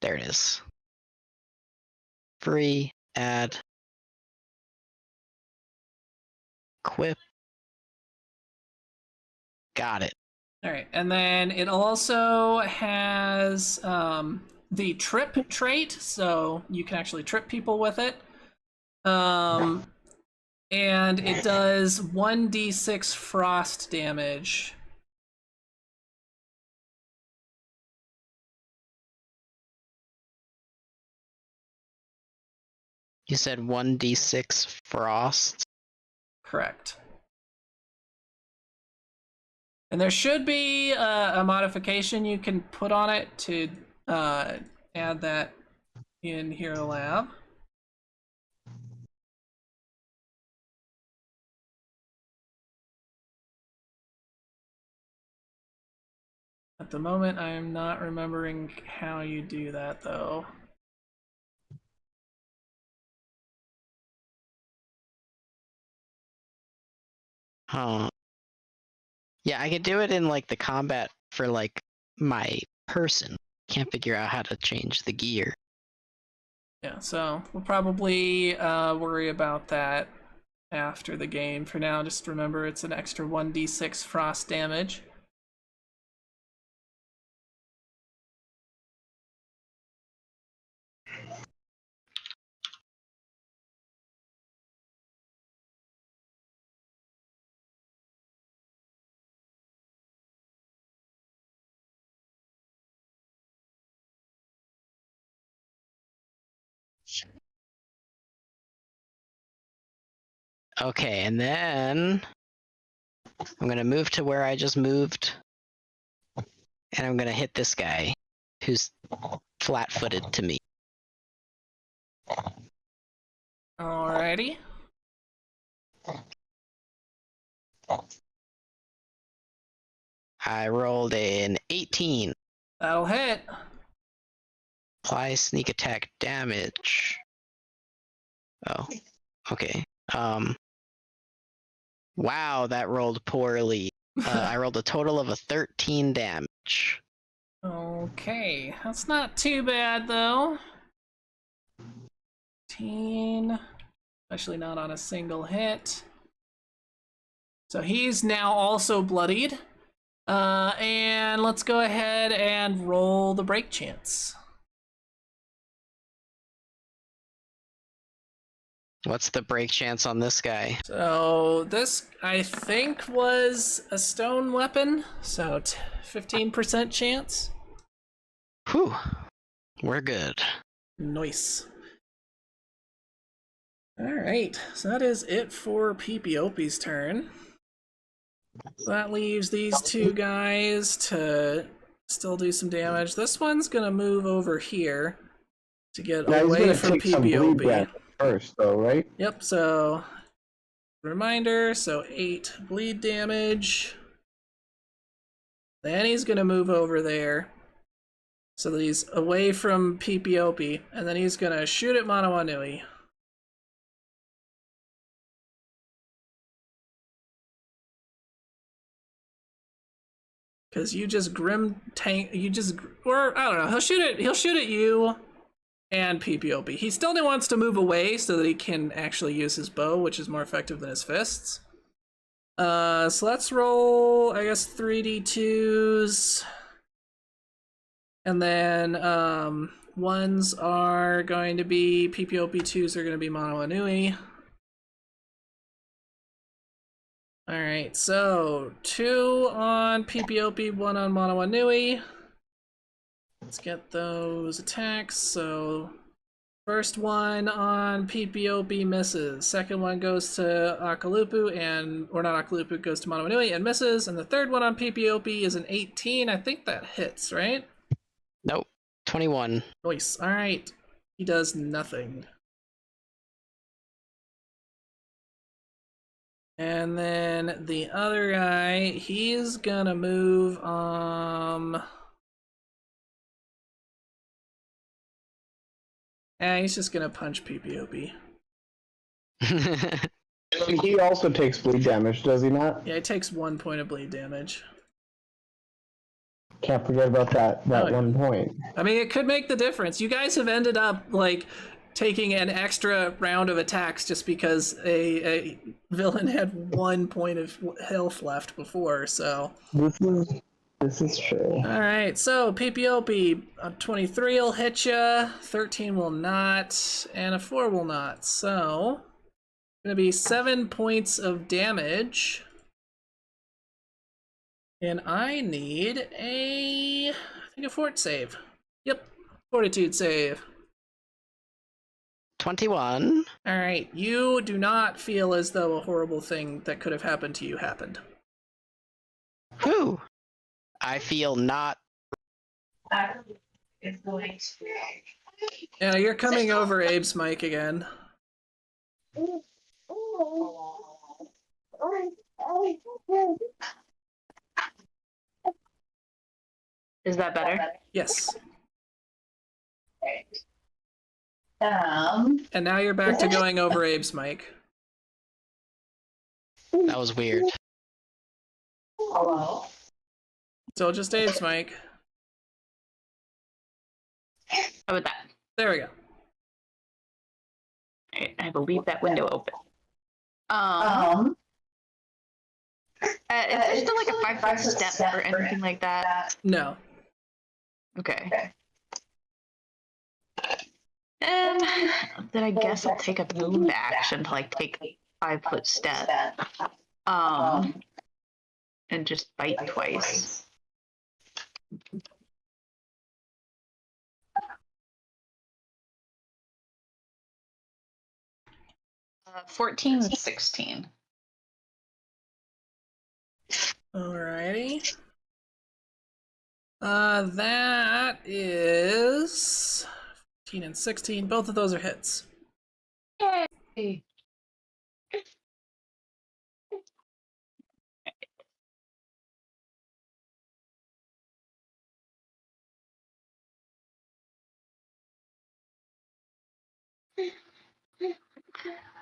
There it is. Free, add, equip. Got it. All right, and then it also has the trip trait, so you can actually trip people with it. And it does 1d6 frost damage. You said 1d6 frost. Correct. And there should be a modification you can put on it to add that in Hero Lab. At the moment, I am not remembering how you do that, though. Huh. Yeah, I could do it in like the combat for like my person. Can't figure out how to change the gear. Yeah, so we'll probably worry about that after the game. For now, just remember it's an extra 1d6 frost damage. Okay, and then I'm gonna move to where I just moved. And I'm gonna hit this guy who's flat-footed to me. Alrighty. I rolled an 18. That'll hit. Apply sneak attack damage. Oh, okay. Wow, that rolled poorly. I rolled a total of a 13 damage. Okay, that's not too bad though. 15, especially not on a single hit. So he's now also bloodied. And let's go ahead and roll the break chance. What's the break chance on this guy? So this, I think, was a stone weapon, so 15% chance. Whew. We're good. Nice. Alright, so that is it for PPOP's turn. That leaves these two guys to still do some damage. This one's gonna move over here to get Now he's away gonna from take some bleed PPOP. damage first, though, right? Yep, so reminder, so 8 bleed damage. Then he's gonna move over there so that he's away from PPOP, and then he's gonna shoot at Manawanui. Because you just or I don't know, he'll shoot at you and PPOP. He still wants to move away so that he can actually use his bow, which is more effective than his fists. So let's roll, I guess, 3d2s. And then ones are going to be PPOP, 2s are going to be Manawanui. Alright, so 2 on PPOP, 1 on Manawanui. Let's get those attacks. So First one on PPOP misses. Second one goes to Akalupu or not Akalupu, goes to Monomanui and misses. And the third one on PPOP is an 18. I think that hits, right? Nope. 21. Nice. All right. He does nothing. And then the other guy, he's gonna move, he's just gonna punch PPOP. He also takes bleed damage, does he not? Yeah, he takes 1 point of bleed damage. Can't forget about that Oh, yeah. 1 point. I mean, it could make the difference. You guys have ended up, like, taking an extra round of attacks just because a villain had 1 point of health left before, so... This is true. Alright, so PPOP, 23 will hit ya, 13 will not, and a 4 will not. So, gonna be 7 points of damage. And I need I think a fort save. Yep, fortitude save. 21. Alright, you do not feel as though a horrible thing that could have happened to you happened. Whew. I feel not. It's going to. Yeah, you're coming over Abe's mic again. Is that better? Yes. Um, And now you're back to going over Abe's mic. That was weird. hello. So just Abe's mic. How about that? There we go. Alright, I will leave that window open. Is there still like a 5 foot step or anything like that? No. Okay. Then I guess I'll take a move action to like take a 5 foot step. And just bite twice. 14 and 16. Alrighty. That is 15 and 16. Both of those are hits. Yay!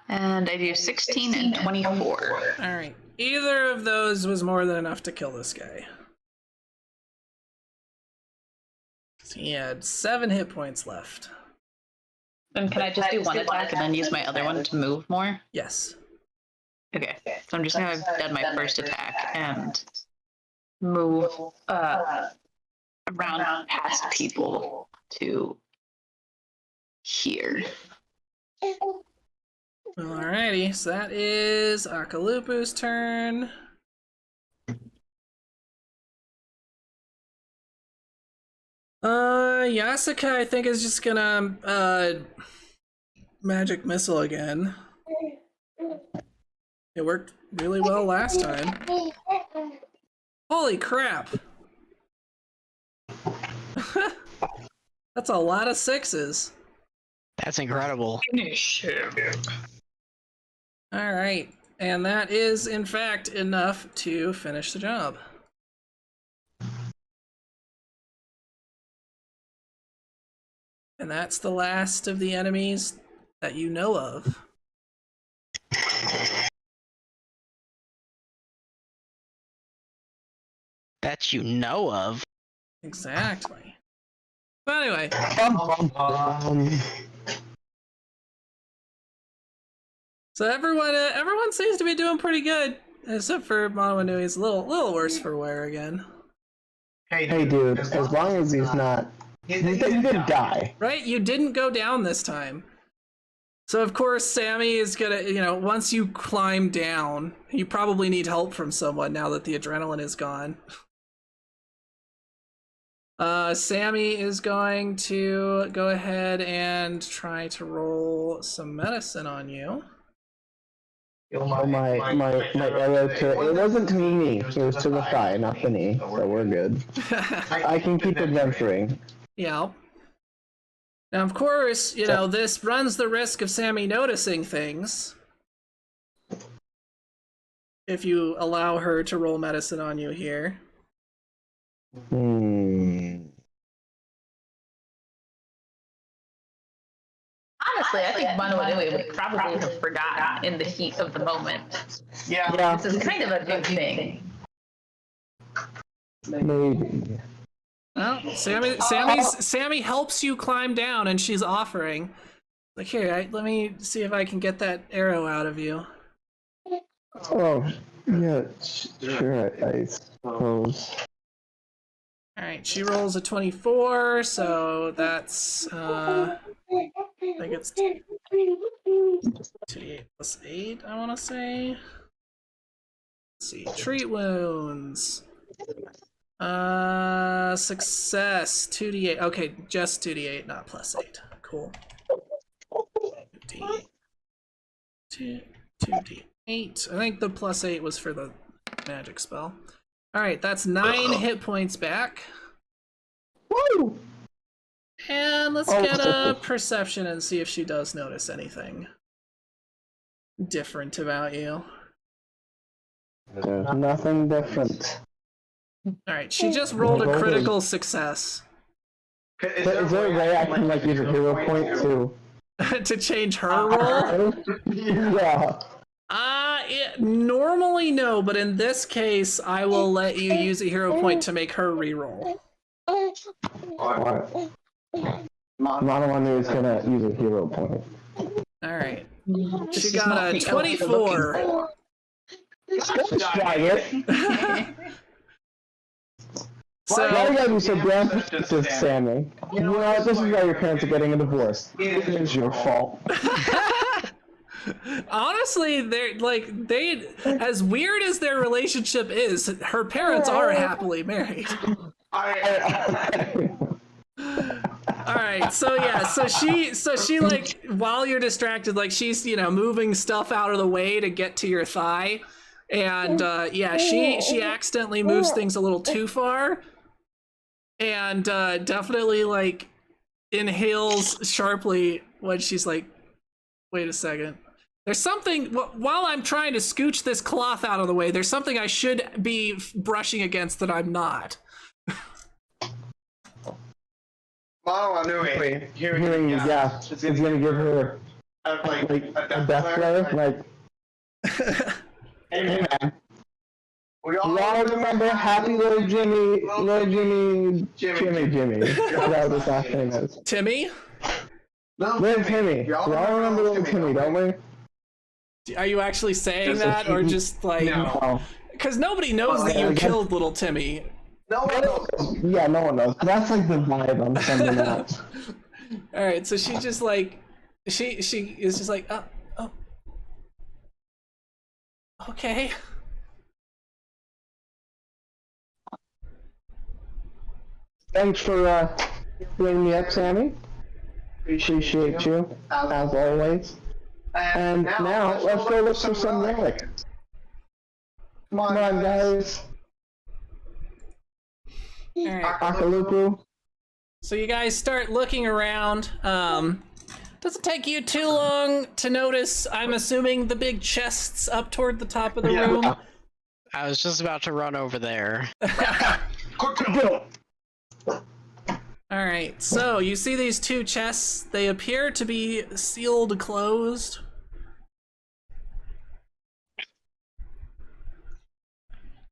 And I do 16 and 24. Alright. Either of those was more than enough to kill this guy. He had 7 hit points left. Then can I just do one attack and then use my other one to move more? Yes. Okay, so I'm just gonna have done my first attack and move around past people to here. Alrighty, so that is Akalupu's turn. Yasuka, I think, is just gonna magic missile again. It worked really well last time. Holy crap! That's a lot of 6s. That's incredible. Finish him. Alright, and that is in fact enough to finish the job. And that's the last of the enemies that you know of. That you know of. Exactly. But anyway, so everyone seems to be doing pretty good, except for Monomanui. Is a little worse for wear again. Hey, dude, as long as he's not... He didn't die. Right? You didn't go down this time. So of course Sammy is gonna, once you climb down, you probably need help from someone now that the adrenaline is gone. Sammy is going to go ahead and try to roll some medicine on you. Oh, my arrow to it wasn't to the knee, it was to the thigh, not the knee, so we're good. I can keep adventuring. Yeah. Now, of course, you know, this runs the risk of Sammy noticing things if you allow her to roll medicine on you here. Honestly, I think Manawatu would probably have forgotten in the heat of the moment. Yeah, This is kind of a good thing. maybe. Well, Sammy helps you climb down, and she's offering. Like, here, let me see if I can get that arrow out of you. Oh, yeah, sure, I suppose. Alright, she rolls a 24, so that's, I think it's 2d8 plus 8, I want to say. Let's see, treat wounds. Success, 2d8. Okay, just 2d8, not plus 8. Cool. 2d8. I think the plus 8 was for the magic spell. Alright, that's 9 hit points back. Woo! And let's get a perception and see if she does notice anything different about you. There's nothing different. Alright, she just rolled a critical success. Is there a way I can like use a hero point to To change her roll? Yeah. Normally no, but in this case, I will let you use a hero point to make her reroll. Alright. Mono is gonna use a hero point. Alright. She got a 24. Let's try it. So, Why you gotta be so drastic to Sammy? You know what? This is why your parents are getting a divorce. It is your fault. honestly, as weird as their relationship is, her parents are happily married. Alright, so yeah, so she like, while you're distracted, like she's, you know, moving stuff out of the way to get to your thigh. And yeah, she accidentally moves things a little too far. And definitely like inhales sharply when she's like, wait a second. There's something, while I'm trying to scooch this cloth out of the way, there's something I should be brushing against that I'm not. Hearing you gasp, it's gonna give her like a death glare, like, hey man. We all remember Happy Little Jimmy. That was his last name is. Timmy? Little Timmy. We all remember Little Timmy, don't we? Are you actually saying that, or just like... No. Because nobody knows that you killed little Timmy. No one knows. Yeah, no one knows. That's like the vibe I'm sending out. Alright, so she just like... She is just like, oh. Okay. Thanks for bringing me up, Sammy. Appreciate you, as always. And now, let's go look for some relic. Come on, guys. Alright. Akaluku. So you guys start looking around. Doesn't take you too long to notice, I'm assuming, the big chests up toward the top of the room. I was just about to run over there. Alright, so you see these two chests. They appear to be sealed closed.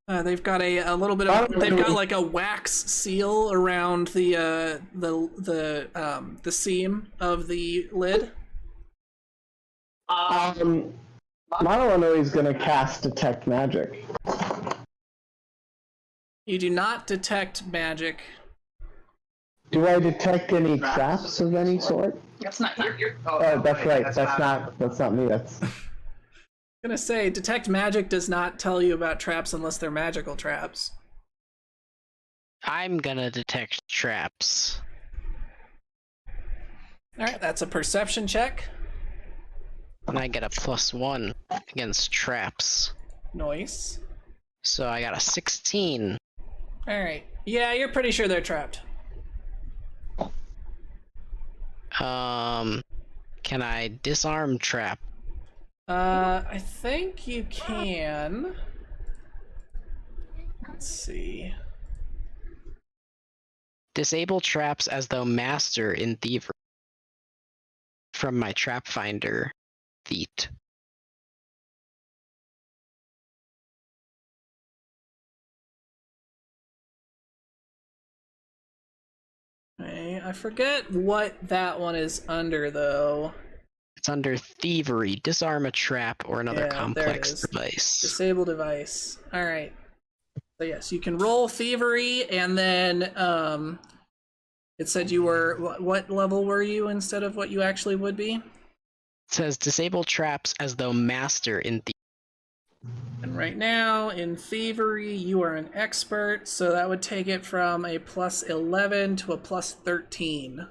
They've got a little bit of, they've got like a wax seal around the seam of the lid. Mono is gonna cast Detect Magic. You do not detect magic. Do I detect any traps of any sort? That's not your. Oh, that's right. That's not me. That's. I'm gonna say, detect magic does not tell you about traps unless they're magical traps. I'm gonna detect traps. All right, that's a perception check. And I get a +1 against traps. Nice. So I got a 16. All right. Yeah, you're pretty sure they're trapped. Can I disarm trap? I think you can. Let's see. Disable traps as though master in thievery. From my trap finder feat. Okay, I forget what that one is under, though. It's under thievery. Disarm a trap or another Yeah, there it complex is. device. Disable device. All right. So yes, you can roll thievery, and then it said you were what level were you instead of what you actually would be? It says disable traps as though master in thievery. And right now in thievery, you are an expert, so that would take it from a +11 to a +13.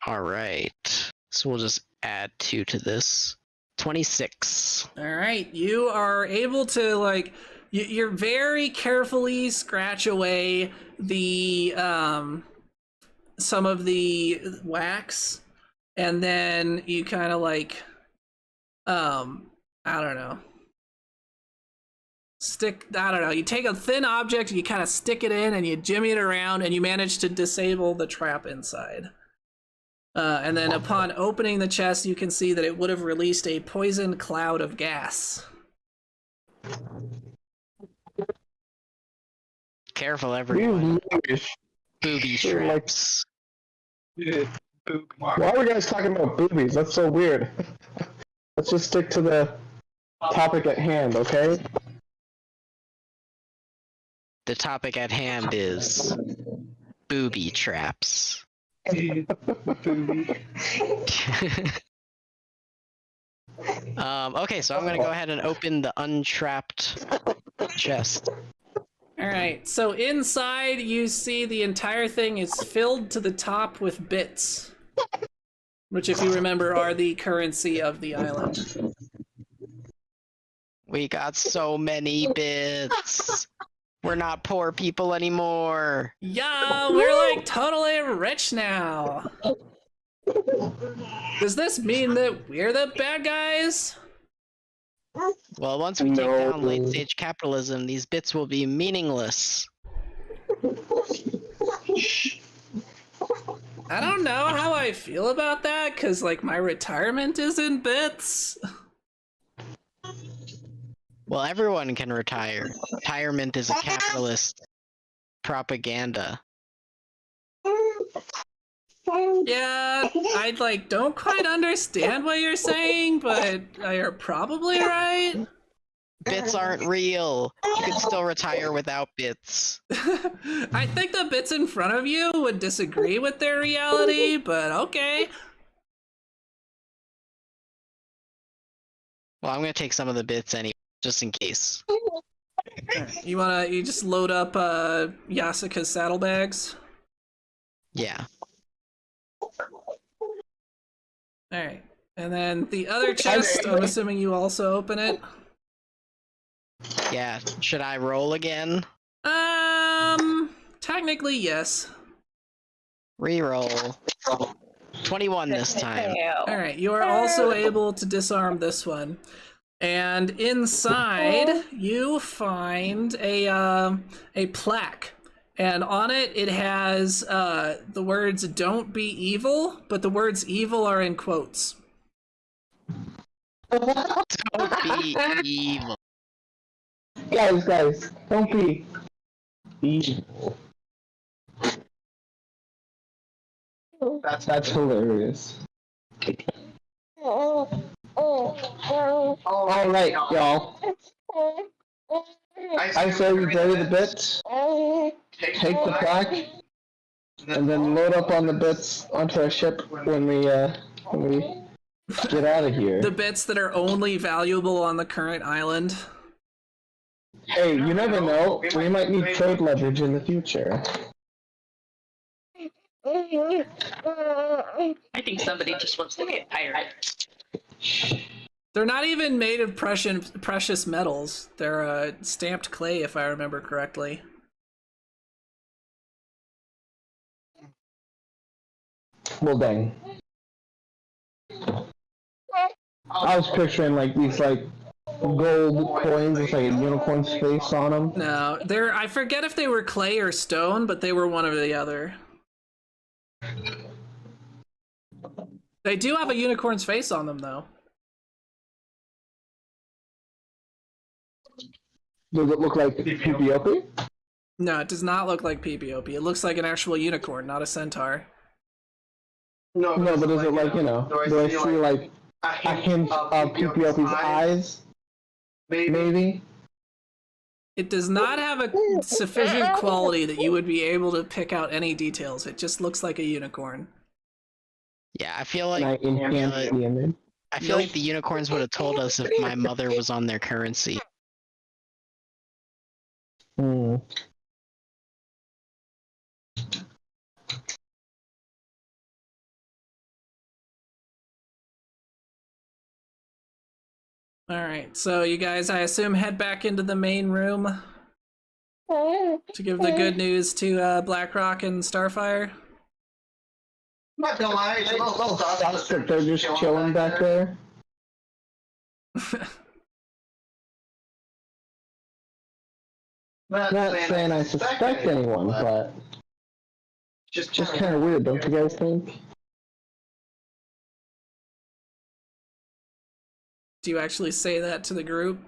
All right. So we'll just add 2 to this. 26. All right, you are able to like you're very carefully scratch away the some of the wax, and then you kind of like I don't know. You take a thin object and you kind of stick it in and you jimmy it around and you manage to disable the trap inside. And then upon opening the chest, you can see that it would have released a poison cloud of gas. Careful, everyone. Boobies. Booby traps. Why are we guys talking about boobies? That's so weird. Let's just stick to the topic at hand, okay? The topic at hand is booby traps. Okay, so I'm gonna go ahead and open the untrapped chest. All right, so inside you see the entire thing is filled to the top with bits, which, if you remember, are the currency of the island. We got so many bits. We're not poor people anymore. Yeah, we're like totally rich now. Does this mean that we're the bad guys? Well, once we take down late stage capitalism, these bits will be meaningless. I don't know how I feel about that, because like my retirement is in bits. Well, everyone can retire. Retirement is a capitalist propaganda. Yeah, I like don't quite understand what you're saying, but you're probably right. Bits aren't real. You can still retire without bits. I think the bits in front of you would disagree with their reality, but okay. Well, I'm gonna take some of the bits anyway, just in case. You just load up Yasuka's saddlebags? Yeah. Alright. And then the other chest, I'm assuming you also open it? Yeah. Should I roll again? Technically, yes. Reroll. 21 this time. Alright, you are also able to disarm this one. And inside, you find a plaque. And on it, it has the words "Don't be evil," but the words "evil" are in quotes. Don't be evil. Guys, don't be evil. That's hilarious. Alright, y'all. I say we bury the bits, take the plaque, and then load up on the bits onto our ship when we get out of here. The bits that are only valuable on the current island. Hey, you never know. We might need trade leverage in the future. I think somebody just wants to get pirates. They're not even made of precious metals. They're stamped clay, if I remember correctly. Well, dang. I was picturing like these like gold coins with like a unicorn's face on them. No, I forget if they were clay or stone, but they were one or the other. They do have a unicorn's face on them, though. Does it look like PPOP? No, it does not look like PPOP. It looks like an actual unicorn, not a centaur. No, but is it like, you know, do I see like a hint of PPOP's eyes? Maybe? It does not have a sufficient quality that you would be able to pick out any details. It just looks like a unicorn. Yeah, I feel like Can I enhance the image? I feel like the unicorns would have told us if my mother was on their currency. Hmm. Alright, so you guys, I assume, head back into the main room to give the good news to BlackRock and Starfire. They're just chilling back there. Not saying I suspect anyone, but just kind of weird, don't you guys think? Do you actually say that to the group?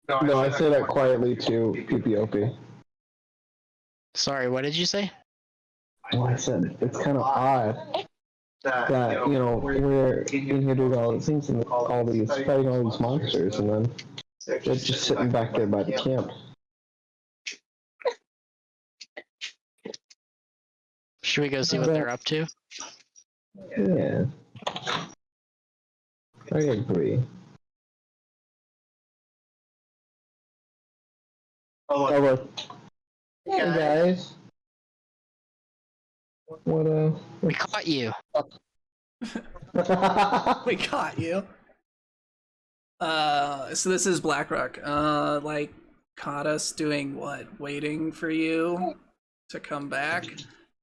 No, I say that quietly to PPOP. Sorry, what did you say? Well, I said it's kind of odd that, you know, we're in here doing all these things and fighting all these monsters, and then they're just sitting back there by the camp. Should we go see what they're up to? Yeah. I agree. Oh, look. Hey, guys. What, We caught you. We caught you. So this is BlackRock. Like, caught us doing what? Waiting for you to come back?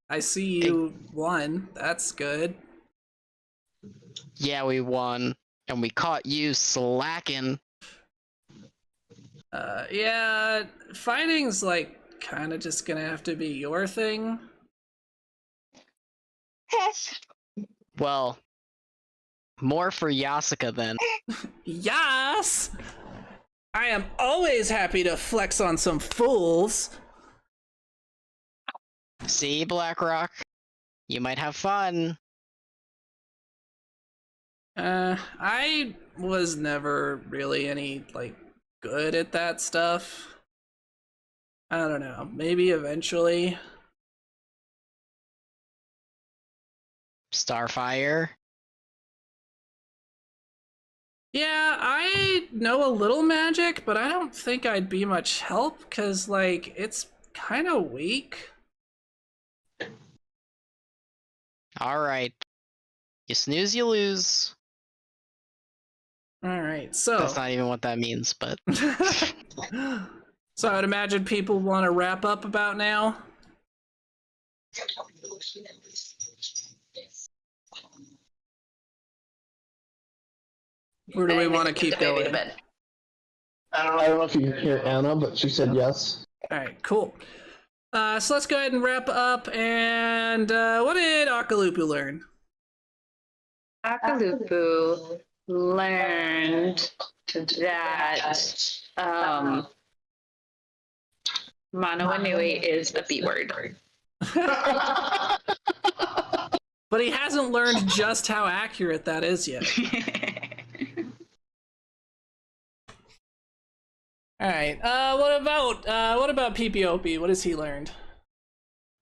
I see you won. That's good. Yeah, we won. And we caught you slacking. Yeah, fighting's like kind of just gonna have to be your thing. Well, more for Yasuka then. Yes! I am always happy to flex on some fools. See, BlackRock? You might have fun. I was never really any, like, good at that stuff. I don't know, maybe eventually. Starfire? Yeah, I know a little magic, but I don't think I'd be much help, because, like, it's kind of weak. Alright. You snooze, you lose. Alright, so... That's not even what that means, but... So I would imagine people want to wrap up about now? Or do we want to keep going? I don't know if you can hear Anna, but she said yes. Alright, cool. So let's go ahead and wrap up, and what did Akalupu learn? Akalupu learned that Mano Anui is a B word. But he hasn't learned just how accurate that is yet. Alright, what about PPOP? What has he learned?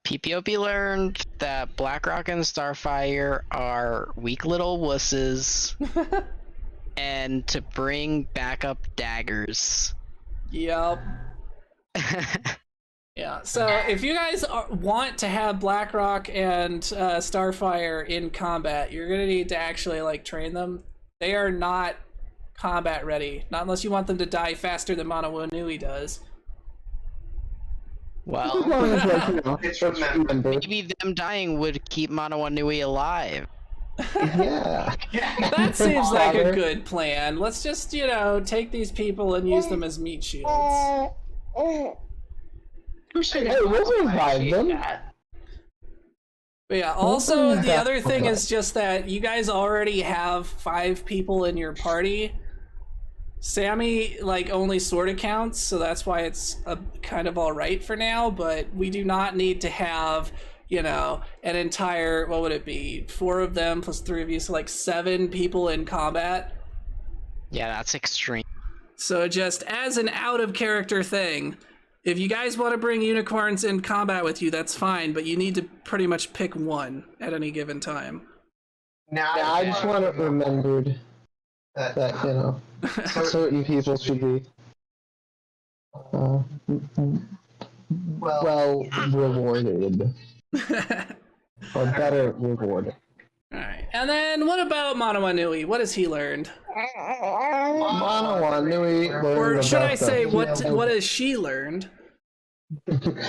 PPOP learned that BlackRock and Starfire are weak little wusses, and to bring backup daggers. Yep. Yeah, so if you guys want to have Blackrock and Starfire in combat, you're gonna need to actually like train them. They are not combat ready, not unless you want them to die faster than Mono-Nui does. Well, As long as, like, you know, It's let's remember. maybe them dying would keep Mono-Nui alive. Yeah. That seems like a good plan. Let's just, you know, take these people and use them as meat shields. Hey, we'll revive them. But yeah, also bring the that other thing up. is just that you guys already have 5 people in your party. Sammy, like, only sort of counts, so that's why it's kind of alright for now, but we do not need to have, you know, an entire, what would it be, 4 of them plus 3 of you, so like 7 people in combat. Yeah, that's extreme. So just as an out-of-character thing, if you guys want to bring unicorns in combat with you, that's fine, but you need to pretty much pick one at any given time. Now Yeah, I just want it remembered that, you know, certain people should be well rewarded. Or better rewarded. Alright, and then what about Mono-Nui? What has he learned? Mono-Nui learned Or should about I say, the what female- has she learned?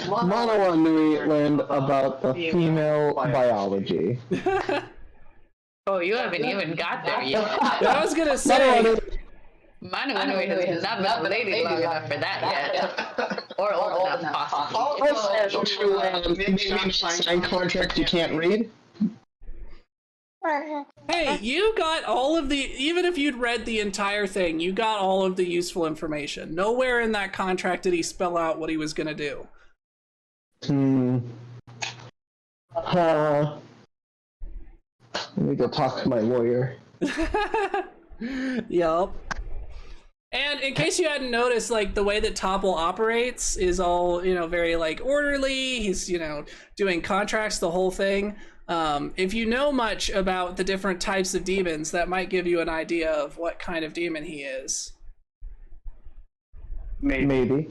Mono-Nui learned about the female biology. Oh, you haven't even got there yet. I was gonna say, Mono-Nui has not been a lady long enough for that yet. Or old enough, possibly. Maybe sign contract you can't read? hey, you got all of the, even if you'd read the entire thing, you got all of the useful information. Nowhere in that contract did he spell out what he was gonna do. Let me go talk to my lawyer. Yup. And in case you hadn't noticed, like, the way that Topple operates is all, you know, very, like, orderly. He's, you know, doing contracts, the whole thing. If you know much about the different types of demons, that might give you an idea of what kind of demon he is. Maybe.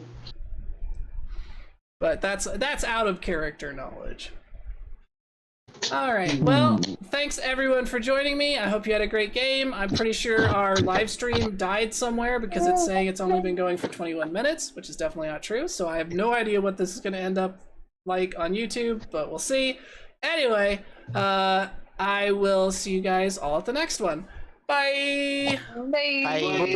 But that's out of character knowledge. Alright, well, thanks everyone for joining me. I hope you had a great game. I'm pretty sure our live stream died somewhere because it's saying it's only been going for 21 minutes, which is definitely not true. So I have no idea what this is going to end up like on YouTube, but we'll see. Anyway, I will see you guys all at the next one. Bye! Bye.